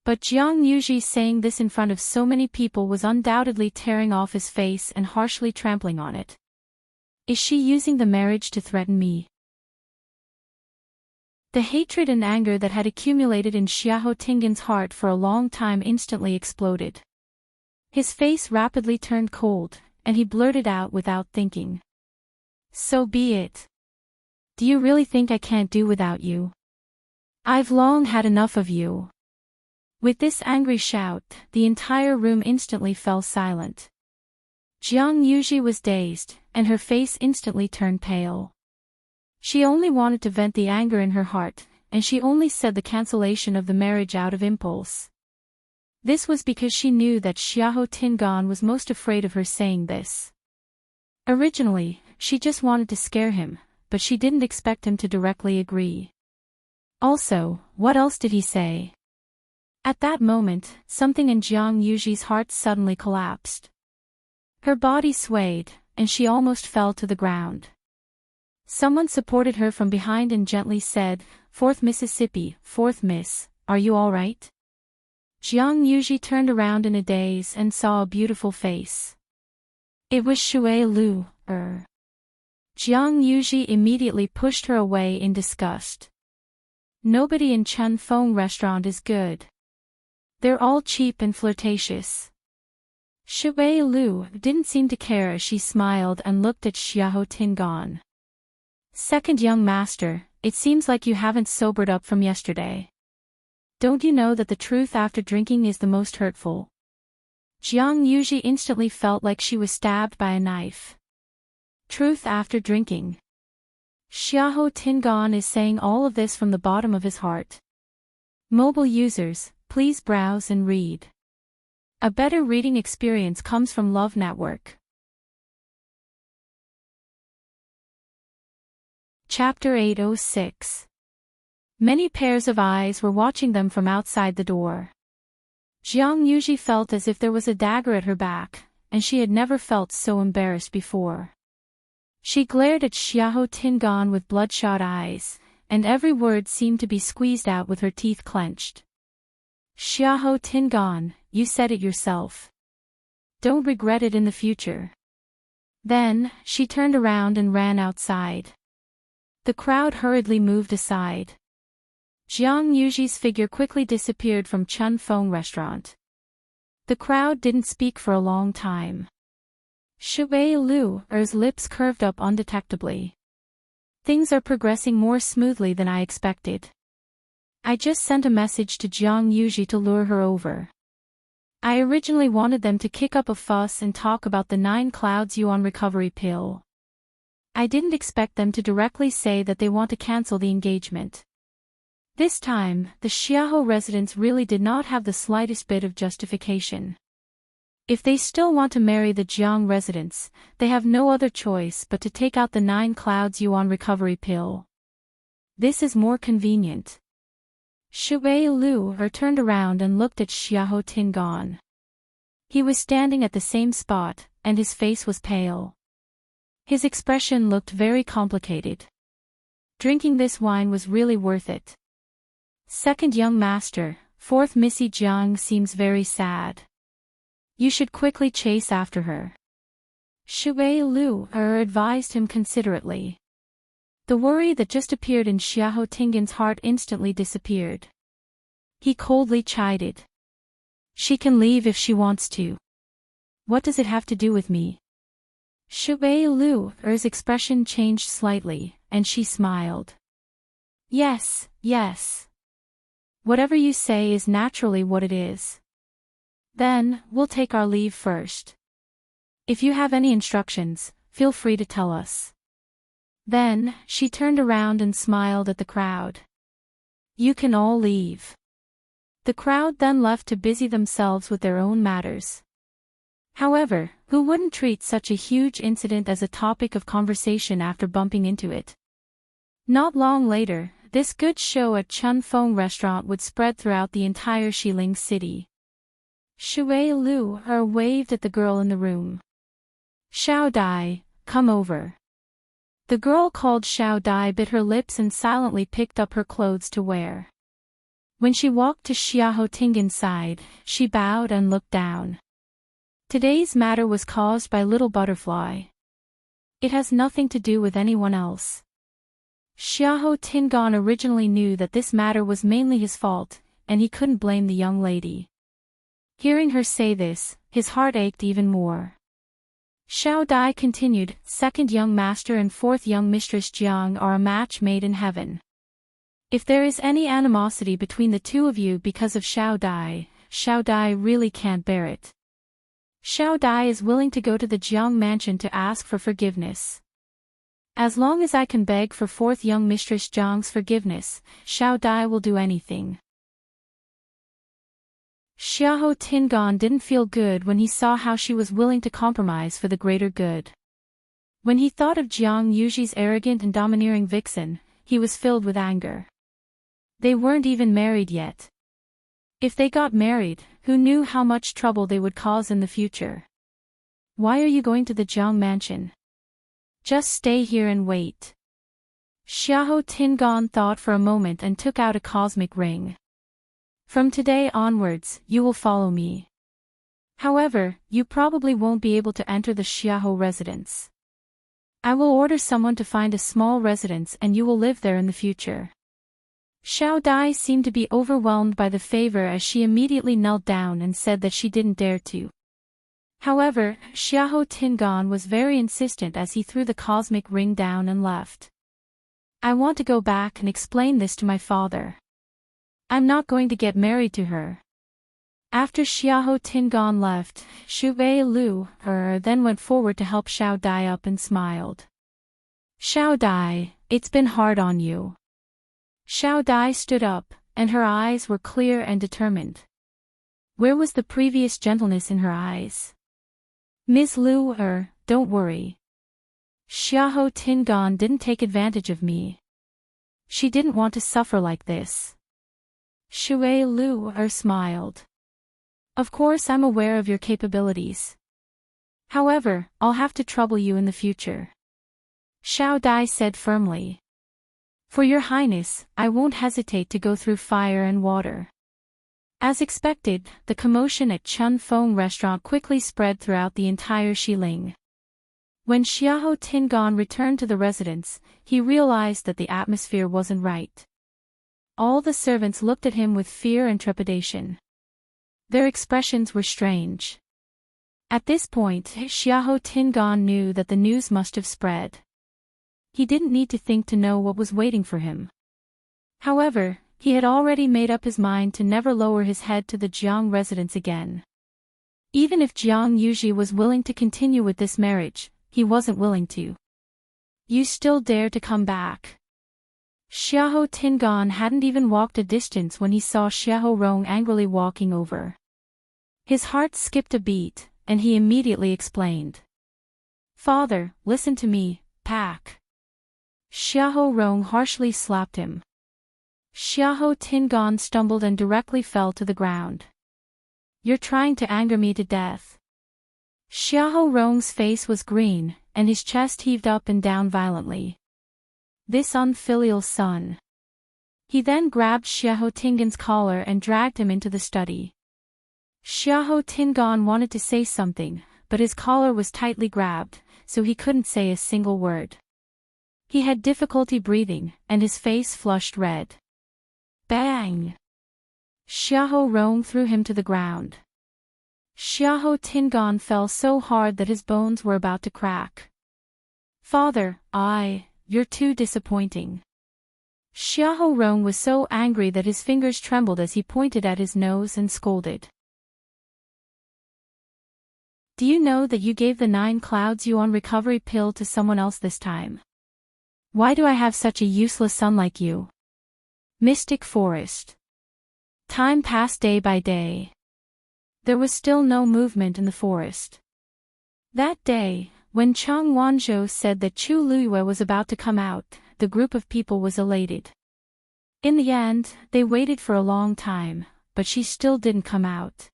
But Jiang Yuji saying this in front of so many people was undoubtedly tearing off his face and harshly trampling on it. Is she using the marriage to threaten me? The hatred and anger that had accumulated in Xiahou Tingan's heart for a long time instantly exploded. His face rapidly turned cold, and he blurted out without thinking. So be it. Do you really think I can't do without you? I've long had enough of you. With this angry shout, the entire room instantly fell silent. Jiang Yuji was dazed, and her face instantly turned pale. She only wanted to vent the anger in her heart, and she only said the cancellation of the marriage out of impulse. This was because she knew that Xiahou Tingan was most afraid of her saying this. Originally, she just wanted to scare him, but she didn't expect him to directly agree. Also, what else did he say? At that moment, something in Jiang Yuji's heart suddenly collapsed. Her body swayed, and she almost fell to the ground. Someone supported her from behind and gently said, "Fourth Mississippi, fourth Miss, are you all right?" Jiang Yuji turned around in a daze and saw a beautiful face. It was Shui Lu. Jiang Yuji immediately pushed her away in disgust. Nobody in Chun Fong restaurant is good. They're all cheap and flirtatious. Shui Lu didn't seem to care as she smiled and looked at Xiahou Tingan. Second young master, it seems like you haven't sobered up from yesterday. Don't you know that the truth after drinking is the most hurtful? Jiang Yuji instantly felt like she was stabbed by a knife. Truth after drinking. Xiahou Tingan is saying all of this from the bottom of his heart. Mobile users, please browse and read. A better reading experience comes from Love Network. Chapter 806. Many pairs of eyes were watching them from outside the door. Jiang Yuji felt as if there was a dagger at her back, and she had never felt so embarrassed before. She glared at Xiahou Tingan with bloodshot eyes, and every word seemed to be squeezed out with her teeth clenched. Xiahou Tingan, you said it yourself. Don't regret it in the future. Then, she turned around and ran outside. The crowd hurriedly moved aside. Jiang Yuji's figure quickly disappeared from Chun Feng restaurant. The crowd didn't speak for a long time. Shui Lu's lips curved up undetectably. Things are progressing more smoothly than I expected. I just sent a message to Jiang Yuji to lure her over. I originally wanted them to kick up a fuss and talk about the 9 clouds yuan recovery pill. I didn't expect them to directly say that they want to cancel the engagement. This time, the Xiahou residents really did not have the slightest bit of justification. If they still want to marry the Jiang residents, they have no other choice but to take out the 9 clouds yuan recovery pill. This is more convenient. Shui Lu turned around and looked at Xiahou Tingan. He was standing at the same spot, and his face was pale. His expression looked very complicated. Drinking this wine was really worth it. Second young master, fourth Missy Jiang seems very sad. You should quickly chase after her. Shui Lu advised him considerately. The worry that just appeared in Xiahou Tingan's heart instantly disappeared. He coldly chided. She can leave if she wants to. What does it have to do with me? Shui Lu's expression changed slightly, and she smiled. Yes, yes. Whatever you say is naturally what it is. Then, we'll take our leave first. If you have any instructions, feel free to tell us. Then, she turned around and smiled at the crowd. You can all leave. The crowd then left to busy themselves with their own matters. However, who wouldn't treat such a huge incident as a topic of conversation after bumping into it? Not long later, this good show at Chun Feng restaurant would spread throughout the entire Xiling city. Shui Lu waved at the girl in the room. Xiao Dai, come over. The girl called Xiao Dai bit her lips and silently picked up her clothes to wear. When she walked to Xiahou Tingan's side, she bowed and looked down. Today's matter was caused by Little Butterfly. It has nothing to do with anyone else. Xiahou Tingan originally knew that this matter was mainly his fault, and he couldn't blame the young lady. Hearing her say this, his heart ached even more. Xiao Dai continued, second young master and fourth young mistress Jiang are a match made in heaven. If there is any animosity between the two of you because of Xiao Dai really can't bear it. Xiao Dai is willing to go to the Jiang mansion to ask for forgiveness. As long as I can beg for fourth young mistress Jiang's forgiveness, Xiao Dai will do anything. Xiahou Tingan didn't feel good when he saw how she was willing to compromise for the greater good. When he thought of Jiang Yuji's arrogant and domineering vixen, he was filled with anger. They weren't even married yet. If they got married, who knew how much trouble they would cause in the future? Why are you going to the Jiang mansion? Just stay here and wait. Xiahou Tingan thought for a moment and took out a cosmic ring. From today onwards, you will follow me. However, you probably won't be able to enter the Xiahou residence. I will order someone to find a small residence and you will live there in the future. Xiao Dai seemed to be overwhelmed by the favor as she immediately knelt down and said that she didn't dare to. However, Xiahou Tingan was very insistent as he threw the cosmic ring down and left. I want to go back and explain this to my father. I'm not going to get married to her. After Xiahou Tingan left, Shui Lu then went forward to help Xiao Dai up and smiled. Xiao Dai, it's been hard on you. Xiao Dai stood up, and her eyes were clear and determined. Where was the previous gentleness in her eyes? Ms. Lu don't worry. Xiahou Tingan didn't take advantage of me. She didn't want to suffer like this. Shui Lu smiled. Of course I'm aware of your capabilities. However, I'll have to trouble you in the future. Xiao Dai said firmly. For your highness, I won't hesitate to go through fire and water. As expected, the commotion at Chun Fong restaurant quickly spread throughout the entire Xiling. When Xiahou Tingon returned to the residence, he realized that the atmosphere wasn't right. All the servants looked at him with fear and trepidation. Their expressions were strange. At this point, Xiahou Tingon knew that the news must have spread. He didn't need to think to know what was waiting for him. However, he had already made up his mind to never lower his head to the Jiang residence again. Even if Jiang Yuji was willing to continue with this marriage, he wasn't willing to. You still dare to come back? Xiahou Tingon hadn't even walked a distance when he saw Xiahou Rong angrily walking over. His heart skipped a beat, and he immediately explained. Father, listen to me, Pack. Xiahou Rong harshly slapped him. Xiahou Tingon stumbled and directly fell to the ground. You're trying to anger me to death. Xiahou Rong's face was green, and his chest heaved up and down violently. This unfilial son. He then grabbed Xiahou Tingon's collar and dragged him into the study. Xiahou Tingon wanted to say something, but his collar was tightly grabbed, so he couldn't say a single word. He had difficulty breathing, and his face flushed red. Bang! Xiahou Rong threw him to the ground. Xiahou Tingon fell so hard that his bones were about to crack. Father, you're too disappointing. Xiahou Rong was so angry that his fingers trembled as he pointed at his nose and scolded. Do you know that you gave the 9 clouds yuan recovery pill to someone else this time? Why do I have such a useless son like you? Mystic Forest. Time passed day by day. There was still no movement in the forest. That day, when Chang Wanzhou said that Chu Luyue was about to come out, the group of people was elated. In the end, they waited for a long time, but she still didn't come out.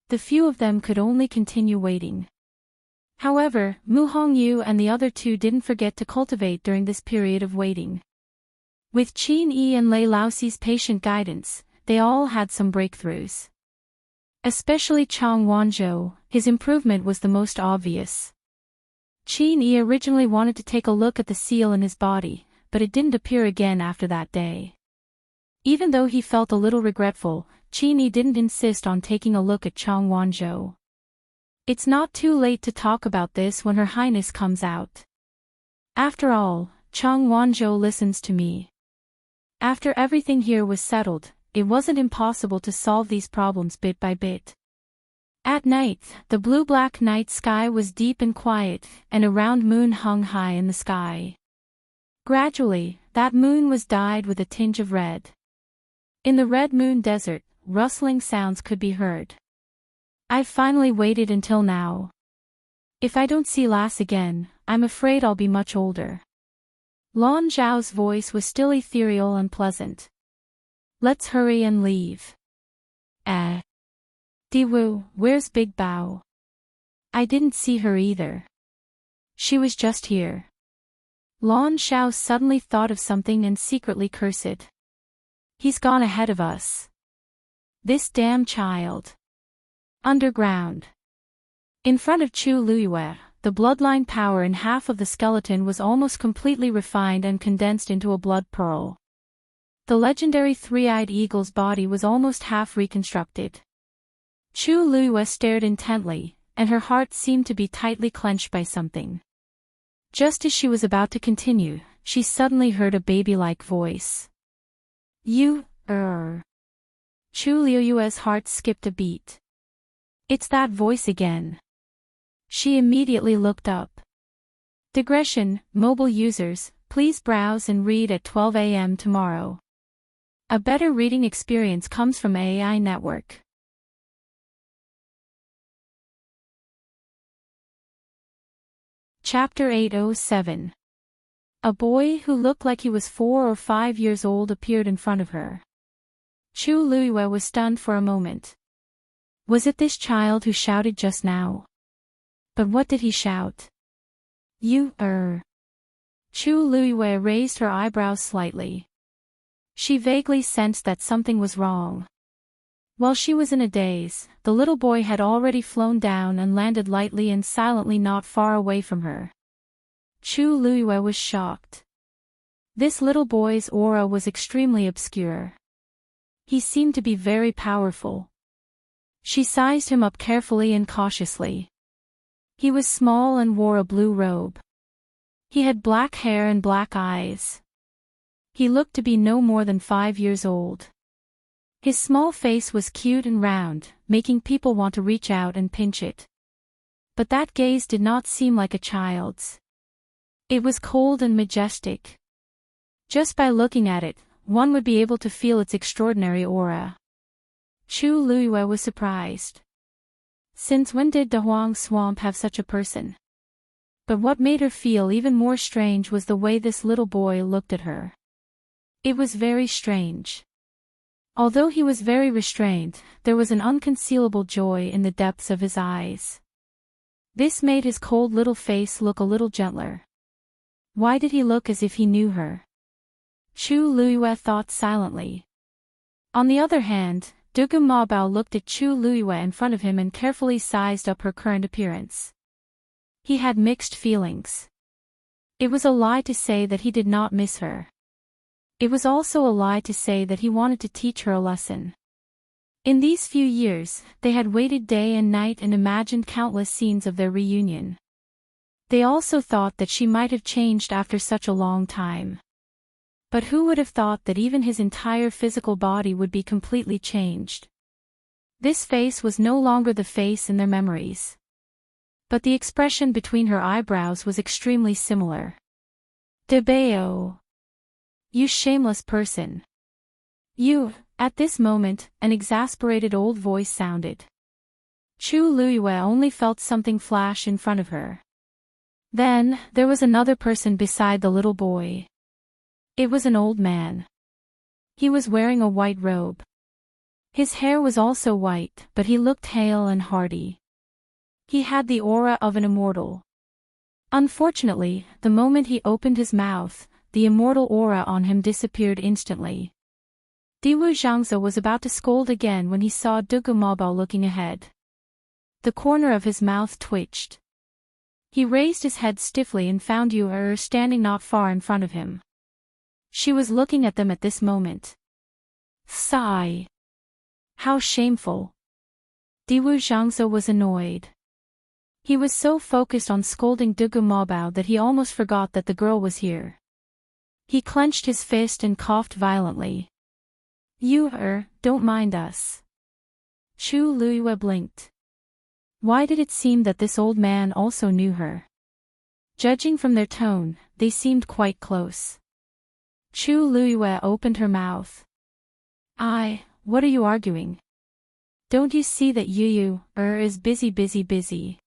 The few of them could only continue waiting. However, Mu Hongyu and the other 2 didn't forget to cultivate during this period of waiting. With Qin Yi and Lei Laoxi's patient guidance, they all had some breakthroughs. Especially Chang Wanzhou, his improvement was the most obvious. Qin Yi originally wanted to take a look at the seal in his body, but it didn't appear again after that day. Even though he felt a little regretful, Qin Yi didn't insist on taking a look at Chang Wanzhou. It's not too late to talk about this when Her Highness comes out. After all, Chang Wanzhou listens to me. After everything here was settled, it wasn't impossible to solve these problems bit by bit. At night, the blue-black night sky was deep and quiet, and a round moon hung high in the sky. Gradually, that moon was dyed with a tinge of red. In the Red Moon Desert, rustling sounds could be heard. I've finally waited until now. If I don't see Lass again, I'm afraid I'll be much older. Lon Zhao's voice was still ethereal and pleasant. Let's hurry and leave. Diwu, where's Big Bao? I didn't see her either. She was just here. Lon Zhao suddenly thought of something and secretly cursed. He's gone ahead of us. This damn child. Underground. In front of Chu Luyue, the bloodline power in half of the skeleton was almost completely refined and condensed into a blood pearl. The legendary three-eyed eagle's body was almost half reconstructed. Chu Luyue stared intently, and her heart seemed to be tightly clenched by something. Just as she was about to continue, she suddenly heard a baby-like voice. Chu Luyue's heart skipped a beat. It's that voice again. She immediately looked up. Digression, mobile users, please browse and read at 12 a.m. tomorrow. A better reading experience comes from AI Network. Chapter 807. A boy who looked like he was 4 or 5 years old appeared in front of her. Chu Luyue was stunned for a moment. Was it this child who shouted just now? But what did he shout? You, Chu Luiyue raised her eyebrows slightly. She vaguely sensed that something was wrong. While she was in a daze, the little boy had already flown down and landed lightly and silently not far away from her. Chu Luiyue was shocked. This little boy's aura was extremely obscure. He seemed to be very powerful. She sized him up carefully and cautiously. He was small and wore a blue robe. He had black hair and black eyes. He looked to be no more than 5 years old. His small face was cute and round, making people want to reach out and pinch it. But that gaze did not seem like a child's. It was cold and majestic. Just by looking at it, one would be able to feel its extraordinary aura. Chu Luiyue was surprised. Since when did the Huang Swamp have such a person? But what made her feel even more strange was the way this little boy looked at her. It was very strange. Although he was very restrained, there was an unconcealable joy in the depths of his eyes. This made his cold little face look a little gentler. Why did he look as if he knew her? Chu Luiyue thought silently. On the other hand, Dugu Mabao looked at Chu Luiyue in front of him and carefully sized up her current appearance. He had mixed feelings. It was a lie to say that he did not miss her. It was also a lie to say that he wanted to teach her a lesson. In these few years, they had waited day and night and imagined countless scenes of their reunion. They also thought that she might have changed after such a long time. But who would have thought that even his entire physical body would be completely changed? This face was no longer the face in their memories. But the expression between her eyebrows was extremely similar. Debeo. You shameless person. You, at this moment, an exasperated old voice sounded. Chu Luiyue only felt something flash in front of her. Then, there was another person beside the little boy. It was an old man. He was wearing a white robe. His hair was also white, but he looked hale and hearty. He had the aura of an immortal. Unfortunately, the moment he opened his mouth, the immortal aura on him disappeared instantly. Diwu Zhangze was about to scold again when he saw Dugu Mabao looking ahead. The corner of his mouth twitched. He raised his head stiffly and found Yu standing not far in front of him. She was looking at them at this moment. Sigh. How shameful. Diwu Zhangze was annoyed. He was so focused on scolding Dugu Mabao that he almost forgot that the girl was here. He clenched his fist and coughed violently. You, don't mind us. Chu Luiyue blinked. Why did it seem that this old man also knew her? Judging from their tone, they seemed quite close. Chu Luiyue opened her mouth. What are you arguing? Don't you see that Yu is busy?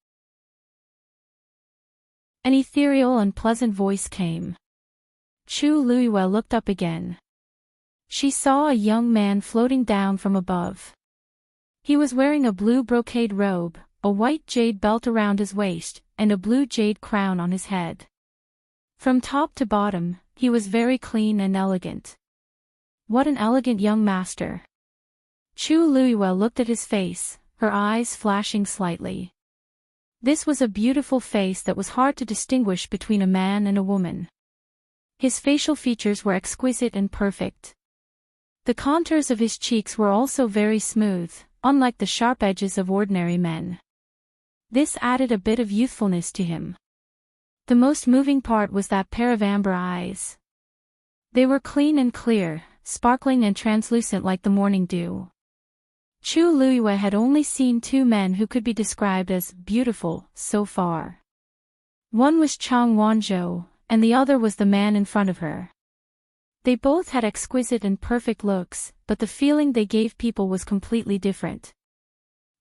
An ethereal and pleasant voice came. Chu Luiyue looked up again. She saw a young man floating down from above. He was wearing a blue brocade robe, a white jade belt around his waist, and a blue jade crown on his head. From top to bottom, he was very clean and elegant. What an elegant young master. Chu Luiyue looked at his face, her eyes flashing slightly. This was a beautiful face that was hard to distinguish between a man and a woman. His facial features were exquisite and perfect. The contours of his cheeks were also very smooth, unlike the sharp edges of ordinary men. This added a bit of youthfulness to him. The most moving part was that pair of amber eyes. They were clean and clear, sparkling and translucent like the morning dew. Chu Luiyue had only seen 2 men who could be described as beautiful so far. One was Chang Wanzhou, and the other was the man in front of her. They both had exquisite and perfect looks, but the feeling they gave people was completely different.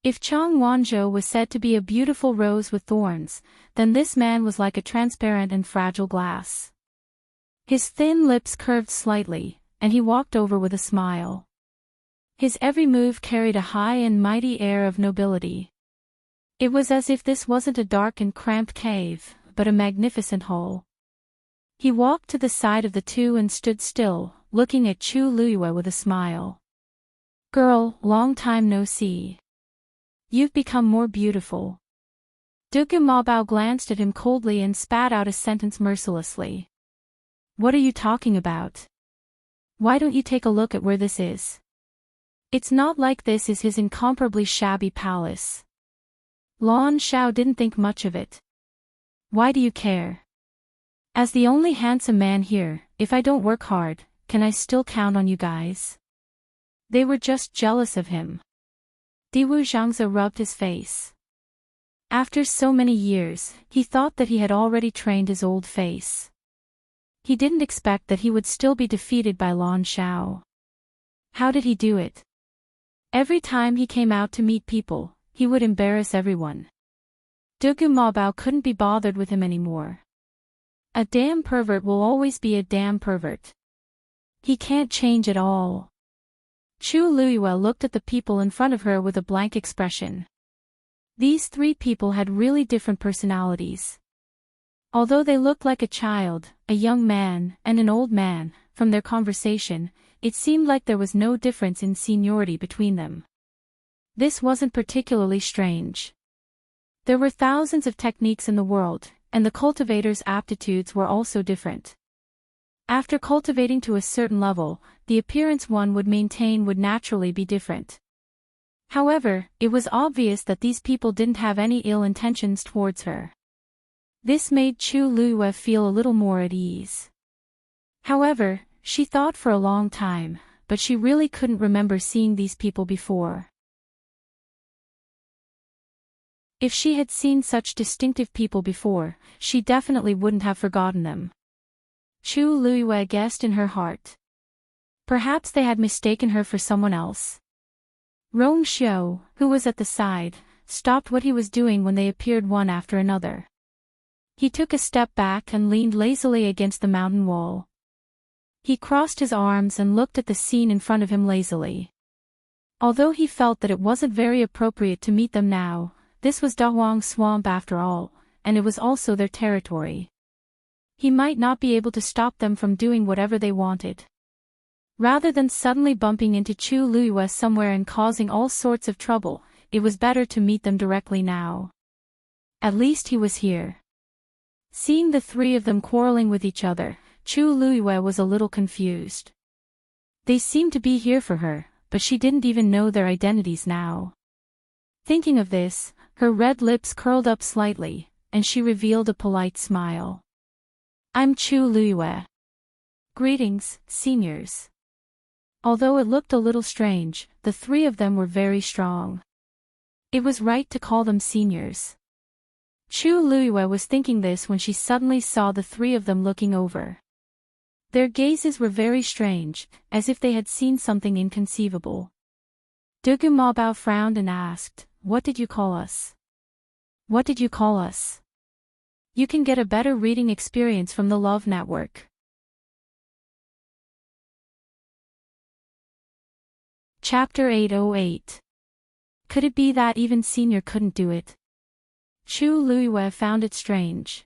If Chang Wanzhou was said to be a beautiful rose with thorns, then this man was like a transparent and fragile glass. His thin lips curved slightly, and he walked over with a smile. His every move carried a high and mighty air of nobility. It was as if this wasn't a dark and cramped cave, but a magnificent hall. He walked to the side of the two and stood still, looking at Chu Luiyue with a smile. Girl, long time no see. You've become more beautiful. Dugu Mabao glanced at him coldly and spat out a sentence mercilessly. What are you talking about? Why don't you take a look at where this is? It's not like this is his incomparably shabby palace. Lan Shao didn't think much of it. Why do you care? As the only handsome man here, if I don't work hard, can I still count on you guys? They were just jealous of him. Diwu Zhangze rubbed his face. After so many years, he thought that he had already trained his old face. He didn't expect that he would still be defeated by Lan Shao. How did he do it? Every time he came out to meet people, he would embarrass everyone. Dugu Mabao couldn't be bothered with him anymore. A damn pervert will always be a damn pervert. He can't change at all. Chu Luiyue looked at the people in front of her with a blank expression. These three people had really different personalities. Although they looked like a child, a young man, and an old man, from their conversation, it seemed like there was no difference in seniority between them. This wasn't particularly strange. There were thousands of techniques in the world, and the cultivator's aptitudes were also different. After cultivating to a certain level, the appearance one would maintain would naturally be different. However, it was obvious that these people didn't have any ill intentions towards her. This made Chu Luiyue feel a little more at ease. However, she thought for a long time, but she really couldn't remember seeing these people before. If she had seen such distinctive people before, she definitely wouldn't have forgotten them. Chu Luiyue guessed in her heart. Perhaps they had mistaken her for someone else. Rong Xiu, who was at the side, stopped what he was doing when they appeared one after another. He took a step back and leaned lazily against the mountain wall. He crossed his arms and looked at the scene in front of him lazily. Although he felt that it wasn't very appropriate to meet them now, this was Dawang Swamp after all, and it was also their territory. He might not be able to stop them from doing whatever they wanted. Rather than suddenly bumping into Chu Luiyue somewhere and causing all sorts of trouble, it was better to meet them directly now. At least he was here. Seeing the three of them quarreling with each other, Chu Luiyue was a little confused. They seemed to be here for her, but she didn't even know their identities now. Thinking of this, her red lips curled up slightly, and she revealed a polite smile. I'm Chu Luiyue. Greetings, seniors. Although it looked a little strange, the three of them were very strong. It was right to call them seniors. Chu Luiyue was thinking this when she suddenly saw the three of them looking over. Their gazes were very strange, as if they had seen something inconceivable. Dugu Mabao frowned and asked, "What did you call us? What did you call us?" You can get a better reading experience from the Love Network. Chapter 808. Could it be that even Senior couldn't do it? Chu Luiyue found it strange.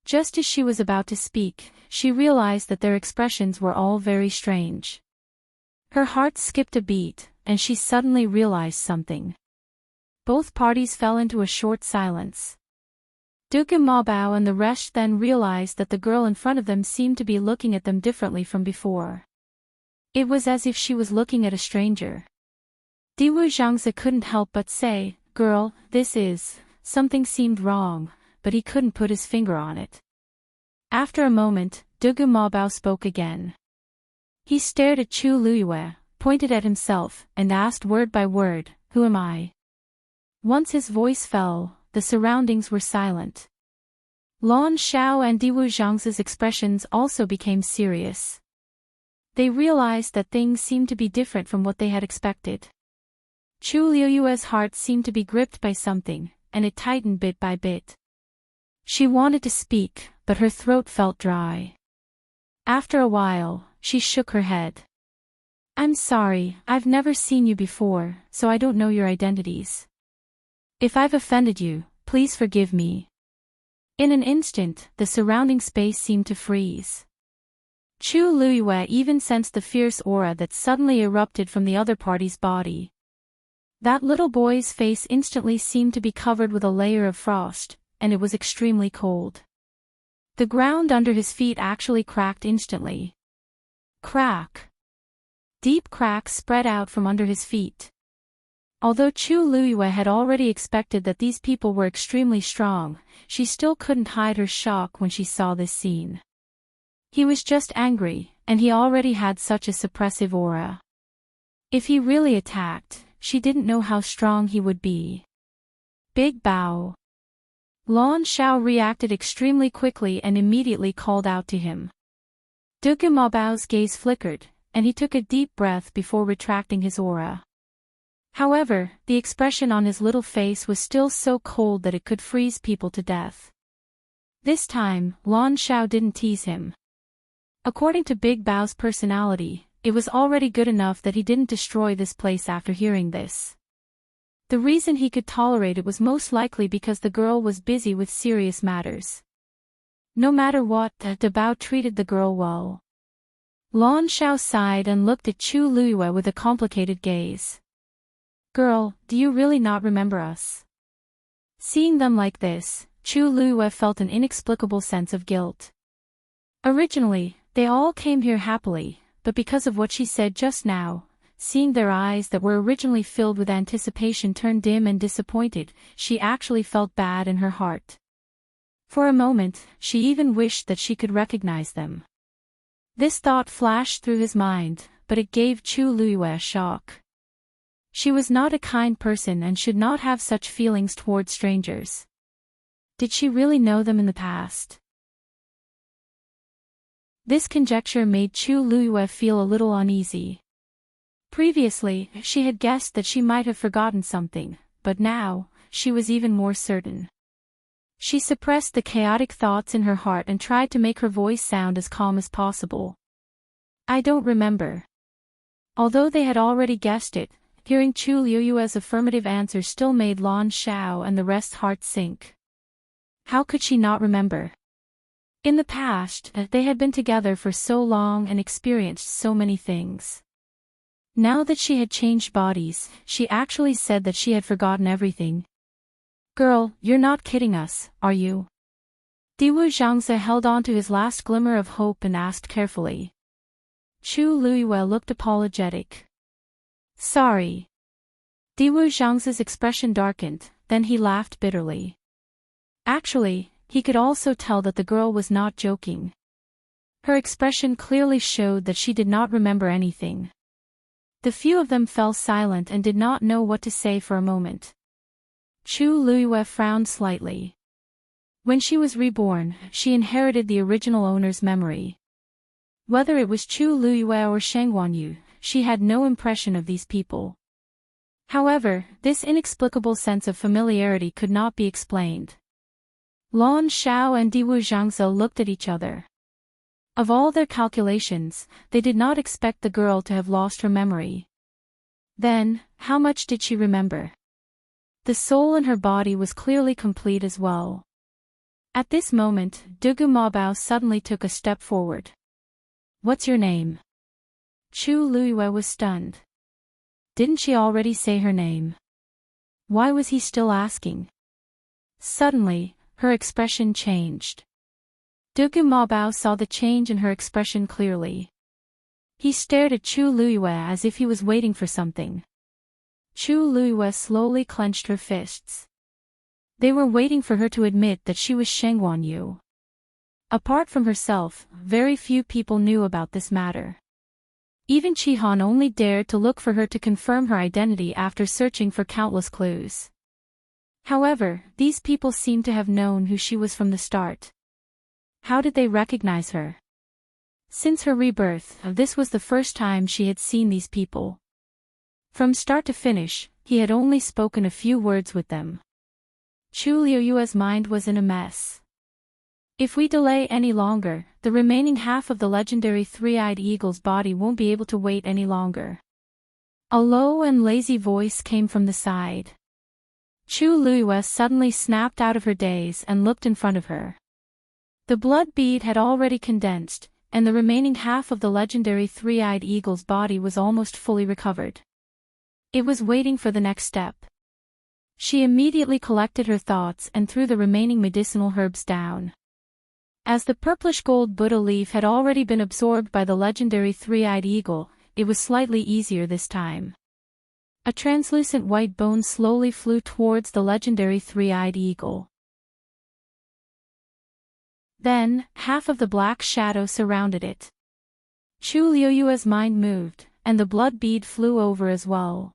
Just as she was about to speak, she realized that their expressions were all very strange. Her heart skipped a beat, and she suddenly realized something. Both parties fell into a short silence. Dugu Mabao and the rest then realized that the girl in front of them seemed to be looking at them differently from before. It was as if she was looking at a stranger. Diwu Zhangze couldn't help but say, "Girl, this is..." Something seemed wrong, but he couldn't put his finger on it. After a moment, Dugu Mabao spoke again. He stared at Chu Luiyue, pointed at himself, and asked word by word, "Who am I?" Once his voice fell, the surroundings were silent. Lan Shao and Diwu Zhangze's expressions also became serious. They realized that things seemed to be different from what they had expected. Chu Luiyue's heart seemed to be gripped by something, and it tightened bit by bit. She wanted to speak, but her throat felt dry. After a while, she shook her head. "I'm sorry, I've never seen you before, so I don't know your identities." If I've offended you, please forgive me. In an instant, the surrounding space seemed to freeze. Chu Luiyue even sensed the fierce aura that suddenly erupted from the other party's body. That little boy's face instantly seemed to be covered with a layer of frost, and it was extremely cold. The ground under his feet actually cracked instantly. Crack! Deep cracks spread out from under his feet. Although Chu Luiyue had already expected that these people were extremely strong, she still couldn't hide her shock when she saw this scene. He was just angry, and he already had such a suppressive aura. If he really attacked, she didn't know how strong he would be. Big Bao. Lan Xiao reacted extremely quickly and immediately called out to him. Dugu Mabao's gaze flickered, and he took a deep breath before retracting his aura. However, the expression on his little face was still so cold that it could freeze people to death. This time, Lan Xiao didn't tease him. According to Big Bao's personality, it was already good enough that he didn't destroy this place after hearing this. The reason he could tolerate it was most likely because the girl was busy with serious matters. No matter what, De Bao treated the girl well. Lan Xiao sighed and looked at Chu Luiyue with a complicated gaze. Girl, do you really not remember us? Seeing them like this, Chu Luiyue felt an inexplicable sense of guilt. Originally, they all came here happily, but because of what she said just now, seeing their eyes that were originally filled with anticipation turn dim and disappointed, she actually felt bad in her heart. For a moment, she even wished that she could recognize them. This thought flashed through his mind, but it gave Chu Luiyue a shock. She was not a kind person and should not have such feelings toward strangers. Did she really know them in the past? This conjecture made Chu Luiyue feel a little uneasy. Previously, she had guessed that she might have forgotten something, but now, she was even more certain. She suppressed the chaotic thoughts in her heart and tried to make her voice sound as calm as possible. I don't remember. Although they had already guessed it, hearing Chu Luiyue's affirmative answer still made Lan Xiao and the rest's hearts sink. How could she not remember? In the past, they had been together for so long and experienced so many things. Now that she had changed bodies, she actually said that she had forgotten everything. Girl, you're not kidding us, are you? Diwu Zhangze held on to his last glimmer of hope and asked carefully. Chu Luiyue looked apologetic. Sorry. Diwu Zhangze's expression darkened, then he laughed bitterly. Actually, he could also tell that the girl was not joking. Her expression clearly showed that she did not remember anything. The few of them fell silent and did not know what to say for a moment. Chu Luiyue frowned slightly. When she was reborn, she inherited the original owner's memory. Whether it was Chu Luiyue or Sheng Wanyu, she had no impression of these people. However, this inexplicable sense of familiarity could not be explained. Lan Xiao and Diwu Zhangze looked at each other. Of all their calculations, they did not expect the girl to have lost her memory. Then, how much did she remember? The soul in her body was clearly complete as well. At this moment, Dugu Mabao suddenly took a step forward. What's your name? Chu Luiyue was stunned. Didn't she already say her name? Why was he still asking? Suddenly, her expression changed. Dugu Mabao saw the change in her expression clearly. He stared at Chu Luiyue as if he was waiting for something. Chu Luiyue slowly clenched her fists. They were waiting for her to admit that she was Sheng Wanyu. Apart from herself, very few people knew about this matter. Even Chihan only dared to look for her to confirm her identity after searching for countless clues. However, these people seemed to have known who she was from the start. How did they recognize her? Since her rebirth, this was the first time she had seen these people. From start to finish, he had only spoken a few words with them. Chu Luiyue's mind was in a mess. If we delay any longer, the remaining half of the legendary three-eyed eagle's body won't be able to wait any longer. A low and lazy voice came from the side. Chu Luiyue suddenly snapped out of her daze and looked in front of her. The blood bead had already condensed, and the remaining half of the legendary three-eyed eagle's body was almost fully recovered. It was waiting for the next step. She immediately collected her thoughts and threw the remaining medicinal herbs down. As the purplish-gold Buddha leaf had already been absorbed by the legendary three-eyed eagle, it was slightly easier this time. A translucent white bone slowly flew towards the legendary three-eyed eagle. Then, half of the black shadow surrounded it. Chu Luiyue's mind moved, and the blood bead flew over as well.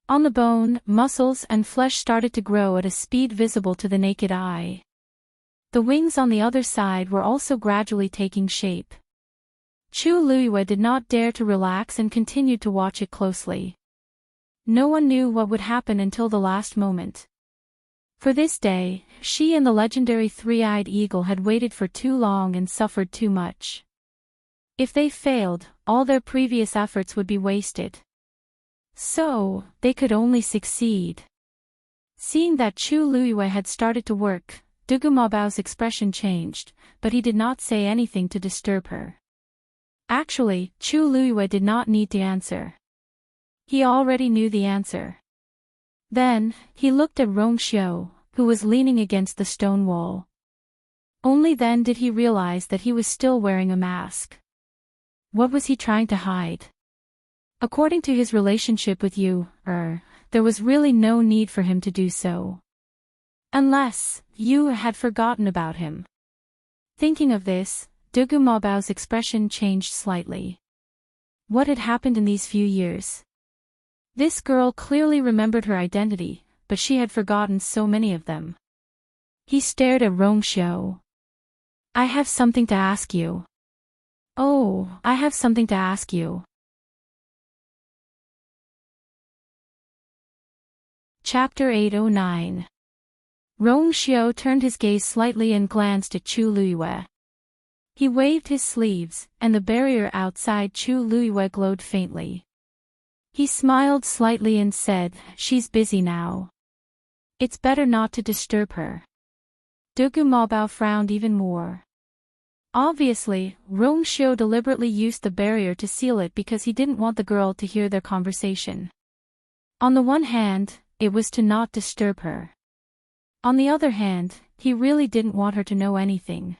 On the bone, muscles and flesh started to grow at a speed visible to the naked eye. The wings on the other side were also gradually taking shape. Chu Luiyue did not dare to relax and continued to watch it closely. No one knew what would happen until the last moment. For this day, she and the legendary three-eyed eagle had waited for too long and suffered too much. If they failed, all their previous efforts would be wasted. So, they could only succeed. Seeing that Chu Luiyue had started to work, Dugu Mabao's expression changed, but he did not say anything to disturb her. Actually, Chu Luiyue did not need to answer. He already knew the answer. Then, he looked at Rongxiu, who was leaning against the stone wall. Only then did he realize that he was still wearing a mask. What was he trying to hide? According to his relationship with Yu, there was really no need for him to do so. Unless, Yu had forgotten about him. Thinking of this, Dugu Mabao's expression changed slightly. What had happened in these few years? This girl clearly remembered her identity, but she had forgotten so many of them. He stared at Rongxiu. I have something to ask you. Oh, I have something to ask you. Chapter 809. Rongxiu turned his gaze slightly and glanced at Chu Luiyue. He waved his sleeves, and the barrier outside Chu Luiyue glowed faintly. He smiled slightly and said, "She's busy now. It's better not to disturb her." Dugu Mabao frowned even more. Obviously, Rongxiu deliberately used the barrier to seal it because he didn't want the girl to hear their conversation. On the one hand, it was to not disturb her. On the other hand, he really didn't want her to know anything.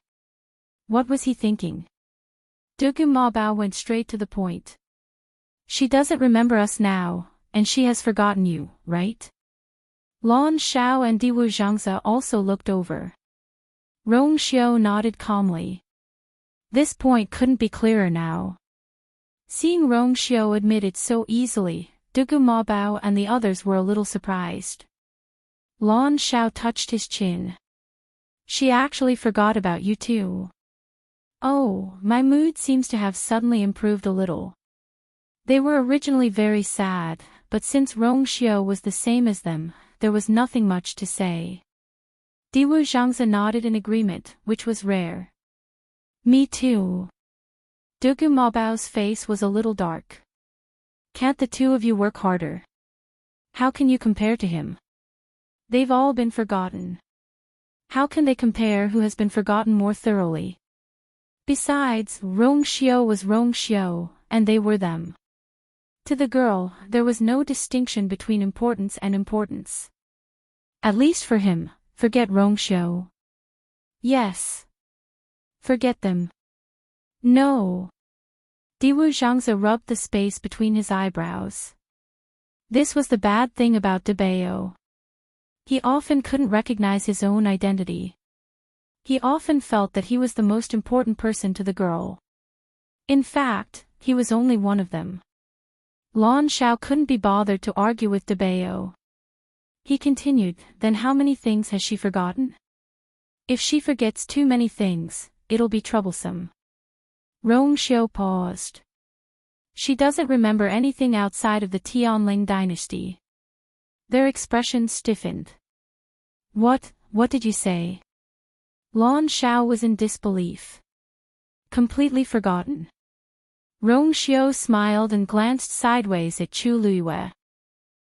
What was he thinking? Dugu Mabao went straight to the point. She doesn't remember us now, and she has forgotten you, right? Lan Xiao and Diwu Zhangze also looked over. Rongxiu nodded calmly. This point couldn't be clearer now. Seeing Rongxiu admit it so easily, Dugu Mabao and the others were a little surprised. Lan Xiao touched his chin. She actually forgot about you too. Oh, my mood seems to have suddenly improved a little. They were originally very sad, but since Rongxiu was the same as them, there was nothing much to say. Diwu Zhangze nodded in agreement, which was rare. Me too. Dugu Mabao's face was a little dark. Can't the two of you work harder? How can you compare to him? They've all been forgotten. How can they compare who has been forgotten more thoroughly? Besides, Rongxiu was Rongxiu, and they were them. To the girl, there was no distinction between importance and importance. At least for him, forget Rongxiu. Yes. Forget them. No. Diwu Zhangze rubbed the space between his eyebrows. This was the bad thing about Debao. He often couldn't recognize his own identity. He often felt that he was the most important person to the girl. In fact, he was only one of them. Lan Xiao couldn't be bothered to argue with Debao. He continued, then how many things has she forgotten? If she forgets too many things, it'll be troublesome. Rongxiu paused. She doesn't remember anything outside of the Tianling dynasty. Their expressions stiffened. What did you say? Lan Xiao was in disbelief. Completely forgotten. Rongxiu smiled and glanced sideways at Chu Luiyue.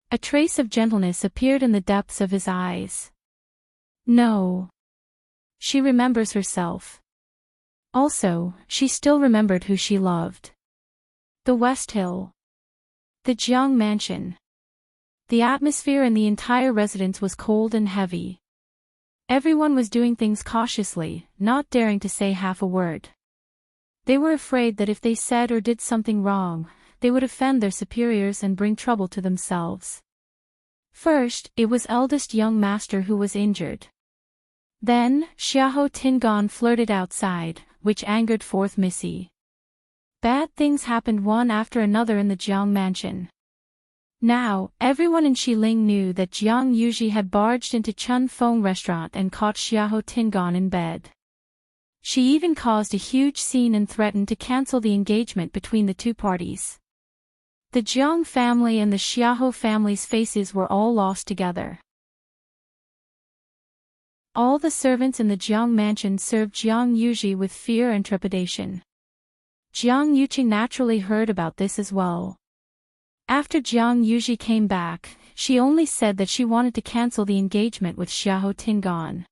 A trace of gentleness appeared in the depths of his eyes. No. She remembers herself. Also, she still remembered who she loved. The West Hill. The Jiang mansion. The atmosphere in the entire residence was cold and heavy. Everyone was doing things cautiously, not daring to say half a word. They were afraid that if they said or did something wrong, they would offend their superiors and bring trouble to themselves. First, it was eldest young master who was injured. Then, Xiahou Tingan flirted outside, which angered fourth Missy. Bad things happened one after another in the Jiang mansion. Now, everyone in Xiling knew that Jiang Yuji had barged into Chun Feng restaurant and caught Xiahou Tingan in bed. She even caused a huge scene and threatened to cancel the engagement between the two parties. The Jiang family and the Xiahou family's faces were all lost together. All the servants in the Jiang mansion served Jiang Yuji with fear and trepidation. Jiang Yuqing naturally heard about this as well. After Jiang Yuji came back, she only said that she wanted to cancel the engagement with Xiahou Tingan.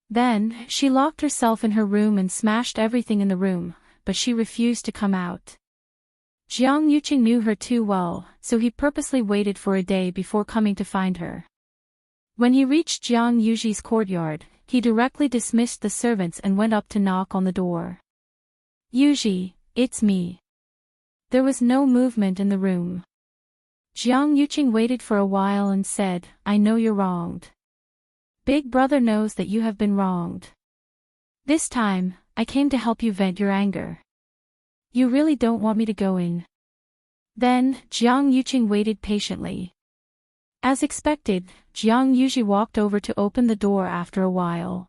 Then, she locked herself in her room and smashed everything in the room, but she refused to come out. Jiang Yuqing knew her too well, so he purposely waited for a day before coming to find her. When he reached Jiang Yuji's courtyard, he directly dismissed the servants and went up to knock on the door. "Yuji, it's me." There was no movement in the room. Jiang Yuqing waited for a while and said, "I know you're wronged. Big brother knows that you have been wronged. This time, I came to help you vent your anger. You really don't want me to go in?" Then, Jiang Yuqing waited patiently. As expected, Jiang Yuji walked over to open the door after a while.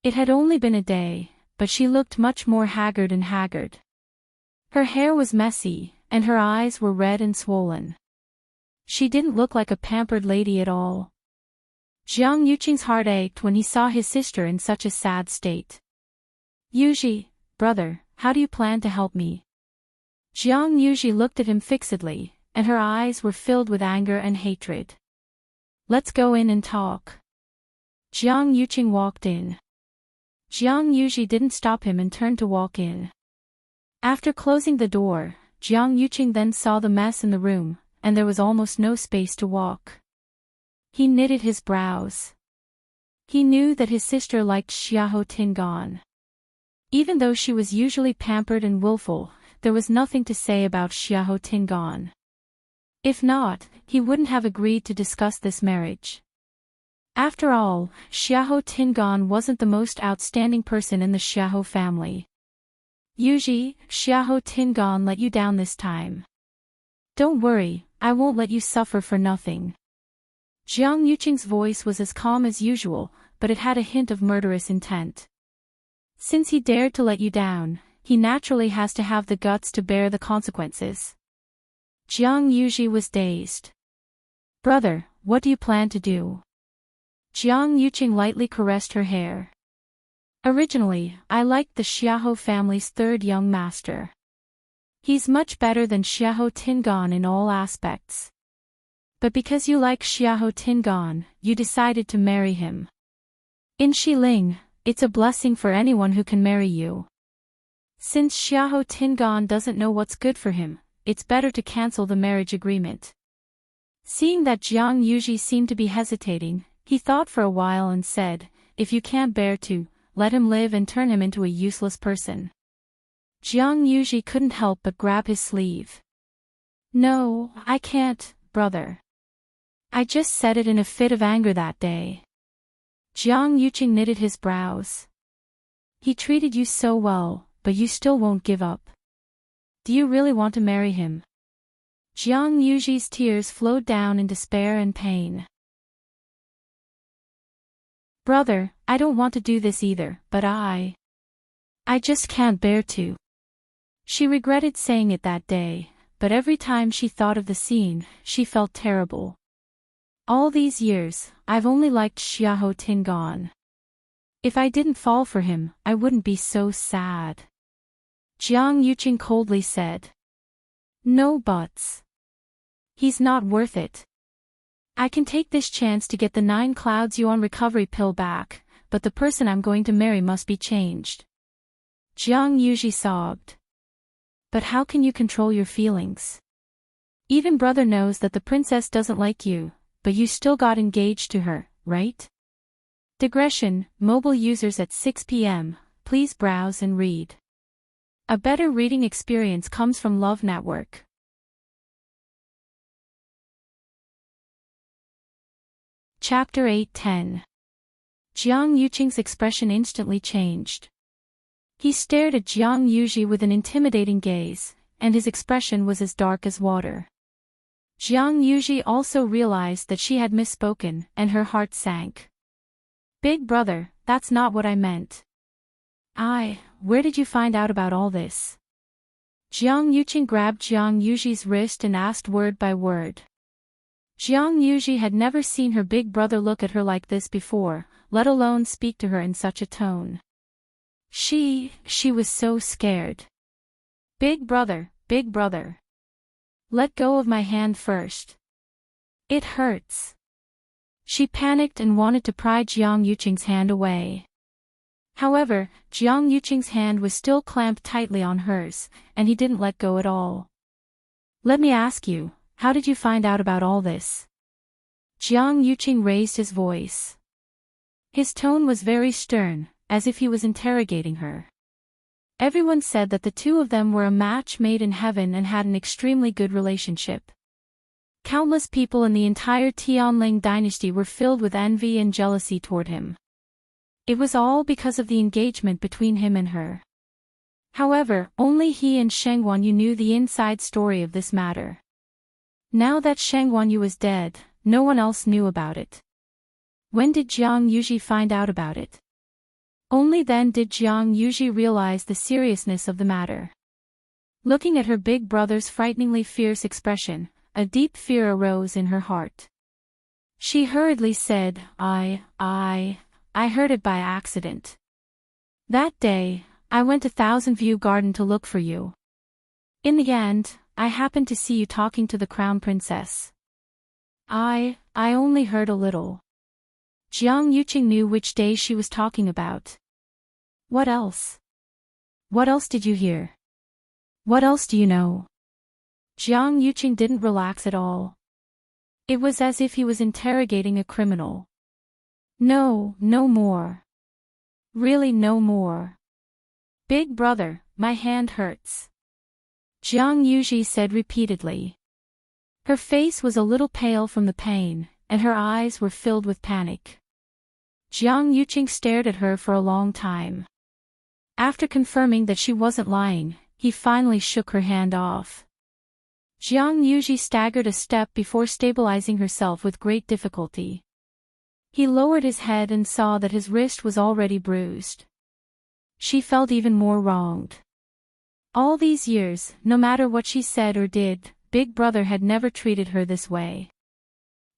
It had only been a day, but she looked much more haggard and haggard. Her hair was messy, and her eyes were red and swollen. She didn't look like a pampered lady at all. Jiang Yuqing's heart ached when he saw his sister in such a sad state. "Yuji, brother, how do you plan to help me?" Jiang Yuji looked at him fixedly, and her eyes were filled with anger and hatred. "Let's go in and talk." Jiang Yuqing walked in. Jiang Yuji didn't stop him and turned to walk in. After closing the door, Jiang Yuqing then saw the mess in the room, and there was almost no space to walk. He knitted his brows. He knew that his sister liked Xiahou Tingan. Even though she was usually pampered and willful, there was nothing to say about Xiahou Tingan. If not, he wouldn't have agreed to discuss this marriage. After all, Xiahou Tingan wasn't the most outstanding person in the Xiahou family. "Yuji, Xiahou Tingan let you down this time. Don't worry, I won't let you suffer for nothing." Jiang Yuqing's voice was as calm as usual, but it had a hint of murderous intent. Since he dared to let you down, he naturally has to have the guts to bear the consequences. Jiang Yuji was dazed. "Brother, what do you plan to do?" Jiang Yuqing lightly caressed her hair. "Originally, I liked the Xiahou family's third young master. He's much better than Xiahou Tingan in all aspects. But because you like Xiahou Tingan, you decided to marry him. In Xiling, it's a blessing for anyone who can marry you. Since Xiahou Tingan doesn't know what's good for him, it's better to cancel the marriage agreement." Seeing that Jiang Yuji seemed to be hesitating, he thought for a while and said, "If you can't bear to, let him live and turn him into a useless person." Jiang Yuji couldn't help but grab his sleeve. "No, I can't, brother. I just said it in a fit of anger that day." Jiang Yuqing knitted his brows. "He treated you so well, but you still won't give up. Do you really want to marry him?" Jiang Yuji's tears flowed down in despair and pain. "Brother, I don't want to do this either, but I just can't bear to." She regretted saying it that day, but every time she thought of the scene, she felt terrible. "All these years, I've only liked Xiahou Tingan. If I didn't fall for him, I wouldn't be so sad." Jiang Yuqing coldly said. "No buts. He's not worth it." I can take this chance to get the 9 clouds you on recovery pill back, but the person I'm going to marry must be changed. Jiang Yuji sobbed. But how can you control your feelings? Even brother knows that the princess doesn't like you, but you still got engaged to her, right? Digression, mobile users at 6 p.m., please browse and read. A better reading experience comes from Love Network. Chapter 8:10. Jiang Yuqing's expression instantly changed. He stared at Jiang Yuji with an intimidating gaze, and his expression was as dark as water. Jiang Yuji also realized that she had misspoken, and her heart sank. Big brother, that's not what I meant. Where did you find out about all this? Jiang Yuqing grabbed Jiang Yuji's wrist and asked word by word. Jiang Yuji had never seen her big brother look at her like this before, let alone speak to her in such a tone. She was so scared. Big brother. Let go of my hand first. It hurts. She panicked and wanted to pry Jiang Yuqing's hand away. However, Jiang Yuqing's hand was still clamped tightly on hers, and he didn't let go at all. Let me ask you, how did you find out about all this? Jiang Yuqing raised his voice. His tone was very stern, as if he was interrogating her. Everyone said that the two of them were a match made in heaven and had an extremely good relationship. Countless people in the entire Tianling dynasty were filled with envy and jealousy toward him. It was all because of the engagement between him and her. However, only he and Sheng Wanyu knew the inside story of this matter. Now that Sheng Wanyu was dead, no one else knew about it. When did Jiang Yuji find out about it? Only then did Jiang Yuji realize the seriousness of the matter. Looking at her big brother's frighteningly fierce expression, a deep fear arose in her heart. She hurriedly said, I heard it by accident. That day, I went to Thousand View Garden to look for you. In the end, I happened to see you talking to the crown princess. I only heard a little. Jiang Yuqing knew which day she was talking about. What else? What else did you hear? What else do you know? Jiang Yuqing didn't relax at all. It was as if he was interrogating a criminal. No more. Really no more. Big brother, my hand hurts. Jiang Yuji said repeatedly. Her face was a little pale from the pain, and her eyes were filled with panic. Jiang Yuqing stared at her for a long time. After confirming that she wasn't lying, he finally shook her hand off. Jiang Yuji staggered a step before stabilizing herself with great difficulty. He lowered his head and saw that his wrist was already bruised. She felt even more wronged. All these years, no matter what she said or did, Big Brother had never treated her this way.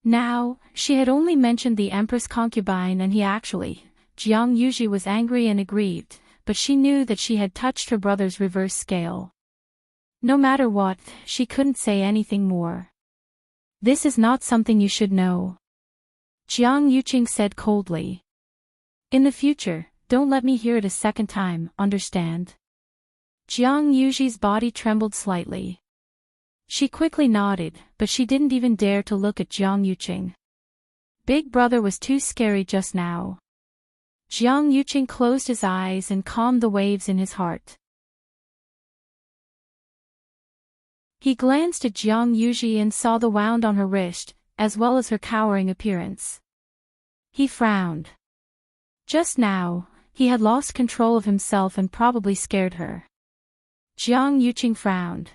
Now, she had only mentioned the Empress concubine and Jiang Yuji was angry and aggrieved, but she knew that she had touched her brother's reverse scale. No matter what, she couldn't say anything more. This is not something you should know. Jiang Yuqing said coldly. In the future, don't let me hear it a second time, understand? Jiang Yuji's body trembled slightly. She quickly nodded, but she didn't even dare to look at Jiang Yuqing. Big Brother was too scary just now. Jiang Yuqing closed his eyes and calmed the waves in his heart. He glanced at Jiang Yuji and saw the wound on her wrist, as well as her cowering appearance. He frowned. Just now, he had lost control of himself and probably scared her. Jiang Yuqing frowned.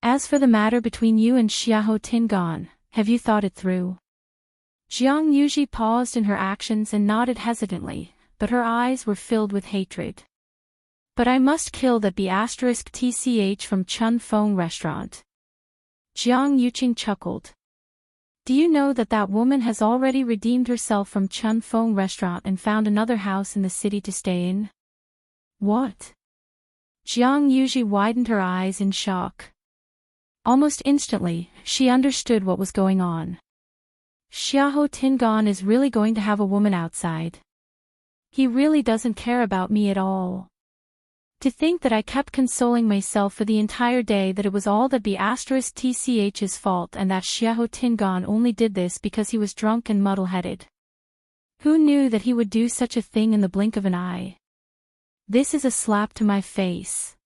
As for the matter between you and Xiahou Tingan, have you thought it through? Jiang Yuji paused in her actions and nodded hesitantly, but her eyes were filled with hatred. But I must kill that B*TCH from Chun Fong restaurant. Jiang Yuqing chuckled. Do you know that that woman has already redeemed herself from Chun Fong restaurant and found another house in the city to stay in? What? Jiang Yuji widened her eyes in shock. Almost instantly, she understood what was going on. Xiahou Tingan is really going to have a woman outside. He really doesn't care about me at all. To think that I kept consoling myself for the entire day that it was all that B*TCH's fault and that Xiahou Tingan only did this because he was drunk and muddle-headed. Who knew that he would do such a thing in the blink of an eye? This is a slap to my face.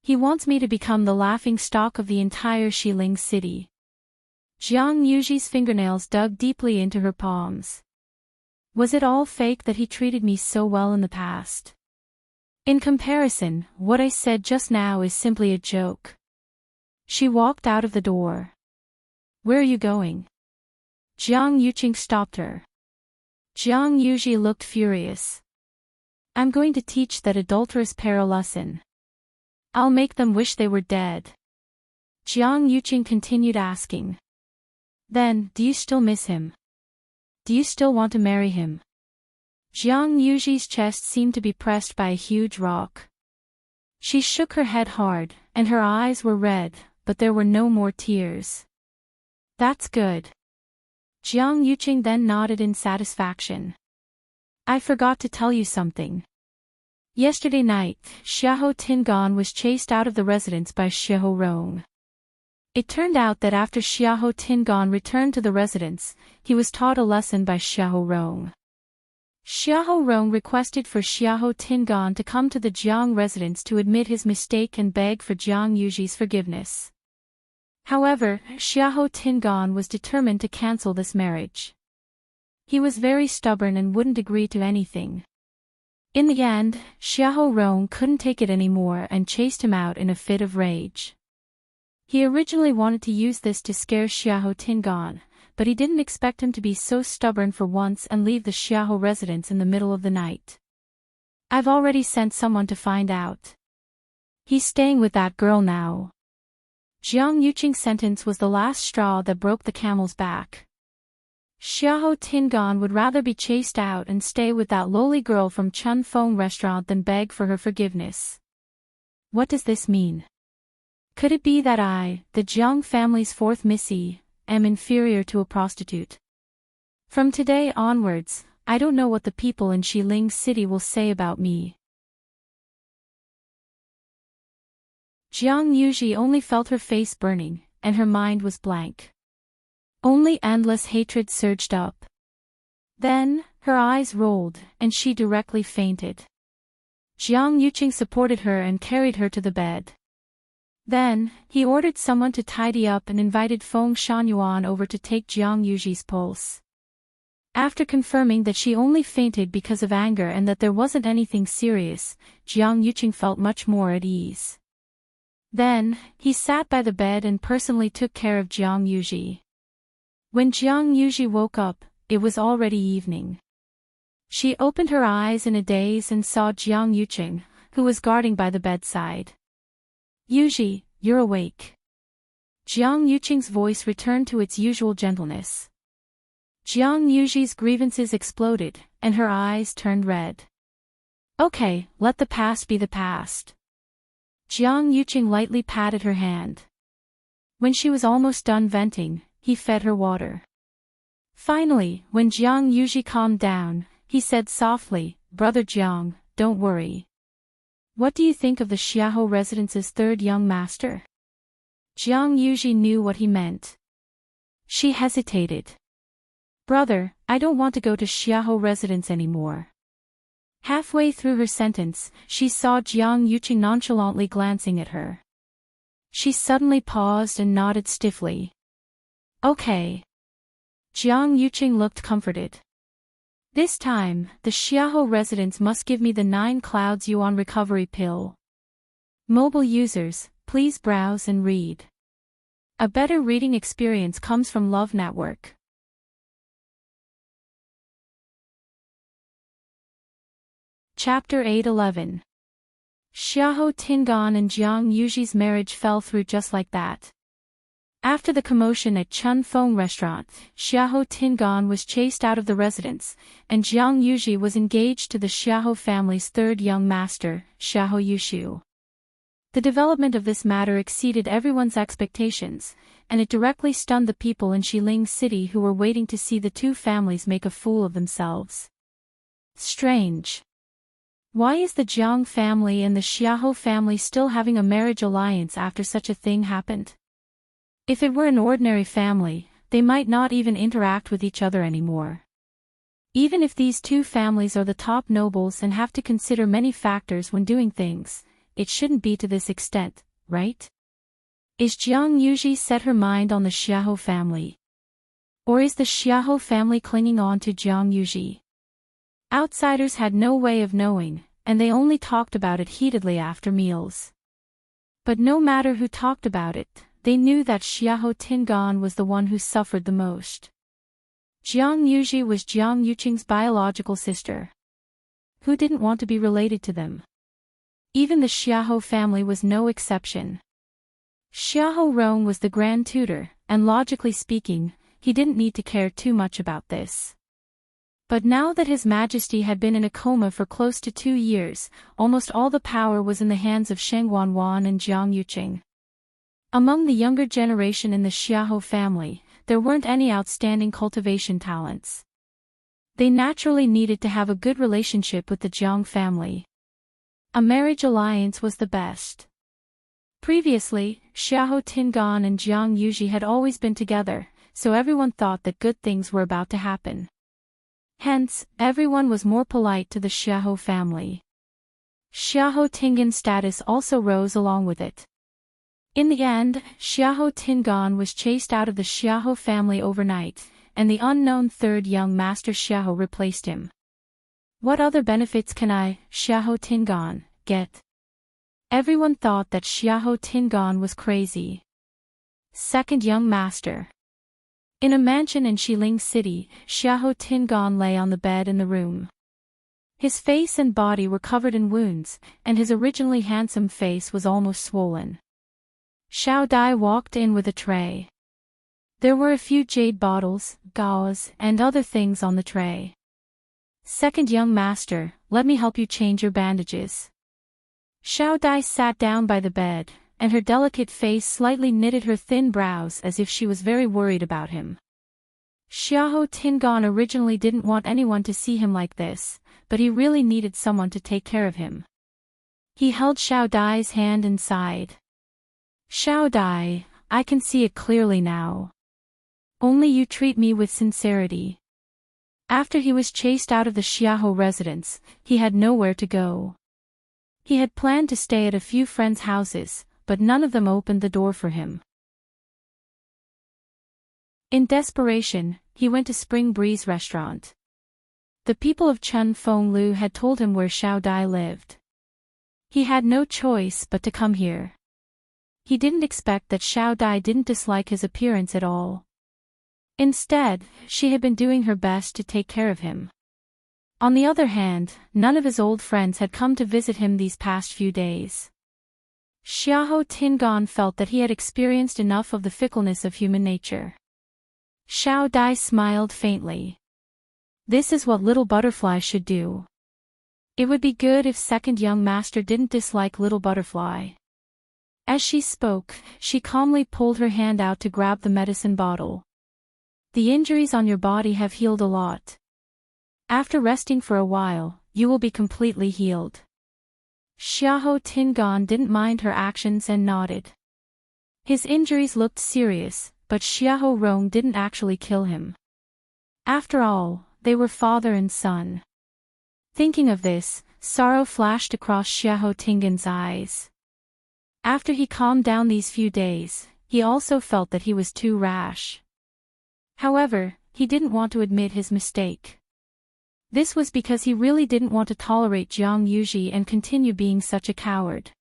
He wants me to become the laughing stock of the entire Xiling city. Jiang Yuji's fingernails dug deeply into her palms. Was it all fake that he treated me so well in the past? In comparison, what I said just now is simply a joke. She walked out of the door. Where are you going? Jiang Yuqing stopped her. Jiang Yuji looked furious. I'm going to teach that adulterous pair a lesson. I'll make them wish they were dead. Jiang Yuqing continued asking. Then, do you still miss him? Do you still want to marry him? Jiang Yuji's chest seemed to be pressed by a huge rock. She shook her head hard, and her eyes were red, but there were no more tears. That's good. Jiang Yuqing then nodded in satisfaction. I forgot to tell you something. Yesterday night, Xiahou Tingan was chased out of the residence by Xiahou Rong. It turned out that after Xiahou Tingan returned to the residence, he was taught a lesson by Xiahou Rong. Xiahou Rong requested for Xiahou Tingan to come to the Jiang residence to admit his mistake and beg for Jiang Yuji's forgiveness. However, Xiahou Tingan was determined to cancel this marriage. He was very stubborn and wouldn't agree to anything. In the end, Xiahou Rong couldn't take it anymore and chased him out in a fit of rage. He originally wanted to use this to scare Xiahou Tingan, but he didn't expect him to be so stubborn for once and leave the Xiahou residence in the middle of the night. I've already sent someone to find out. He's staying with that girl now. Jiang Yuqing's sentence was the last straw that broke the camel's back. Xiahou Tingan would rather be chased out and stay with that lowly girl from Chun Fong restaurant than beg for her forgiveness. What does this mean? Could it be that I, the Jiang family's fourth Missy, am inferior to a prostitute? From today onwards, I don't know what the people in Xiling City will say about me. Jiang Yuji only felt her face burning, and her mind was blank. Only endless hatred surged up. Then, her eyes rolled, and she directly fainted. Jiang Yuqing supported her and carried her to the bed. Then, he ordered someone to tidy up and invited Feng Shangyuan over to take Jiang Yuji's pulse. After confirming that she only fainted because of anger and that there wasn't anything serious, Jiang Yuqing felt much more at ease. Then, he sat by the bed and personally took care of Jiang Yuji. When Jiang Yuji woke up, it was already evening. She opened her eyes in a daze and saw Jiang Yuqing, who was guarding by the bedside. Yuji, you're awake. Jiang Yuqing's voice returned to its usual gentleness. Jiang Yuji's grievances exploded, and her eyes turned red. Okay, let the past be the past. Jiang Yuqing lightly patted her hand. When she was almost done venting, he fed her water. Finally, when Jiang Yuji calmed down, he said softly, Brother Jiang, don't worry. What do you think of the Xiahou residence's third young master? Jiang Yuji knew what he meant. She hesitated. Brother, I don't want to go to Xiahou residence anymore. Halfway through her sentence, she saw Jiang Yuqing nonchalantly glancing at her. She suddenly paused and nodded stiffly. Okay. Jiang Yuqing looked comforted. This time, the Xiahou residence must give me the 9 Clouds Yuan recovery pill. Mobile users, please browse and read. A better reading experience comes from Love Network. Chapter 811. Xiahou Tingan and Jiang Yuji's marriage fell through just like that. After the commotion at Chun Fong restaurant, Xiahou Tingan was chased out of the residence, and Jiang Yuji was engaged to the Xiahou family's third young master, Xiahou Yushu. The development of this matter exceeded everyone's expectations, and it directly stunned the people in Xiling City who were waiting to see the two families make a fool of themselves. Strange. Why is the Jiang family and the Xiahou family still having a marriage alliance after such a thing happened? If it were an ordinary family, they might not even interact with each other anymore. Even if these two families are the top nobles and have to consider many factors when doing things, it shouldn't be to this extent, right? Is Jiang Yuji set her mind on the Xiahou family? Or is the Xiahou family clinging on to Jiang Yuji? Outsiders had no way of knowing, and they only talked about it heatedly after meals. But no matter who talked about it, they knew that Xiahou Tingan was the one who suffered the most. Jiang Yuji was Jiang Yuqing's biological sister. Who didn't want to be related to them? Even the Xiahou family was no exception. Xiahou Rong was the grand tutor, and logically speaking, he didn't need to care too much about this. But now that His Majesty had been in a coma for close to 2 years, almost all the power was in the hands of Sheng Wanwan and Jiang Yuqing. Among the younger generation in the Xiahou family, there weren't any outstanding cultivation talents. They naturally needed to have a good relationship with the Jiang family. A marriage alliance was the best. Previously, Xiahou Tingan and Jiang Yuji had always been together, so everyone thought that good things were about to happen. Hence, everyone was more polite to the Xiahou family. Xiahou Tingan's status also rose along with it. In the end, Xiahou Tingan was chased out of the Xiahou family overnight, and the unknown third young master Xiahou replaced him. What other benefits can I, Xiahou Tingan, get? Everyone thought that Xiahou Tingan was crazy. Second young master. In a mansion in Xiling City, Xiahou Tingan lay on the bed in the room. His face and body were covered in wounds, and his originally handsome face was almost swollen. Xiao Dai walked in with a tray. There were a few jade bottles, gauze, and other things on the tray. Second young master, let me help you change your bandages. Xiao Dai sat down by the bed, and her delicate face slightly knitted her thin brows as if she was very worried about him. Xiahou Tingan originally didn't want anyone to see him like this, but he really needed someone to take care of him. He held Xiao Dai's hand and sighed. Xiao Dai, I can see it clearly now. Only you treat me with sincerity. After he was chased out of the Xiahou residence, he had nowhere to go. He had planned to stay at a few friends' houses, but none of them opened the door for him. In desperation, he went to Spring Breeze restaurant. The people of Chun Feng Lu had told him where Xiao Dai lived. He had no choice but to come here. He didn't expect that Xiao Dai didn't dislike his appearance at all. Instead, she had been doing her best to take care of him. On the other hand, none of his old friends had come to visit him these past few days. Xiahou Tingan felt that he had experienced enough of the fickleness of human nature. Xiao Dai smiled faintly. This is what Little Butterfly should do. It would be good if second young master didn't dislike Little Butterfly. As she spoke, she calmly pulled her hand out to grab the medicine bottle. The injuries on your body have healed a lot. After resting for a while, you will be completely healed. Xiahou Tingan didn't mind her actions and nodded. His injuries looked serious, but Xiahou Rong didn't actually kill him. After all, they were father and son. Thinking of this, sorrow flashed across Xiahou Tingan's eyes. After he calmed down these few days, he also felt that he was too rash. However, he didn't want to admit his mistake. This was because he really didn't want to tolerate Jiang Yuji and continue being such a coward.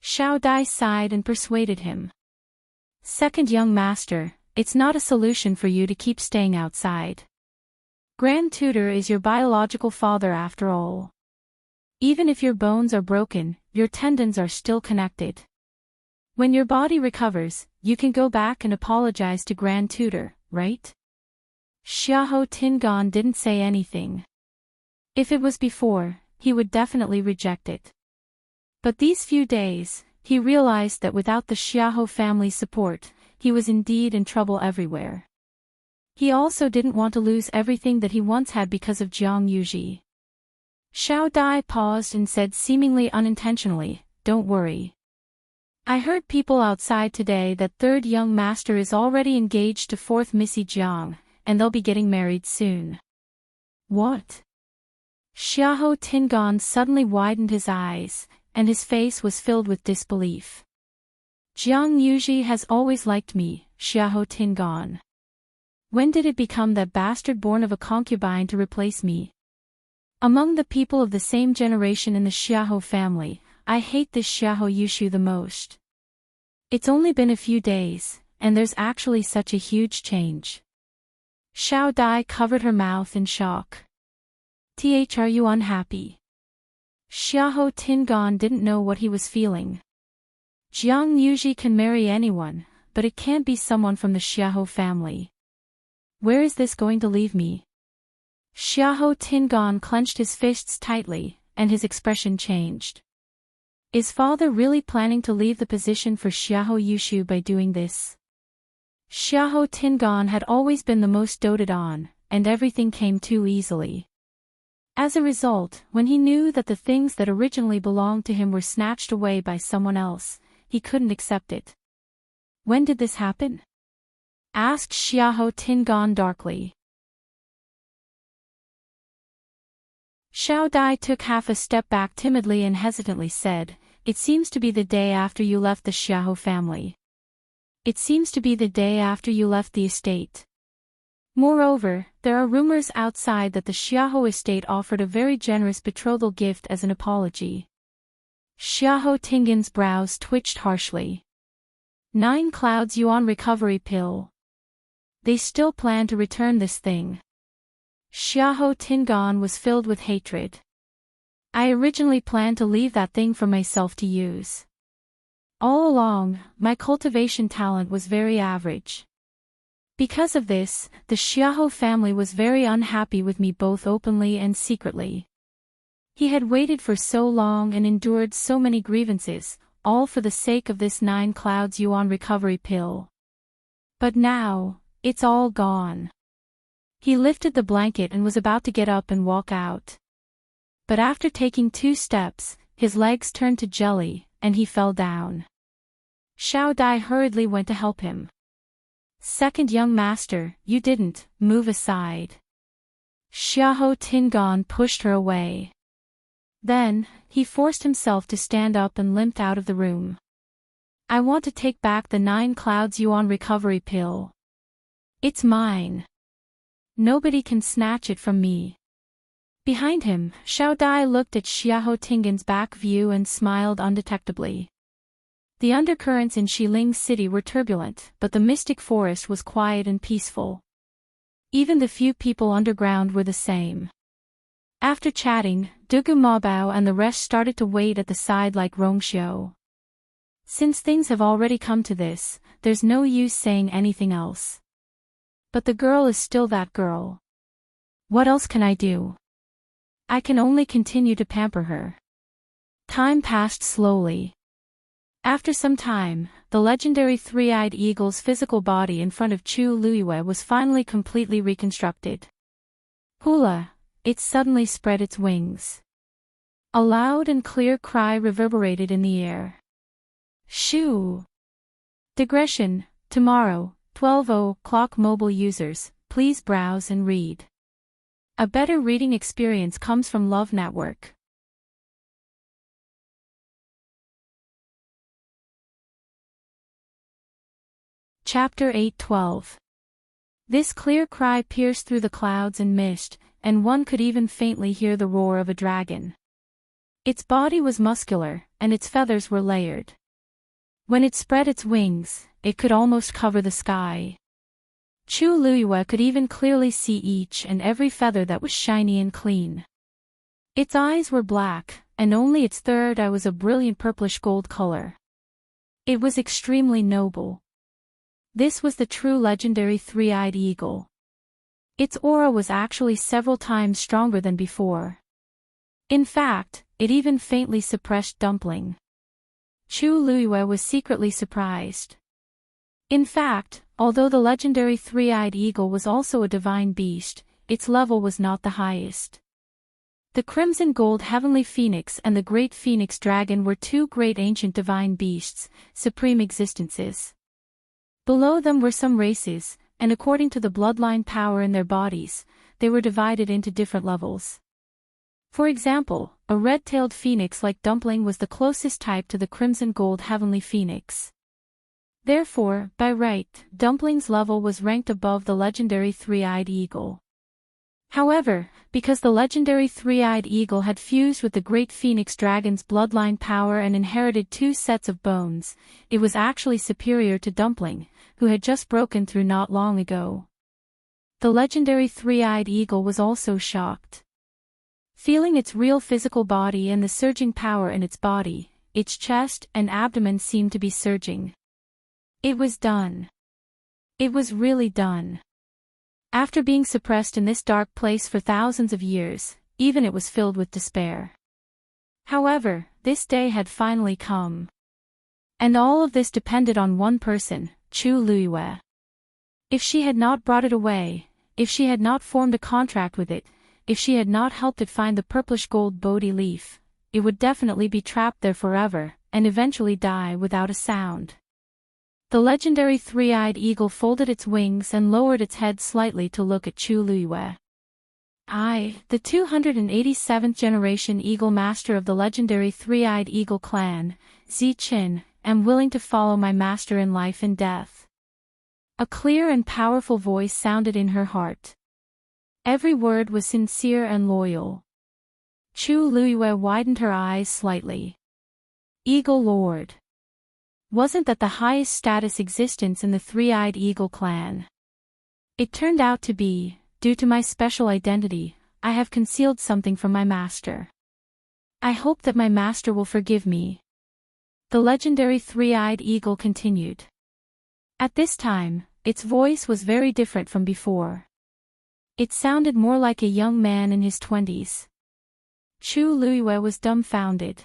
Xiao Dai sighed and persuaded him. Second young master, it's not a solution for you to keep staying outside. Grand Tutor is your biological father after all. Even if your bones are broken, your tendons are still connected. When your body recovers, you can go back and apologize to Grand Tutor, right? Xiahou Tingan didn't say anything. If it was before, he would definitely reject it. But these few days, he realized that without the Xiahou family's support, he was indeed in trouble everywhere. He also didn't want to lose everything that he once had because of Jiang Yuji. Xiao Dai paused and said seemingly unintentionally, "Don't worry. I heard people outside today that third young master is already engaged to fourth Missy Jiang, and they'll be getting married soon." What? Xiahou Tingan suddenly widened his eyes, and his face was filled with disbelief. "Jiang Yuji has always liked me, Xiahou Tingan. When did it become that bastard born of a concubine to replace me? Among the people of the same generation in the Xiahou family, I hate this Xiahou Yushu the most. It's only been a few days, and there's actually such a huge change." Xiao Dai covered her mouth in shock. Are you unhappy? Xiahou Tingan didn't know what he was feeling. Jiang Yuji can marry anyone, but it can't be someone from the Xiahou family. Where is this going to leave me? Xiahou Tingan clenched his fists tightly, and his expression changed. Is father really planning to leave the position for Xiahou Yushu by doing this? Xiahou Tingan had always been the most doted on, and everything came too easily. As a result, when he knew that the things that originally belonged to him were snatched away by someone else, he couldn't accept it. When did this happen? Asked Xiahou Tingan darkly. Xiao Dai took half a step back timidly and hesitantly said, "It seems to be the day after you left the Xiahou family. It seems to be the day after you left the estate. Moreover, there are rumors outside that the Xiahou estate offered a very generous betrothal gift as an apology." Xiahou Tingan's brows twitched harshly. 9 clouds yuan recovery pill. They still plan to return this thing. Xiahou Tingan was filled with hatred. "I originally planned to leave that thing for myself to use. All along, my cultivation talent was very average. Because of this, the Xiahou family was very unhappy with me both openly and secretly. He had waited for so long and endured so many grievances, all for the sake of this 9 clouds yuan recovery pill. But now, it's all gone." He lifted the blanket and was about to get up and walk out. But after taking 2 steps, his legs turned to jelly, and he fell down. Xiao Dai hurriedly went to help him. "Second young master, you didn't, move aside." Xiahou Tingan pushed her away. Then, he forced himself to stand up and limped out of the room. "I want to take back the 9 clouds yuan recovery pill. It's mine. Nobody can snatch it from me." Behind him, Xiao Dai looked at Xiahou Tingan's back view and smiled undetectably. The undercurrents in Xiling City were turbulent, but the mystic forest was quiet and peaceful. Even the few people underground were the same. After chatting, Dugu Mabao and the rest started to wait at the side like Rongxiu. Since things have already come to this, there's no use saying anything else. But the girl is still that girl. What else can I do? I can only continue to pamper her. Time passed slowly. After some time, the legendary three-eyed eagle's physical body in front of Chu Luiyue was finally completely reconstructed. Hula! It suddenly spread its wings. A loud and clear cry reverberated in the air. Shoo! Digression, tomorrow, 12:00 mobile users, please browse and read. A better reading experience comes from Love Network. Chapter 8:12. This clear cry pierced through the clouds and mist, and one could even faintly hear the roar of a dragon. Its body was muscular, and its feathers were layered. When it spread its wings, it could almost cover the sky. Chu Luiyue could even clearly see each and every feather that was shiny and clean. Its eyes were black, and only its third eye was a brilliant purplish gold color. It was extremely noble. This was the true legendary three-eyed eagle. Its aura was actually several times stronger than before. In fact, it even faintly suppressed Dumpling. Chu Luiyue was secretly surprised. In fact, although the legendary three-eyed eagle was also a divine beast, its level was not the highest. The crimson gold heavenly phoenix and the great phoenix dragon were two great ancient divine beasts, supreme existences. Below them were some races, and according to the bloodline power in their bodies, they were divided into different levels. For example, a red-tailed phoenix like Dumpling was the closest type to the crimson gold heavenly phoenix. Therefore, by right, Dumpling's level was ranked above the legendary three-eyed eagle. However, because the legendary three-eyed eagle had fused with the great phoenix dragon's bloodline power and inherited two sets of bones, it was actually superior to Dumpling, who had just broken through not long ago. The legendary three-eyed eagle was also shocked. Feeling its real physical body and the surging power in its body, its chest and abdomen seemed to be surging. It was done. It was really done. After being suppressed in this dark place for thousands of years, even it was filled with despair. However, this day had finally come. And all of this depended on one person, Chu Luiyue. If she had not brought it away, if she had not formed a contract with it, if she had not helped it find the purplish gold Bodhi leaf, it would definitely be trapped there forever, and eventually die without a sound. The legendary three-eyed eagle folded its wings and lowered its head slightly to look at Chu Luiyue. I, the 287th generation Eagle Master of the legendary three-eyed eagle clan, Zi Qin, am willing to follow my master in life and death. A clear and powerful voice sounded in her heart. Every word was sincere and loyal. Chu Luiyue widened her eyes slightly. Eagle Lord. Wasn't that the highest status existence in the three-eyed eagle clan? It turned out to be, due to my special identity, I have concealed something from my master. I hope that my master will forgive me. The legendary three-eyed eagle continued. At this time, its voice was very different from before. It sounded more like a young man in his 20s. Chu Luiyue was dumbfounded.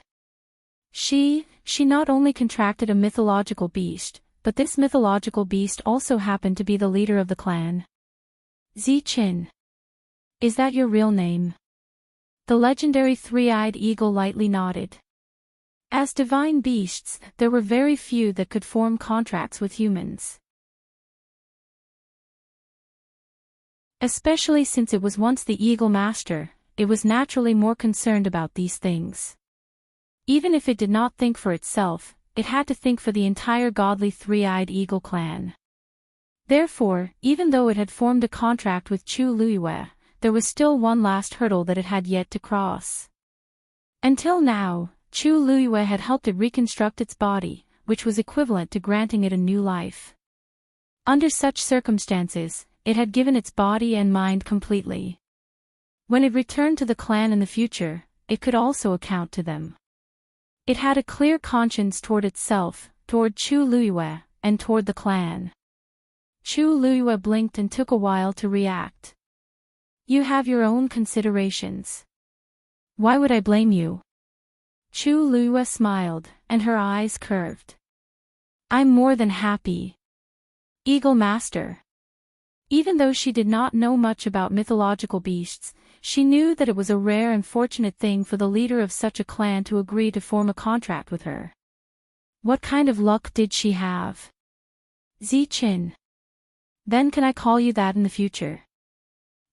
She not only contracted a mythological beast, but this mythological beast also happened to be the leader of the clan. Zi Qin. Is that your real name? The legendary three-eyed eagle lightly nodded. As divine beasts, there were very few that could form contracts with humans. Especially since it was once the Eagle Master, it was naturally more concerned about these things. Even if it did not think for itself, it had to think for the entire godly three-eyed eagle clan. Therefore, even though it had formed a contract with Chu Luiyue, there was still one last hurdle that it had yet to cross. Until now, Chu Luiyue had helped it reconstruct its body, which was equivalent to granting it a new life. Under such circumstances, it had given its body and mind completely. When it returned to the clan in the future, it could also account to them. It had a clear conscience toward itself, toward Chu Luiyue, and toward the clan. Chu Luiyue blinked and took a while to react. You have your own considerations. Why would I blame you? Chu Luiyue smiled, and her eyes curved. I'm more than happy. Eagle Master. Even though she did not know much about mythological beasts, she knew that it was a rare and fortunate thing for the leader of such a clan to agree to form a contract with her. What kind of luck did she have? Zi Qin. Then can I call you that in the future?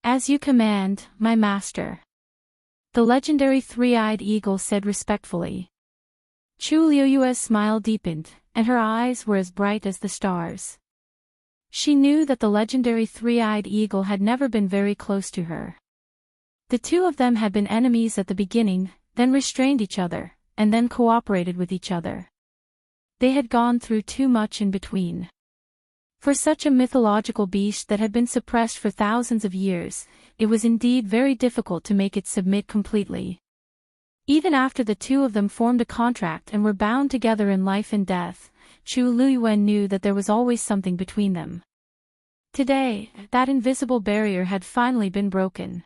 As you command, my master. The legendary three-eyed eagle said respectfully. Chu Luiyue's smile deepened, and her eyes were as bright as the stars. She knew that the legendary three-eyed eagle had never been very close to her. The two of them had been enemies at the beginning, then restrained each other, and then cooperated with each other. They had gone through too much in between. For such a mythological beast that had been suppressed for thousands of years, it was indeed very difficult to make it submit completely. Even after the two of them formed a contract and were bound together in life and death, Chu Luiyue knew that there was always something between them. Today, that invisible barrier had finally been broken.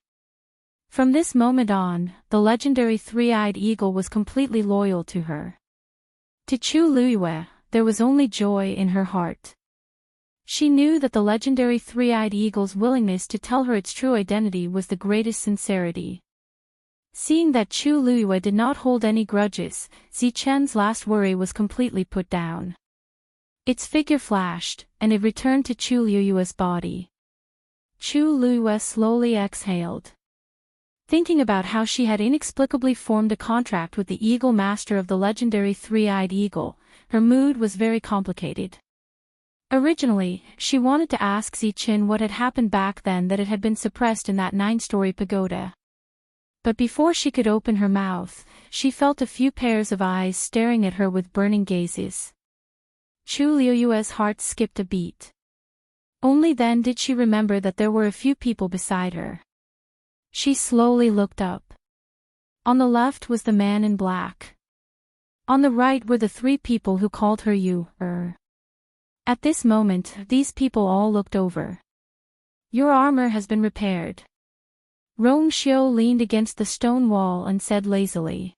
From this moment on, the legendary three-eyed eagle was completely loyal to her. To Chu Luyue, there was only joy in her heart. She knew that the legendary three-eyed eagle's willingness to tell her its true identity was the greatest sincerity. Seeing that Chu Luyue did not hold any grudges, Zichen's last worry was completely put down. Its figure flashed, and it returned to Chu Luyue's body. Chu Luyue slowly exhaled. Thinking about how she had inexplicably formed a contract with the Eagle Master of the legendary three-eyed eagle, her mood was very complicated. Originally, she wanted to ask Zichen what had happened back then, that it had been suppressed in that 9-story pagoda. But before she could open her mouth, she felt a few pairs of eyes staring at her with burning gazes. Chu Luyue's heart skipped a beat. Only then did she remember that there were a few people beside her. She slowly looked up. On the left was the man in black. On the right were the 3 people who called her you-er. At this moment, these people all looked over. Your armor has been repaired. Rong Xiu leaned against the stone wall and said lazily.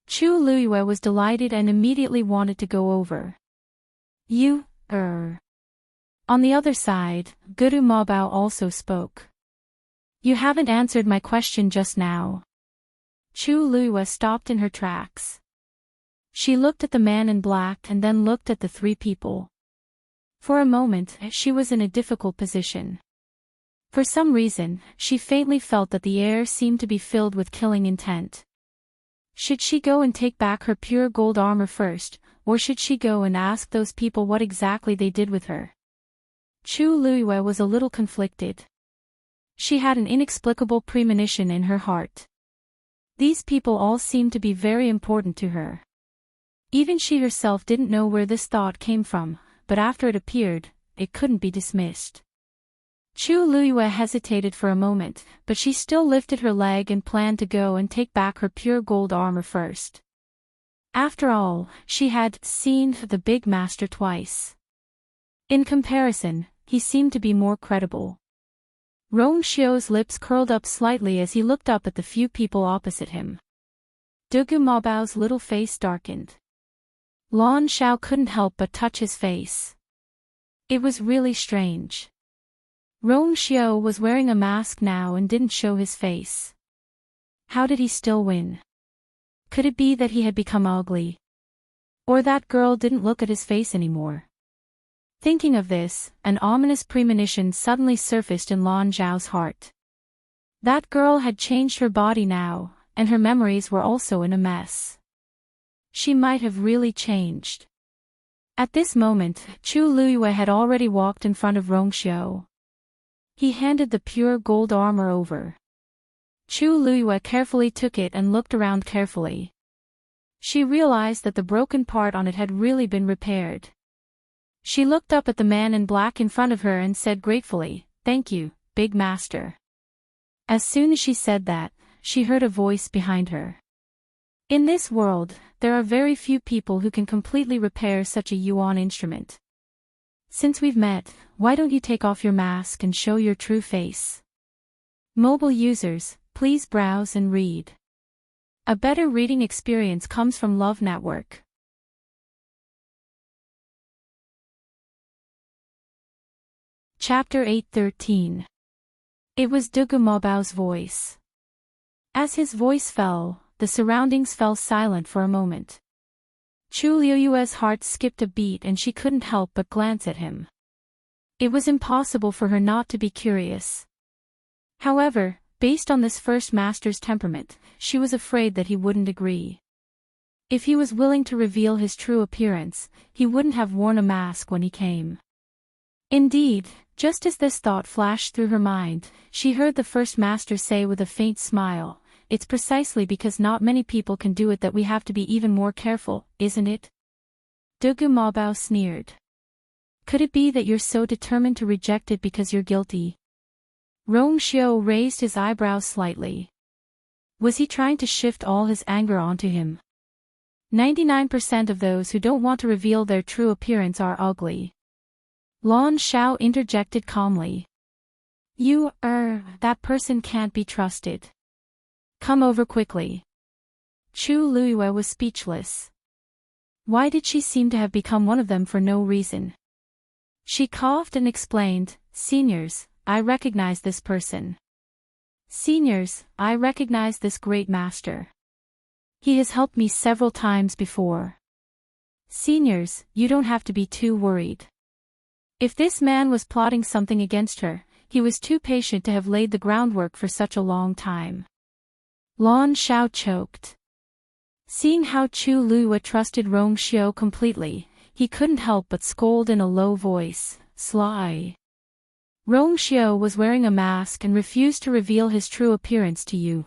Chu Luyue was delighted and immediately wanted to go over. You-er. On the other side, Guru Mabao also spoke. You haven't answered my question just now. Chu Luyue stopped in her tracks. She looked at the man in black and then looked at the 3 people. For a moment, she was in a difficult position. For some reason, she faintly felt that the air seemed to be filled with killing intent. Should she go and take back her pure gold armor first, or should she go and ask those people what exactly they did with her? Chu Luyue was a little conflicted. She had an inexplicable premonition in her heart. These people all seemed to be very important to her. Even she herself didn't know where this thought came from, but after it appeared, it couldn't be dismissed. Chu Luyue hesitated for a moment, but she still lifted her leg and planned to go and take back her pure gold armor first. After all, she had seen the big master twice. In comparison, he seemed to be more credible. Rong Xiu's lips curled up slightly as he looked up at the few people opposite him. Dugu Mabao's little face darkened. Lan Xiao couldn't help but touch his face. It was really strange. Rong Xiu was wearing a mask now and didn't show his face. How did he still win? Could it be that he had become ugly? Or that girl didn't look at his face anymore? Thinking of this, an ominous premonition suddenly surfaced in Lan Zhao's heart. That girl had changed her body now, and her memories were also in a mess. She might have really changed. At this moment, Chu Luyue had already walked in front of Rong Xiu. He handed the pure gold armor over. Chu Luyue carefully took it and looked around carefully. She realized that the broken part on it had really been repaired. She looked up at the man in black in front of her and said gratefully, "Thank you, Big Master." As soon as she said that, she heard a voice behind her. In this world, there are very few people who can completely repair such a yuan instrument. Since we've met, why don't you take off your mask and show your true face? Mobile users, please browse and read. A better reading experience comes from Love Network. Chapter 8:13. It was Dugu Mabao's voice. As his voice fell, the surroundings fell silent for a moment. Chu Luyue's heart skipped a beat and she couldn't help but glance at him. It was impossible for her not to be curious. However, based on this first master's temperament, she was afraid that he wouldn't agree. If he was willing to reveal his true appearance, he wouldn't have worn a mask when he came. Indeed, just as this thought flashed through her mind, she heard the first master say with a faint smile, "It's precisely because not many people can do it that we have to be even more careful, isn't it?" Dugu Mabao sneered. "Could it be that you're so determined to reject it because you're guilty?" Rong Xiu raised his eyebrows slightly. Was he trying to shift all his anger onto him? 99% of those who don't want to reveal their true appearance are ugly. Lan Xiao interjected calmly. That person can't be trusted. Come over quickly. Chu Luiyue was speechless. Why did she seem to have become one of them for no reason? She coughed and explained, "Seniors, I recognize this person. Seniors, I recognize this great master. He has helped me several times before. Seniors, you don't have to be too worried." If this man was plotting something against her, he was too patient to have laid the groundwork for such a long time. Lan Xiao choked. Seeing how Chu Luiyue trusted Rong Xiao completely, he couldn't help but scold in a low voice, "Sly." Rong Xiao was wearing a mask and refused to reveal his true appearance to you.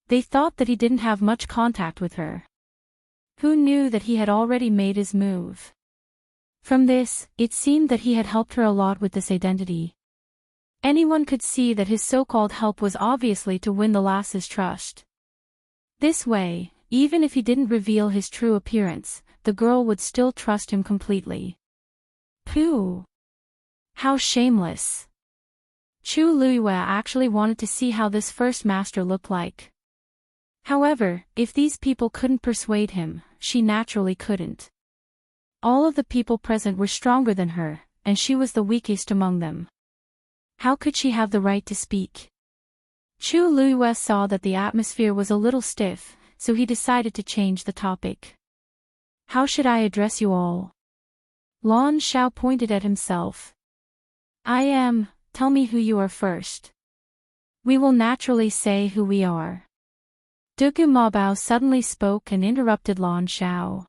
They thought that he didn't have much contact with her. Who knew that he had already made his move? From this, it seemed that he had helped her a lot with this identity. Anyone could see that his so-called help was obviously to win the lass's trust. This way, even if he didn't reveal his true appearance, the girl would still trust him completely. Pooh! How shameless! Chu Luiyue actually wanted to see how this first master looked like. However, if these people couldn't persuade him, she naturally couldn't. All of the people present were stronger than her, and she was the weakest among them. How could she have the right to speak? Chu Luiyue saw that the atmosphere was a little stiff, so he decided to change the topic. "How should I address you all?" Lan Xiao pointed at himself. Tell me who you are first." "We will naturally say who we are." Dugu Mabao suddenly spoke and interrupted Lan Xiao.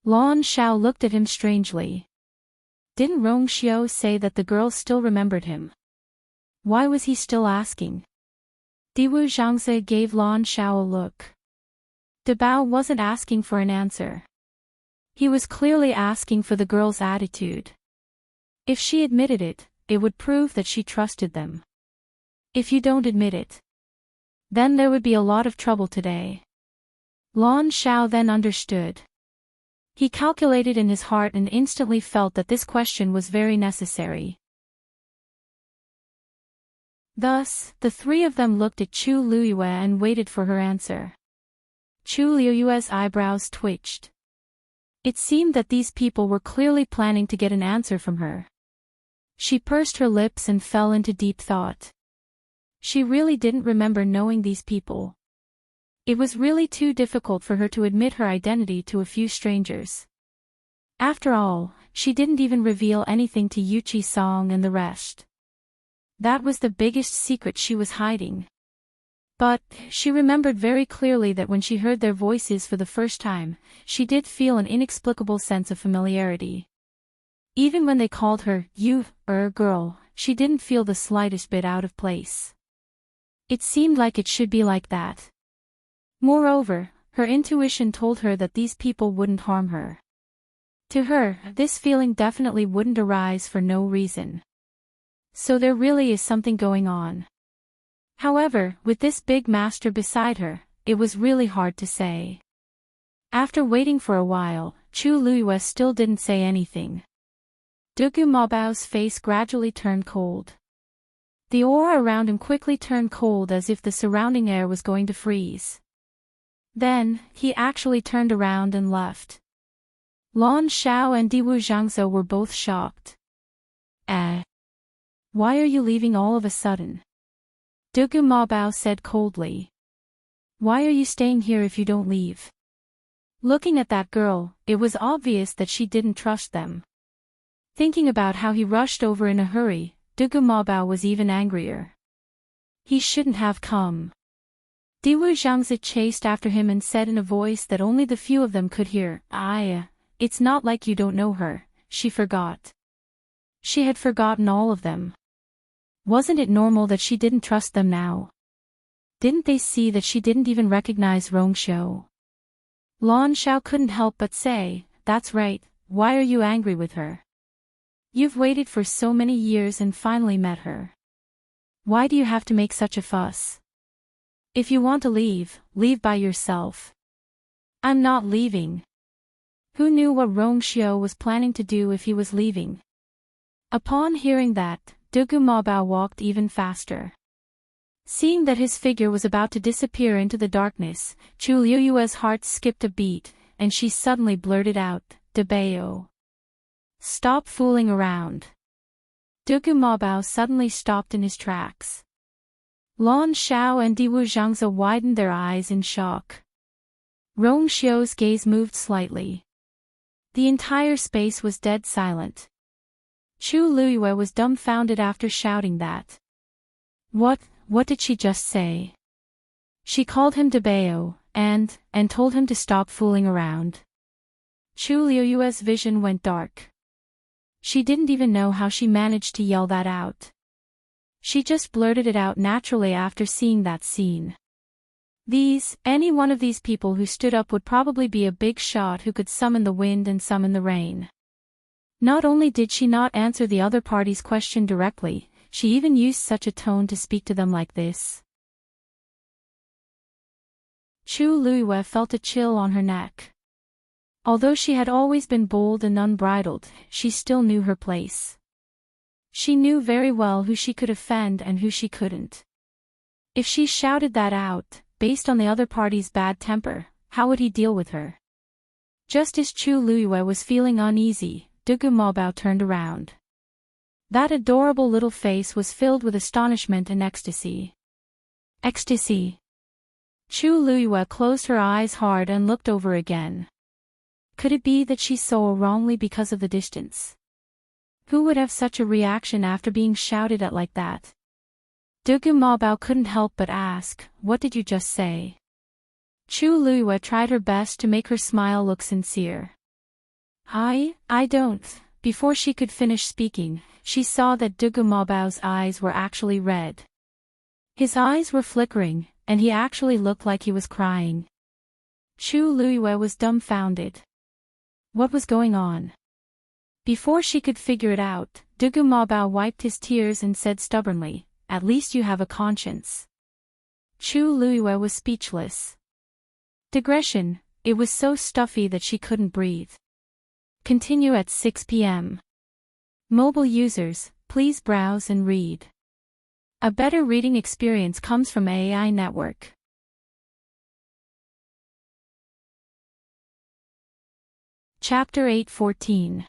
Lan Xiao looked at him strangely. Didn't Rong Xiao say that the girl still remembered him? Why was he still asking? Diwu Zhangzi gave Lan Xiao a look. Dabao wasn't asking for an answer. He was clearly asking for the girl's attitude. If she admitted it, it would prove that she trusted them. If you don't admit it, then there would be a lot of trouble today. Lan Xiao then understood. He calculated in his heart and instantly felt that this question was very necessary. Thus, the three of them looked at Chu Luiyue and waited for her answer. Chu Luiyue's eyebrows twitched. It seemed that these people were clearly planning to get an answer from her. She pursed her lips and fell into deep thought. She really didn't remember knowing these people. It was really too difficult for her to admit her identity to a few strangers. After all, she didn't even reveal anything to Yuchi Song and the rest. That was the biggest secret she was hiding. But, she remembered very clearly that when she heard their voices for the first time, she did feel an inexplicable sense of familiarity. Even when they called her, girl, she didn't feel the slightest bit out of place. It seemed like it should be like that. Moreover, her intuition told her that these people wouldn't harm her. To her, this feeling definitely wouldn't arise for no reason. So there really is something going on. However, with this big master beside her, it was really hard to say. After waiting for a while, Chu Luiyue still didn't say anything. Dugu Mabao's face gradually turned cold. The aura around him quickly turned cold as if the surrounding air was going to freeze. Then, he actually turned around and left. Lan Xiao and Diwu Zhangzhou were both shocked. Why are you leaving all of a sudden? Dugu Mabao said coldly. Why are you staying here if you don't leave? Looking at that girl, it was obvious that she didn't trust them. Thinking about how he rushed over in a hurry, Dugu Mabao was even angrier. He shouldn't have come. Diwu Zhangzi chased after him and said in a voice that only the few of them could hear, it's not like you don't know her, she forgot. She had forgotten all of them. Wasn't it normal that she didn't trust them now? Didn't they see that she didn't even recognize Rong Xiao? Lan Xiao couldn't help but say, that's right, why are you angry with her? You've waited for so many years and finally met her. Why do you have to make such a fuss? If you want to leave, leave by yourself. I'm not leaving. Who knew what Rong Xiao was planning to do if he was leaving? Upon hearing that, Dugu Mabao walked even faster. Seeing that his figure was about to disappear into the darkness, Chu Liuyue's heart skipped a beat, and she suddenly blurted out, "Debao. Stop fooling around." Dugu Mabao suddenly stopped in his tracks. Lan Xiao and Diwu Zhangze widened their eyes in shock. Rong Xiu's gaze moved slightly. The entire space was dead silent. Chu Liyue was dumbfounded after shouting that. What did she just say? She called him Debao, and told him to stop fooling around. Chu Liyue's vision went dark. She didn't even know how she managed to yell that out. She just blurted it out naturally after seeing that scene. Any one of these people who stood up would probably be a big shot who could summon the wind and summon the rain. Not only did she not answer the other party's question directly, she even used such a tone to speak to them like this. Chu Liyue felt a chill on her neck. Although she had always been bold and unbridled, she still knew her place. She knew very well who she could offend and who she couldn't. If she shouted that out, based on the other party's bad temper, how would he deal with her? Just as Chu Liyue was feeling uneasy, Dugu Mabao turned around. That adorable little face was filled with astonishment and ecstasy. Ecstasy. Chu Liyue closed her eyes hard and looked over again. Could it be that she saw wrongly because of the distance? Who would have such a reaction after being shouted at like that? Dugu Mabao couldn't help but ask, "What did you just say?" Chu Liyue tried her best to make her smile look sincere. I don't." Before she could finish speaking, she saw that Dugu Mabao's eyes were actually red. His eyes were flickering, and he actually looked like he was crying. Chu Liyue was dumbfounded. What was going on? Before she could figure it out, Dugu Mabao wiped his tears and said stubbornly, "At least you have a conscience." Chu Liyue was speechless. Digression, it was so stuffy that she couldn't breathe. Continue at 6 p.m. Mobile users, please browse and read. A better reading experience comes from AI Network. Chapter 8:14.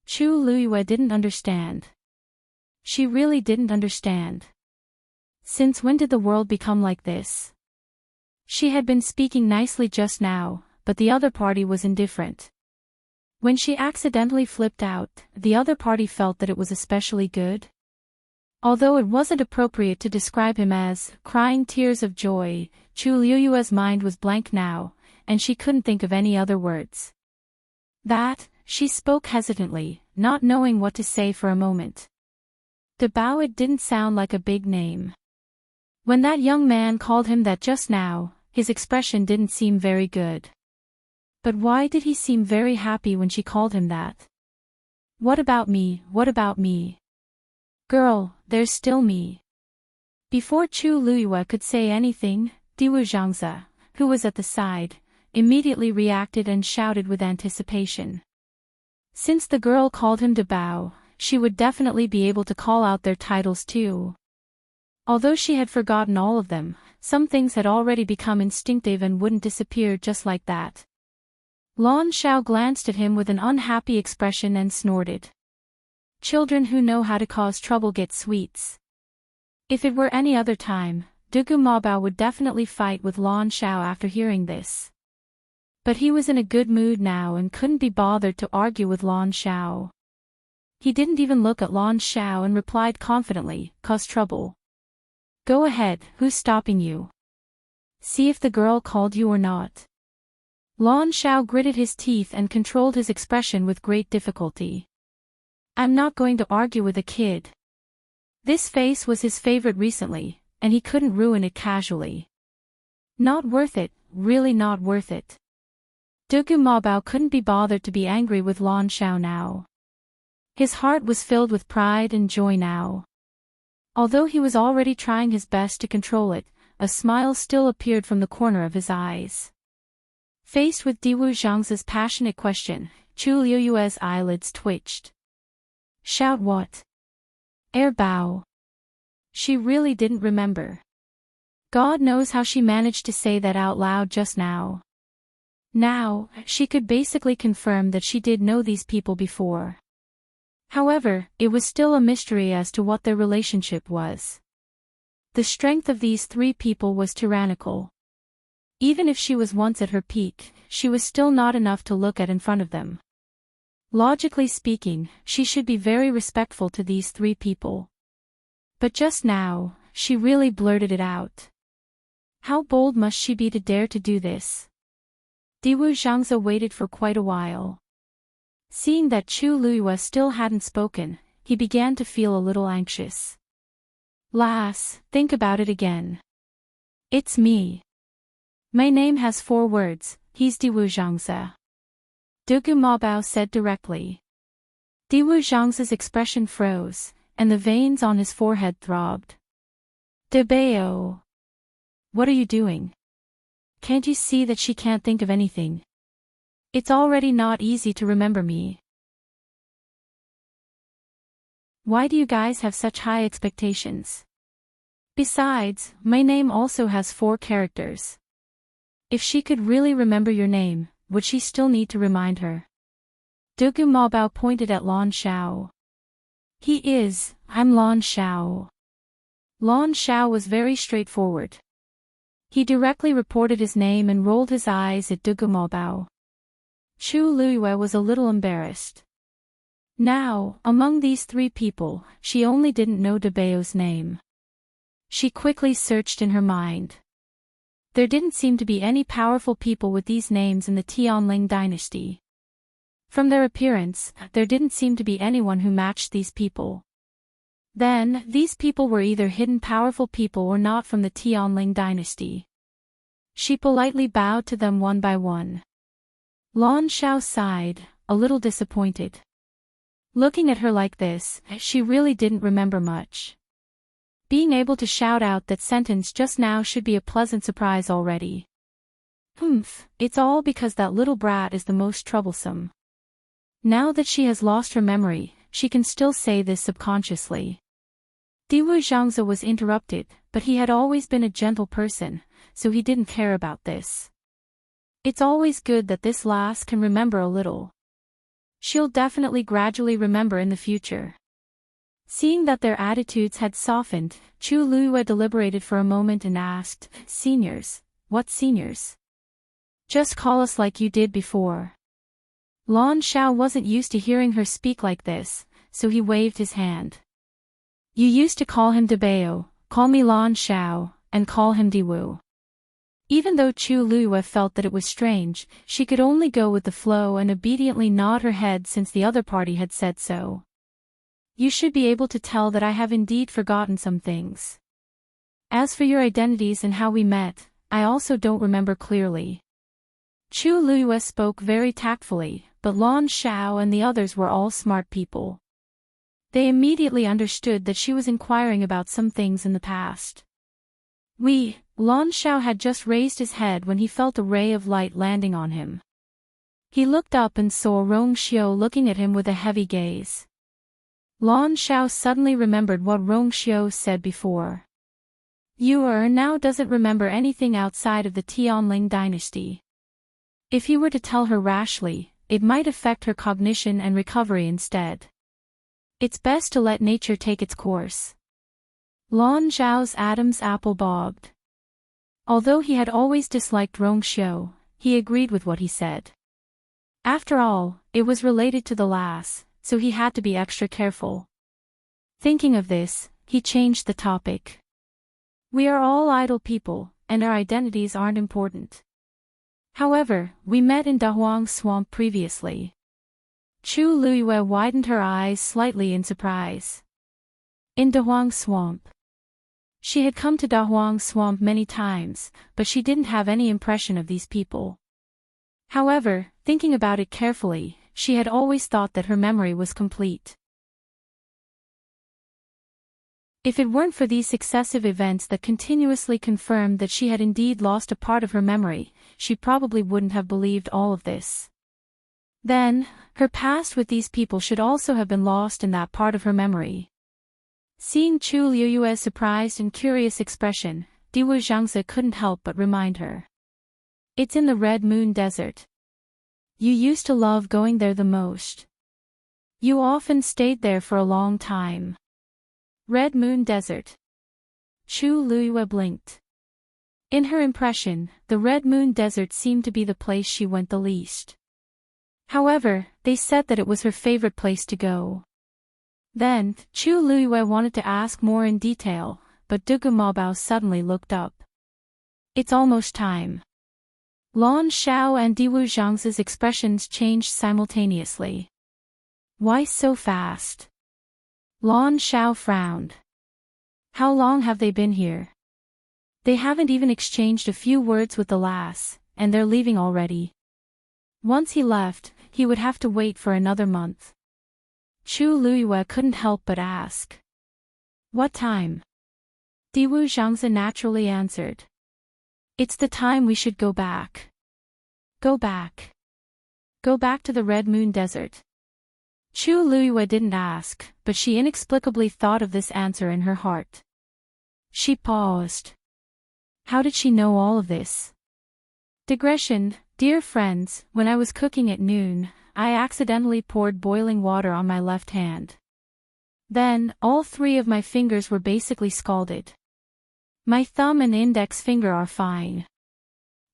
Chu Liyue didn't understand. She really didn't understand. Since when did the world become like this? She had been speaking nicely just now, but the other party was indifferent. When she accidentally flipped out, the other party felt that it was especially good. Although it wasn't appropriate to describe him as crying tears of joy, Chu Liyue's mind was blank now, and she couldn't think of any other words. She spoke hesitantly, not knowing what to say for a moment. Debao, it didn't sound like a big name. When that young man called him that just now, his expression didn't seem very good. But why did he seem very happy when she called him that? What about me? What about me? Girl, there's still me. Before Chu Liyue could say anything, Diwu Zhangze, who was at the side, immediately reacted and shouted with anticipation. Since the girl called him Debao, she would definitely be able to call out their titles too. Although she had forgotten all of them, some things had already become instinctive and wouldn't disappear just like that. Lan Xiao glanced at him with an unhappy expression and snorted. Children who know how to cause trouble get sweets. If it were any other time, Dugu Mabao would definitely fight with Lan Xiao after hearing this. But he was in a good mood now and couldn't be bothered to argue with Lan Xiao. He didn't even look at Lan Xiao and replied confidently, "Cause trouble. Go ahead, who's stopping you? See if the girl called you or not." Lan Xiao gritted his teeth and controlled his expression with great difficulty. "I'm not going to argue with a kid." This face was his favorite recently, and he couldn't ruin it casually. Not worth it, really not worth it. Dugu Mabao couldn't be bothered to be angry with Lan Xiao now. His heart was filled with pride and joy now. Although he was already trying his best to control it, a smile still appeared from the corner of his eyes. Faced with Diwu Zhangze's passionate question, Chu Liyue's eyelids twitched. "Shout what? Air Bao. She really didn't remember. God knows how she managed to say that out loud just now. Now, she could basically confirm that she did know these people before. However, it was still a mystery as to what their relationship was. The strength of these three people was tyrannical. Even if she was once at her peak, she was still not enough to look at in front of them. Logically speaking, she should be very respectful to these three people. But just now, she really blurted it out. How bold must she be to dare to do this? Diwu Zhangze waited for quite a while. Seeing that Chu Luiyue still hadn't spoken, he began to feel a little anxious. Lass, think about it again. It's me. My name has 4 words, he's Diwu Zhangze. Dugu Mabao said directly. Diwu Zhangze's expression froze, and the veins on his forehead throbbed. Debao. What are you doing? Can't you see that she can't think of anything? It's already not easy to remember me. Why do you guys have such high expectations? Besides, my name also has 4 characters. If she could really remember your name, would she still need to remind her? Dugu Mabao pointed at Lan Xiao. I'm Lan Xiao. Lan Xiao was very straightforward. He directly reported his name and rolled his eyes at Dugu Mabao. Chu Luiyue was a little embarrassed. Now, among these 3 people, she only didn't know Debao's name. She quickly searched in her mind. There didn't seem to be any powerful people with these names in the Tianling dynasty. From their appearance, there didn't seem to be anyone who matched these people. Then, these people were either hidden powerful people or not from the Tianling dynasty. She politely bowed to them one by one. Lan Xiao sighed, a little disappointed. Looking at her like this, she really didn't remember much. Being able to shout out that sentence just now should be a pleasant surprise already. It's all because that little brat is the most troublesome. Now that she has lost her memory, she can still say this subconsciously. Diwu Zhangze was interrupted, but he had always been a gentle person, so he didn't care about this. It's always good that this lass can remember a little. She'll definitely gradually remember in the future. Seeing that their attitudes had softened, Chu Luiyue deliberated for a moment and asked, Seniors? What seniors? Just call us like you did before. Lan Xiao wasn't used to hearing her speak like this, so he waved his hand. You used to call him Debao, call me Lan Xiao, and call him Diwu. Even though Chu Luiyue felt that it was strange, she could only go with the flow and obediently nod her head since the other party had said so. You should be able to tell that I have indeed forgotten some things. As for your identities and how we met, I also don't remember clearly. Chu Luiyue spoke very tactfully, but Lan Xiao and the others were all smart people. They immediately understood that she was inquiring about some things in the past. Lan Xiao had just raised his head when he felt a ray of light landing on him. He looked up and saw Rong Xiu looking at him with a heavy gaze. Lan Xiao suddenly remembered what Rong Xiu said before. You now doesn't remember anything outside of the Tianling dynasty. If he were to tell her rashly, it might affect her cognition and recovery instead. It's best to let nature take its course. Lan Zhao's Adam's apple bobbed. Although he had always disliked Rong Xiu, he agreed with what he said. After all, it was related to the lass, so he had to be extra careful. Thinking of this, he changed the topic. We are all idle people, and our identities aren't important. However, we met in Dahuang Swamp previously. Chu Luiyue widened her eyes slightly in surprise. In Dahuang Swamp. She had come to Dahuang Swamp many times, but she didn't have any impression of these people. However, thinking about it carefully, she had always thought that her memory was complete. If it weren't for these successive events that continuously confirmed that she had indeed lost a part of her memory, she probably wouldn't have believed all of this. Then, her past with these people should also have been lost in that part of her memory. Seeing Chu Liyue's surprised and curious expression, Diwu Zhangzi couldn't help but remind her. It's in the Red Moon Desert. You used to love going there the most. You often stayed there for a long time. Red Moon Desert. Chu Liyue blinked. In her impression, the Red Moon Desert seemed to be the place she went the least. However, they said that it was her favorite place to go. Then, Chu Liyue wanted to ask more in detail, but Dugu Maobao suddenly looked up. It's almost time. Lan Xiao and Diwu Zhangzi's expressions changed simultaneously. Why so fast? Lan Xiao frowned. How long have they been here? They haven't even exchanged a few words with the lass, and they're leaving already. Once he left, he would have to wait for another month. Chu Liyue couldn't help but ask. What time? Diwu Zhangzi naturally answered. It's the time we should go back. Go back. Go back to the Red Moon Desert. Chu Liyue didn't ask, but she inexplicably thought of this answer in her heart. She paused. How did she know all of this? Digression, dear friends, when I was cooking at noon, I accidentally poured boiling water on my left hand. Then, all three of my fingers were basically scalded. My thumb and index finger are fine.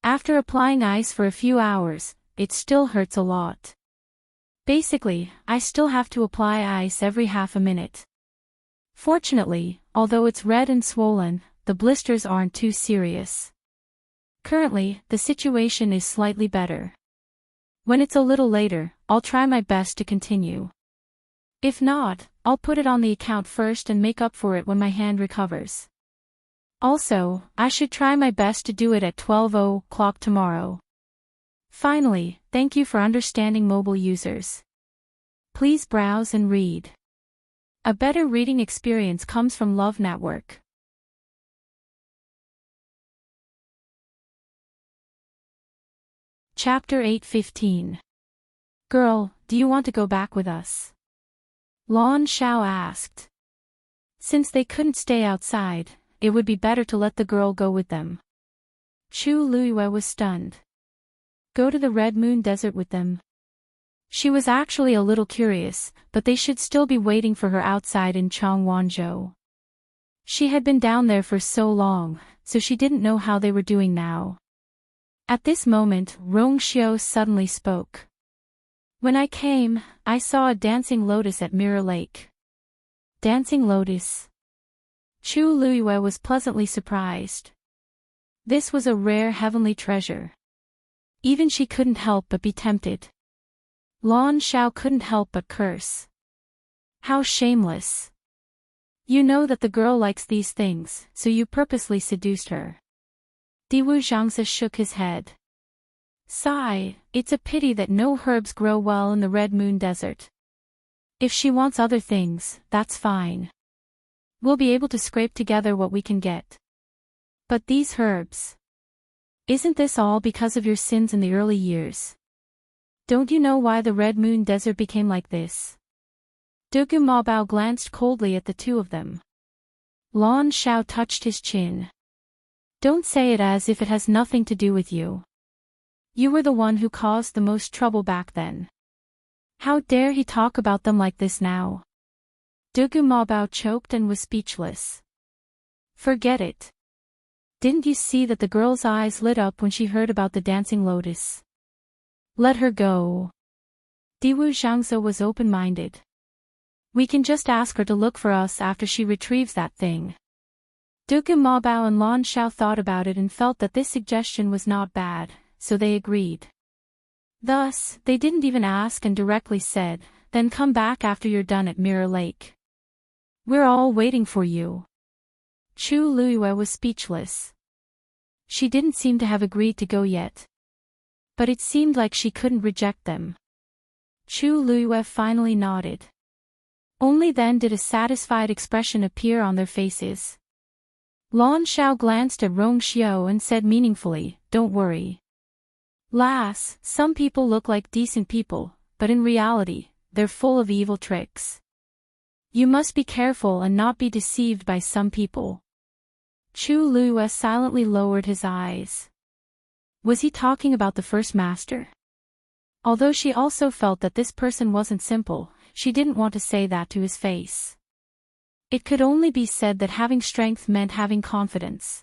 After applying ice for a few hours, it still hurts a lot. Basically, I still have to apply ice every half a minute. Fortunately, although it's red and swollen, the blisters aren't too serious. Currently, the situation is slightly better. When it's a little later, I'll try my best to continue. If not, I'll put it on the account first and make up for it when my hand recovers. Also, I should try my best to do it at 12:00 tomorrow. Finally, thank you for understanding mobile users. Please browse and read. A better reading experience comes from Love Network. Chapter 8:15. Girl, do you want to go back with us? Lan Xiao asked. Since they couldn't stay outside, it would be better to let the girl go with them. Chu Liyue was stunned. Go to the Red Moon Desert with them? She was actually a little curious, but they should still be waiting for her outside in Changwonzhou. She had been down there for so long, so she didn't know how they were doing now. At this moment, Rongxiu suddenly spoke. When I came, I saw a dancing lotus at Mirror Lake. Dancing lotus? Chu Liyue was pleasantly surprised. This was a rare heavenly treasure. Even she couldn't help but be tempted. Lan Xiao couldn't help but curse. How shameless. You know that the girl likes these things, so you purposely seduced her. Diwu Zhangzi shook his head. Sigh, it's a pity that no herbs grow well in the Red Moon Desert. If she wants other things, that's fine. We'll be able to scrape together what we can get. But these herbs. Isn't this all because of your sins in the early years? Don't you know why the Red Moon Desert became like this? Dugu Maobao glanced coldly at the two of them. Lan Xiao touched his chin. Don't say it as if it has nothing to do with you. You were the one who caused the most trouble back then. How dare he talk about them like this now? Dugu Maobao choked and was speechless. Forget it. Didn't you see that the girl's eyes lit up when she heard about the dancing lotus? Let her go. Diwu Zhangzi was open-minded. We can just ask her to look for us after she retrieves that thing. Dugu Maobao and Lan Xiao thought about it and felt that this suggestion was not bad, so they agreed. Thus, they didn't even ask and directly said, then come back after you're done at Mirror Lake. We're all waiting for you. Chu Liyue was speechless. She didn't seem to have agreed to go yet. But it seemed like she couldn't reject them. Chu Liyue finally nodded. Only then did a satisfied expression appear on their faces. Lan Xiao glanced at Rongxiu and said meaningfully, Don't worry. Lass, some people look like decent people, but in reality, they're full of evil tricks. You must be careful and not be deceived by some people. Chu Lue silently lowered his eyes. Was he talking about the first master? Although she also felt that this person wasn't simple, she didn't want to say that to his face. It could only be said that having strength meant having confidence.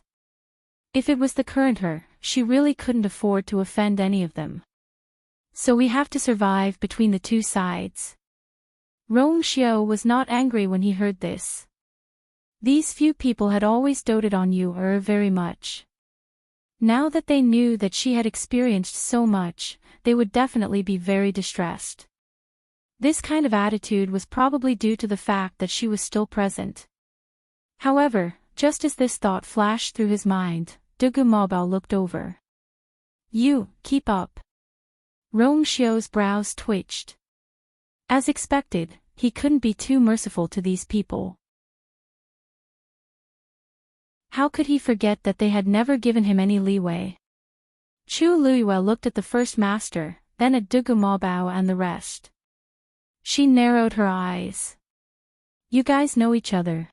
If it was the current her, she really couldn't afford to offend any of them. So we have to survive between the two sides. Rong Xiao was not angry when he heard this. These few people had always doted on you very much. Now that they knew that she had experienced so much, they would definitely be very distressed. This kind of attitude was probably due to the fact that she was still present. However, just as this thought flashed through his mind, Dugu Mobao looked over. You, keep up. Rong Xiao's brows twitched. As expected, he couldn't be too merciful to these people. How could he forget that they had never given him any leeway? Chu Lue looked at the first master, then at Dugu Mobao and the rest. She narrowed her eyes. You guys know each other.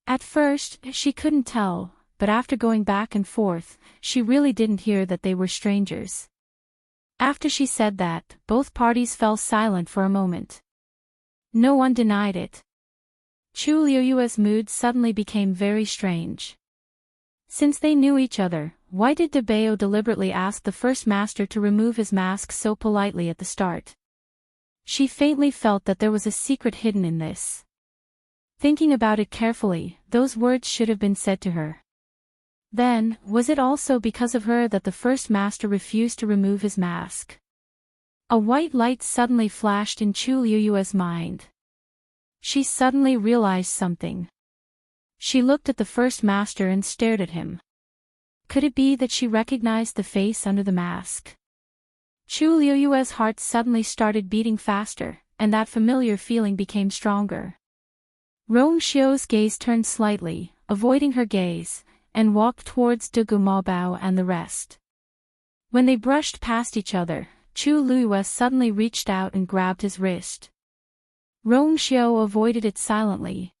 At first, she couldn't tell, but after going back and forth, she really didn't hear that they were strangers. After she said that, both parties fell silent for a moment. No one denied it. Chu Liuyue's mood suddenly became very strange. Since they knew each other, why did De Bao deliberately ask the first master to remove his mask so politely at the start? She faintly felt that there was a secret hidden in this. Thinking about it carefully, those words should have been said to her. Then, was it also because of her that the first master refused to remove his mask? A white light suddenly flashed in Chu Liuyue's mind. She suddenly realized something. She looked at the first master and stared at him. Could it be that she recognized the face under the mask? Chu Liuyue's heart suddenly started beating faster, and that familiar feeling became stronger. Rong Xiao's gaze turned slightly, avoiding her gaze, and walked towards Dugu Mobao and the rest. When they brushed past each other, Chu Lue suddenly reached out and grabbed his wrist. Rong Xiao avoided it silently.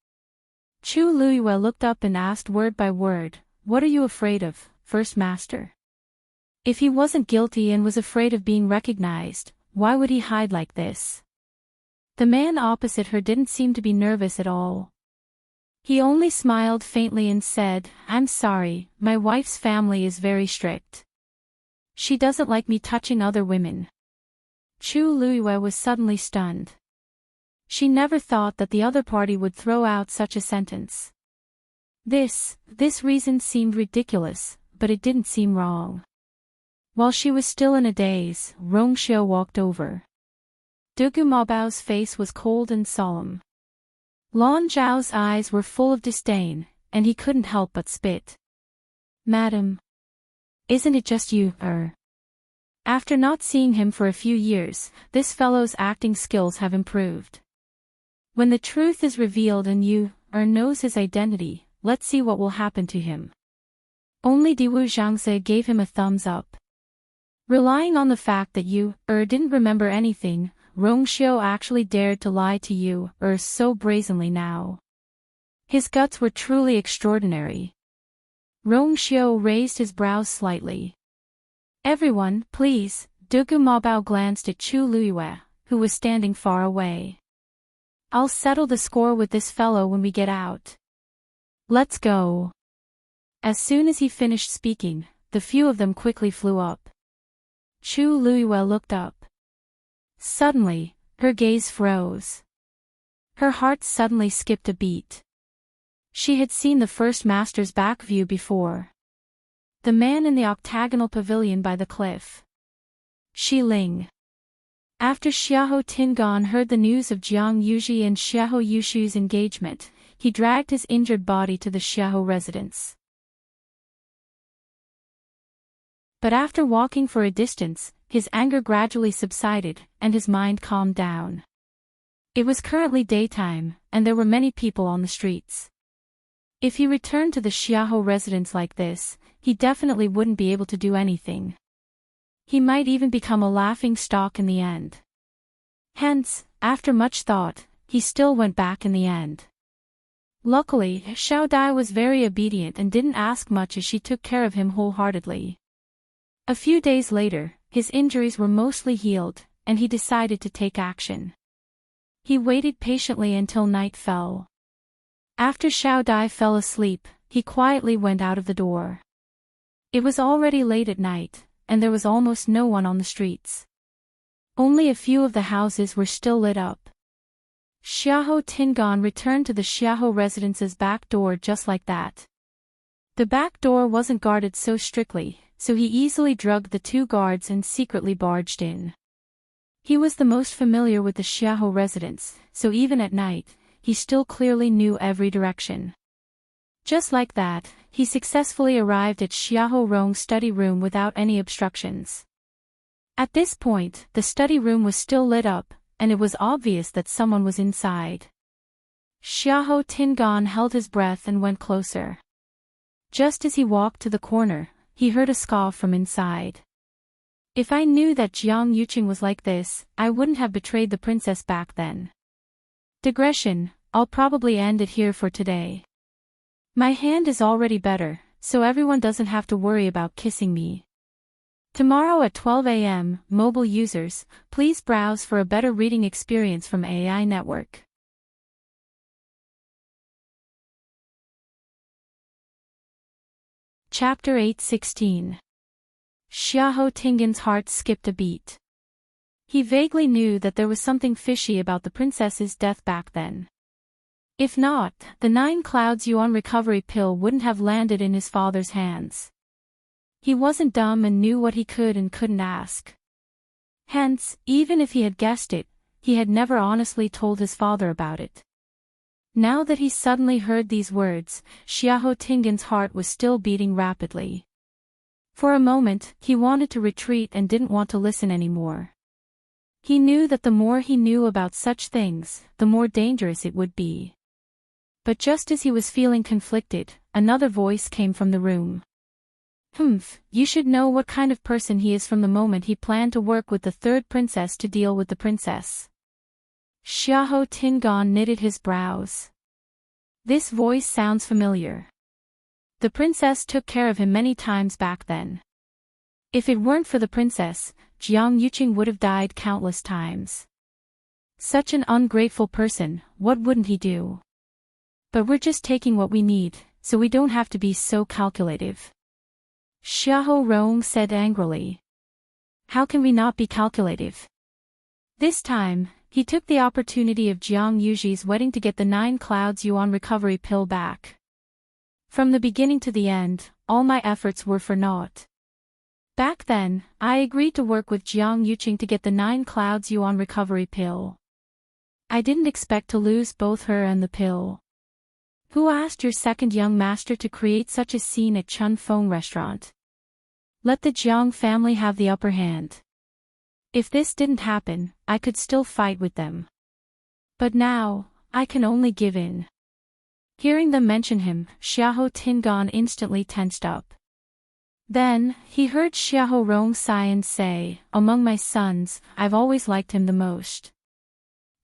Chu Lue looked up and asked word by word, "What are you afraid of, First Master?" If he wasn't guilty and was afraid of being recognized, why would he hide like this? The man opposite her didn't seem to be nervous at all. He only smiled faintly and said, "I'm sorry, my wife's family is very strict. She doesn't like me touching other women." Chu Lue was suddenly stunned. She never thought that the other party would throw out such a sentence. This reason seemed ridiculous, but it didn't seem wrong. While she was still in a daze, Rong Xiao walked over. Dugu Mabao's face was cold and solemn. Lan Zhao's eyes were full of disdain, and he couldn't help but spit. "Madam, isn't it just you, After not seeing him for a few years, this fellow's acting skills have improved. When the truth is revealed and you, knows his identity, let's see what will happen to him." Only Diwu Zhangze gave him a thumbs up. Relying on the fact that you, didn't remember anything, Rong Xiao actually dared to lie to you, so brazenly now. His guts were truly extraordinary. Rong Xiao raised his brows slightly. "Everyone, please," Dugu Mobao glanced at Chu Lue, who was standing far away. "I'll settle the score with this fellow when we get out. Let's go." As soon as he finished speaking, the few of them quickly flew up. Chu Lue looked up. Suddenly, her gaze froze. Her heart suddenly skipped a beat. She had seen the first master's back view before. The man in the octagonal pavilion by the cliff. Shi Ling. After Xiahou Tingan heard the news of Jiang Yuji and Xiahou Yushu's engagement, he dragged his injured body to the Xiahou residence. But after walking for a distance, his anger gradually subsided, and his mind calmed down. It was currently daytime, and there were many people on the streets. If he returned to the Xiahou residence like this, he definitely wouldn't be able to do anything. He might even become a laughing stock in the end. Hence, after much thought, he still went back in the end. Luckily, Xiao Dai was very obedient and didn't ask much as she took care of him wholeheartedly. A few days later, his injuries were mostly healed, and he decided to take action. He waited patiently until night fell. After Xiao Dai fell asleep, he quietly went out of the door. It was already late at night, and there was almost no one on the streets. Only a few of the houses were still lit up. Xiahou Tingan returned to the Xiahou residence's back door just like that. The back door wasn't guarded so strictly, so he easily drugged the two guards and secretly barged in. He was the most familiar with the Xiahou residence, so even at night, he still clearly knew every direction. Just like that, he successfully arrived at Xiahou Rong's study room without any obstructions. At this point, the study room was still lit up, and it was obvious that someone was inside. Xiahou Tingan held his breath and went closer. Just as he walked to the corner, he heard a scoff from inside. If I knew that Jiang Yuqing was like this, I wouldn't have betrayed the princess back then. Digression, I'll probably end it here for today. My hand is already better, so everyone doesn't have to worry about kissing me. Tomorrow at 12 a.m., mobile users, please browse for a better reading experience from AI Network. Chapter 8:16. Xiahou Tingan's heart skipped a beat. He vaguely knew that there was something fishy about the princess's death back then. If not, the 9 Clouds Yuan recovery pill wouldn't have landed in his father's hands. He wasn't dumb and knew what he could and couldn't ask. Hence, even if he had guessed it, he had never honestly told his father about it. Now that he suddenly heard these words, Xiahou Tingan's heart was still beating rapidly. For a moment, he wanted to retreat and didn't want to listen anymore. He knew that the more he knew about such things, the more dangerous it would be. But just as he was feeling conflicted, another voice came from the room. You should know what kind of person he is from the moment he planned to work with the third princess to deal with the princess. Xiahou Tingan knitted his brows. This voice sounds familiar. The princess took care of him many times back then. If it weren't for the princess, Jiang Yuqing would have died countless times. Such an ungrateful person, what wouldn't he do? But we're just taking what we need, so we don't have to be so calculative. Xiahou Rong said angrily. How can we not be calculative? This time, he took the opportunity of Jiang Yuji's wedding to get the 9 Clouds Yuan recovery pill back. From the beginning to the end, all my efforts were for naught. Back then, I agreed to work with Jiang Yuqing to get the 9 Clouds Yuan recovery pill. I didn't expect to lose both her and the pill. Who asked your second young master to create such a scene at Chun Feng restaurant? Let the Jiang family have the upper hand. If this didn't happen, I could still fight with them. But now, I can only give in. Hearing them mention him, Xiahou Tingan instantly tensed up. Then, he heard Xiahou Rong sigh and say, among my sons, I've always liked him the most.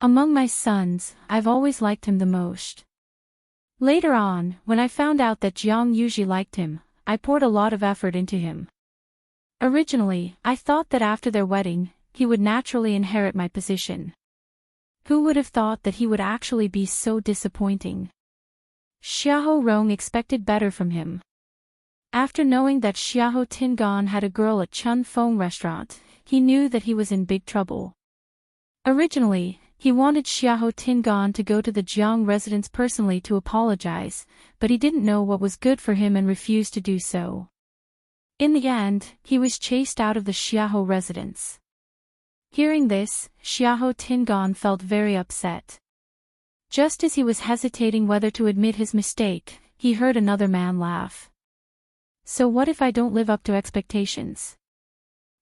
Among my sons, I've always liked him the most. Later on, when I found out that Jiang Yuji liked him, I poured a lot of effort into him. Originally, I thought that after their wedding, he would naturally inherit my position. Who would have thought that he would actually be so disappointing? Xiahou Rong expected better from him. After knowing that Xiahou Tingan had a girl at Chun Feng restaurant, he knew that he was in big trouble. Originally, he wanted Xiahou Tingan to go to the Jiang residence personally to apologize, but he didn't know what was good for him and refused to do so. In the end, he was chased out of the Xiahou residence. Hearing this, Xiahou Tingan felt very upset. Just as he was hesitating whether to admit his mistake, he heard another man laugh. So what if I don't live up to expectations?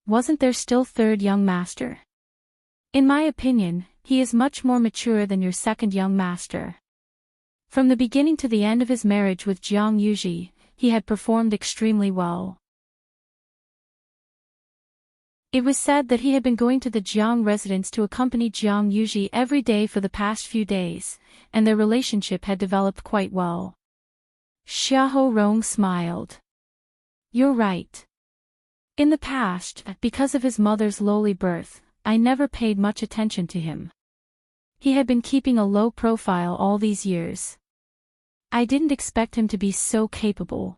Wasn't there still third young master? In my opinion, he is much more mature than your second young master. From the beginning to the end of his marriage with Jiang Yuji, he had performed extremely well. It was said that he had been going to the Jiang residence to accompany Jiang Yuji every day for the past few days, and their relationship had developed quite well. Xiahou Rong smiled. You're right. In the past, because of his mother's lowly birth, I never paid much attention to him. He had been keeping a low profile all these years. I didn't expect him to be so capable.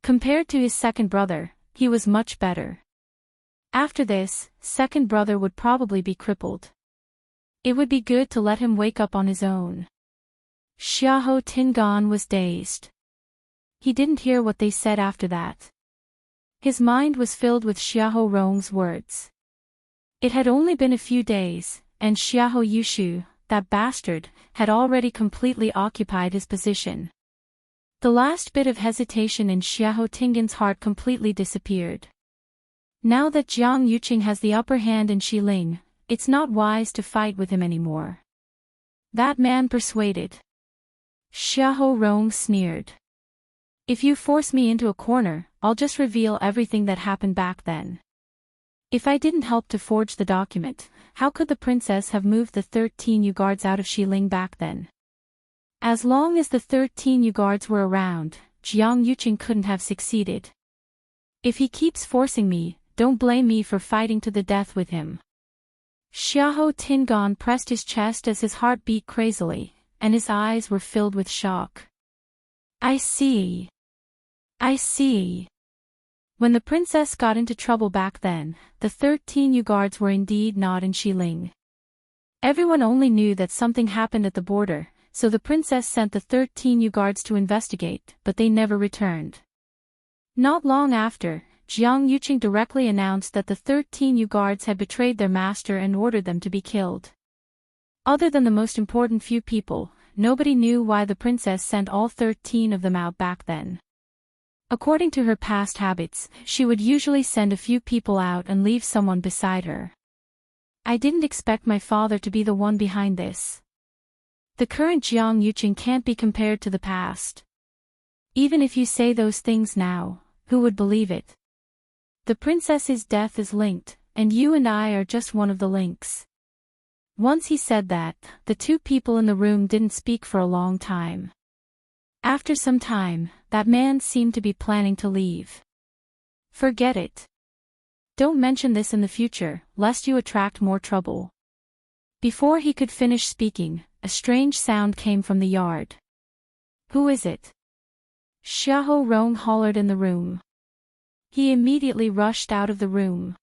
Compared to his second brother, he was much better. After this, second brother would probably be crippled. It would be good to let him wake up on his own. Xiahou Tingan was dazed. He didn't hear what they said after that. His mind was filled with Xiahou Rong's words. It had only been a few days, and Xiahou Yushu, that bastard, had already completely occupied his position. The last bit of hesitation in Xiahou Tingan's heart completely disappeared. Now that Jiang Yuqing has the upper hand in Xiling, it's not wise to fight with him anymore. That man persuaded. Xiahou Rong sneered. If you force me into a corner, I'll just reveal everything that happened back then. If I didn't help to forge the document, how could the princess have moved the 13 Yu guards out of Xiling back then? As long as the 13 Yu guards were around, Jiang Yuqing couldn't have succeeded. If he keeps forcing me, don't blame me for fighting to the death with him. Xiahou Tingan pressed his chest as his heart beat crazily, and his eyes were filled with shock. I see. I see. When the princess got into trouble back then, the 13 Yu guards were indeed not in Xiling. Everyone only knew that something happened at the border, so the princess sent the 13 Yu guards to investigate, but they never returned. Not long after, Jiang Yuqing directly announced that the 13 Yu guards had betrayed their master and ordered them to be killed. Other than the most important few people, nobody knew why the princess sent all 13 of them out back then. According to her past habits, she would usually send a few people out and leave someone beside her. I didn't expect my father to be the one behind this. The current Jiang Yuqing can't be compared to the past. Even if you say those things now, who would believe it? The princess's death is linked, and you and I are just one of the links. Once he said that, the two people in the room didn't speak for a long time. After some time, that man seemed to be planning to leave. Forget it. Don't mention this in the future, lest you attract more trouble. Before he could finish speaking, a strange sound came from the yard. Who is it? Xiahou Rong hollered in the room. He immediately rushed out of the room.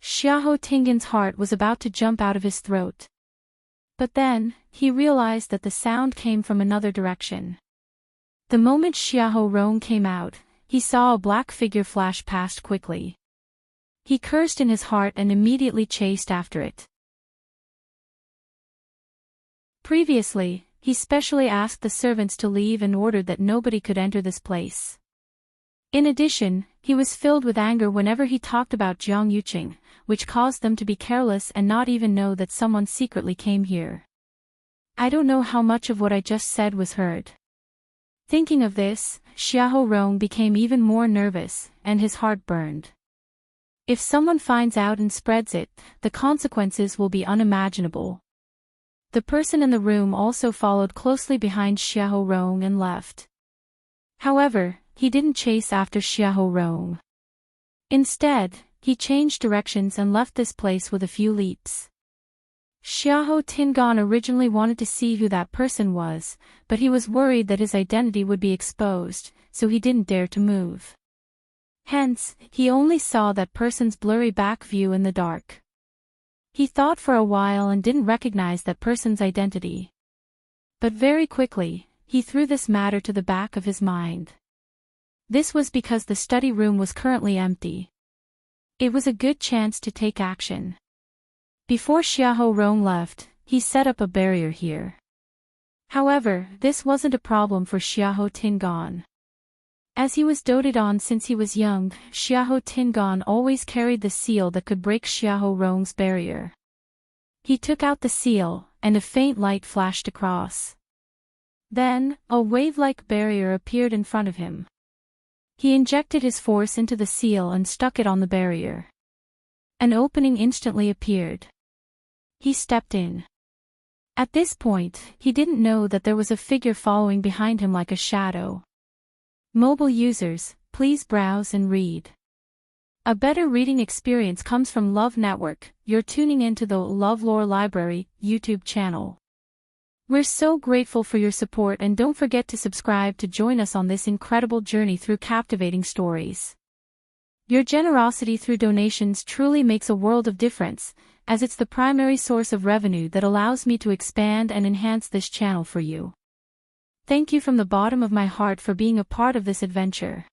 Xiahou Tingan's heart was about to jump out of his throat. But then, he realized that the sound came from another direction. The moment Xiahou Rong came out, he saw a black figure flash past quickly. He cursed in his heart and immediately chased after it. Previously, he specially asked the servants to leave and ordered that nobody could enter this place. In addition, he was filled with anger whenever he talked about Jiang Yuqing, which caused them to be careless and not even know that someone secretly came here. I don't know how much of what I just said was heard. Thinking of this, Xiahou Rong became even more nervous, and his heart burned. If someone finds out and spreads it, the consequences will be unimaginable. The person in the room also followed closely behind Xiahou Rong and left. However, he didn't chase after Xiahou Rong. Instead, he changed directions and left this place with a few leaps. Xiahou Tingan originally wanted to see who that person was, but he was worried that his identity would be exposed, so he didn't dare to move. Hence, he only saw that person's blurry back view in the dark. He thought for a while and didn't recognize that person's identity. But very quickly, he threw this matter to the back of his mind. This was because the study room was currently empty. It was a good chance to take action. Before Xiahou Rong left, he set up a barrier here. However, this wasn't a problem for Xiahou Tingan. As he was doted on since he was young, Xiahou Tingan always carried the seal that could break Xiahou Rong's barrier. He took out the seal, and a faint light flashed across. Then, a wave-like barrier appeared in front of him. He injected his force into the seal and stuck it on the barrier. An opening instantly appeared. He stepped in. At this point, he didn't know that there was a figure following behind him like a shadow. Mobile users, please browse and read. A better reading experience comes from Love Network. You're tuning into the LoveLore Library YouTube channel. We're so grateful for your support, and don't forget to subscribe to join us on this incredible journey through captivating stories. Your generosity through donations truly makes a world of difference, as it's the primary source of revenue that allows me to expand and enhance this channel for you. Thank you from the bottom of my heart for being a part of this adventure.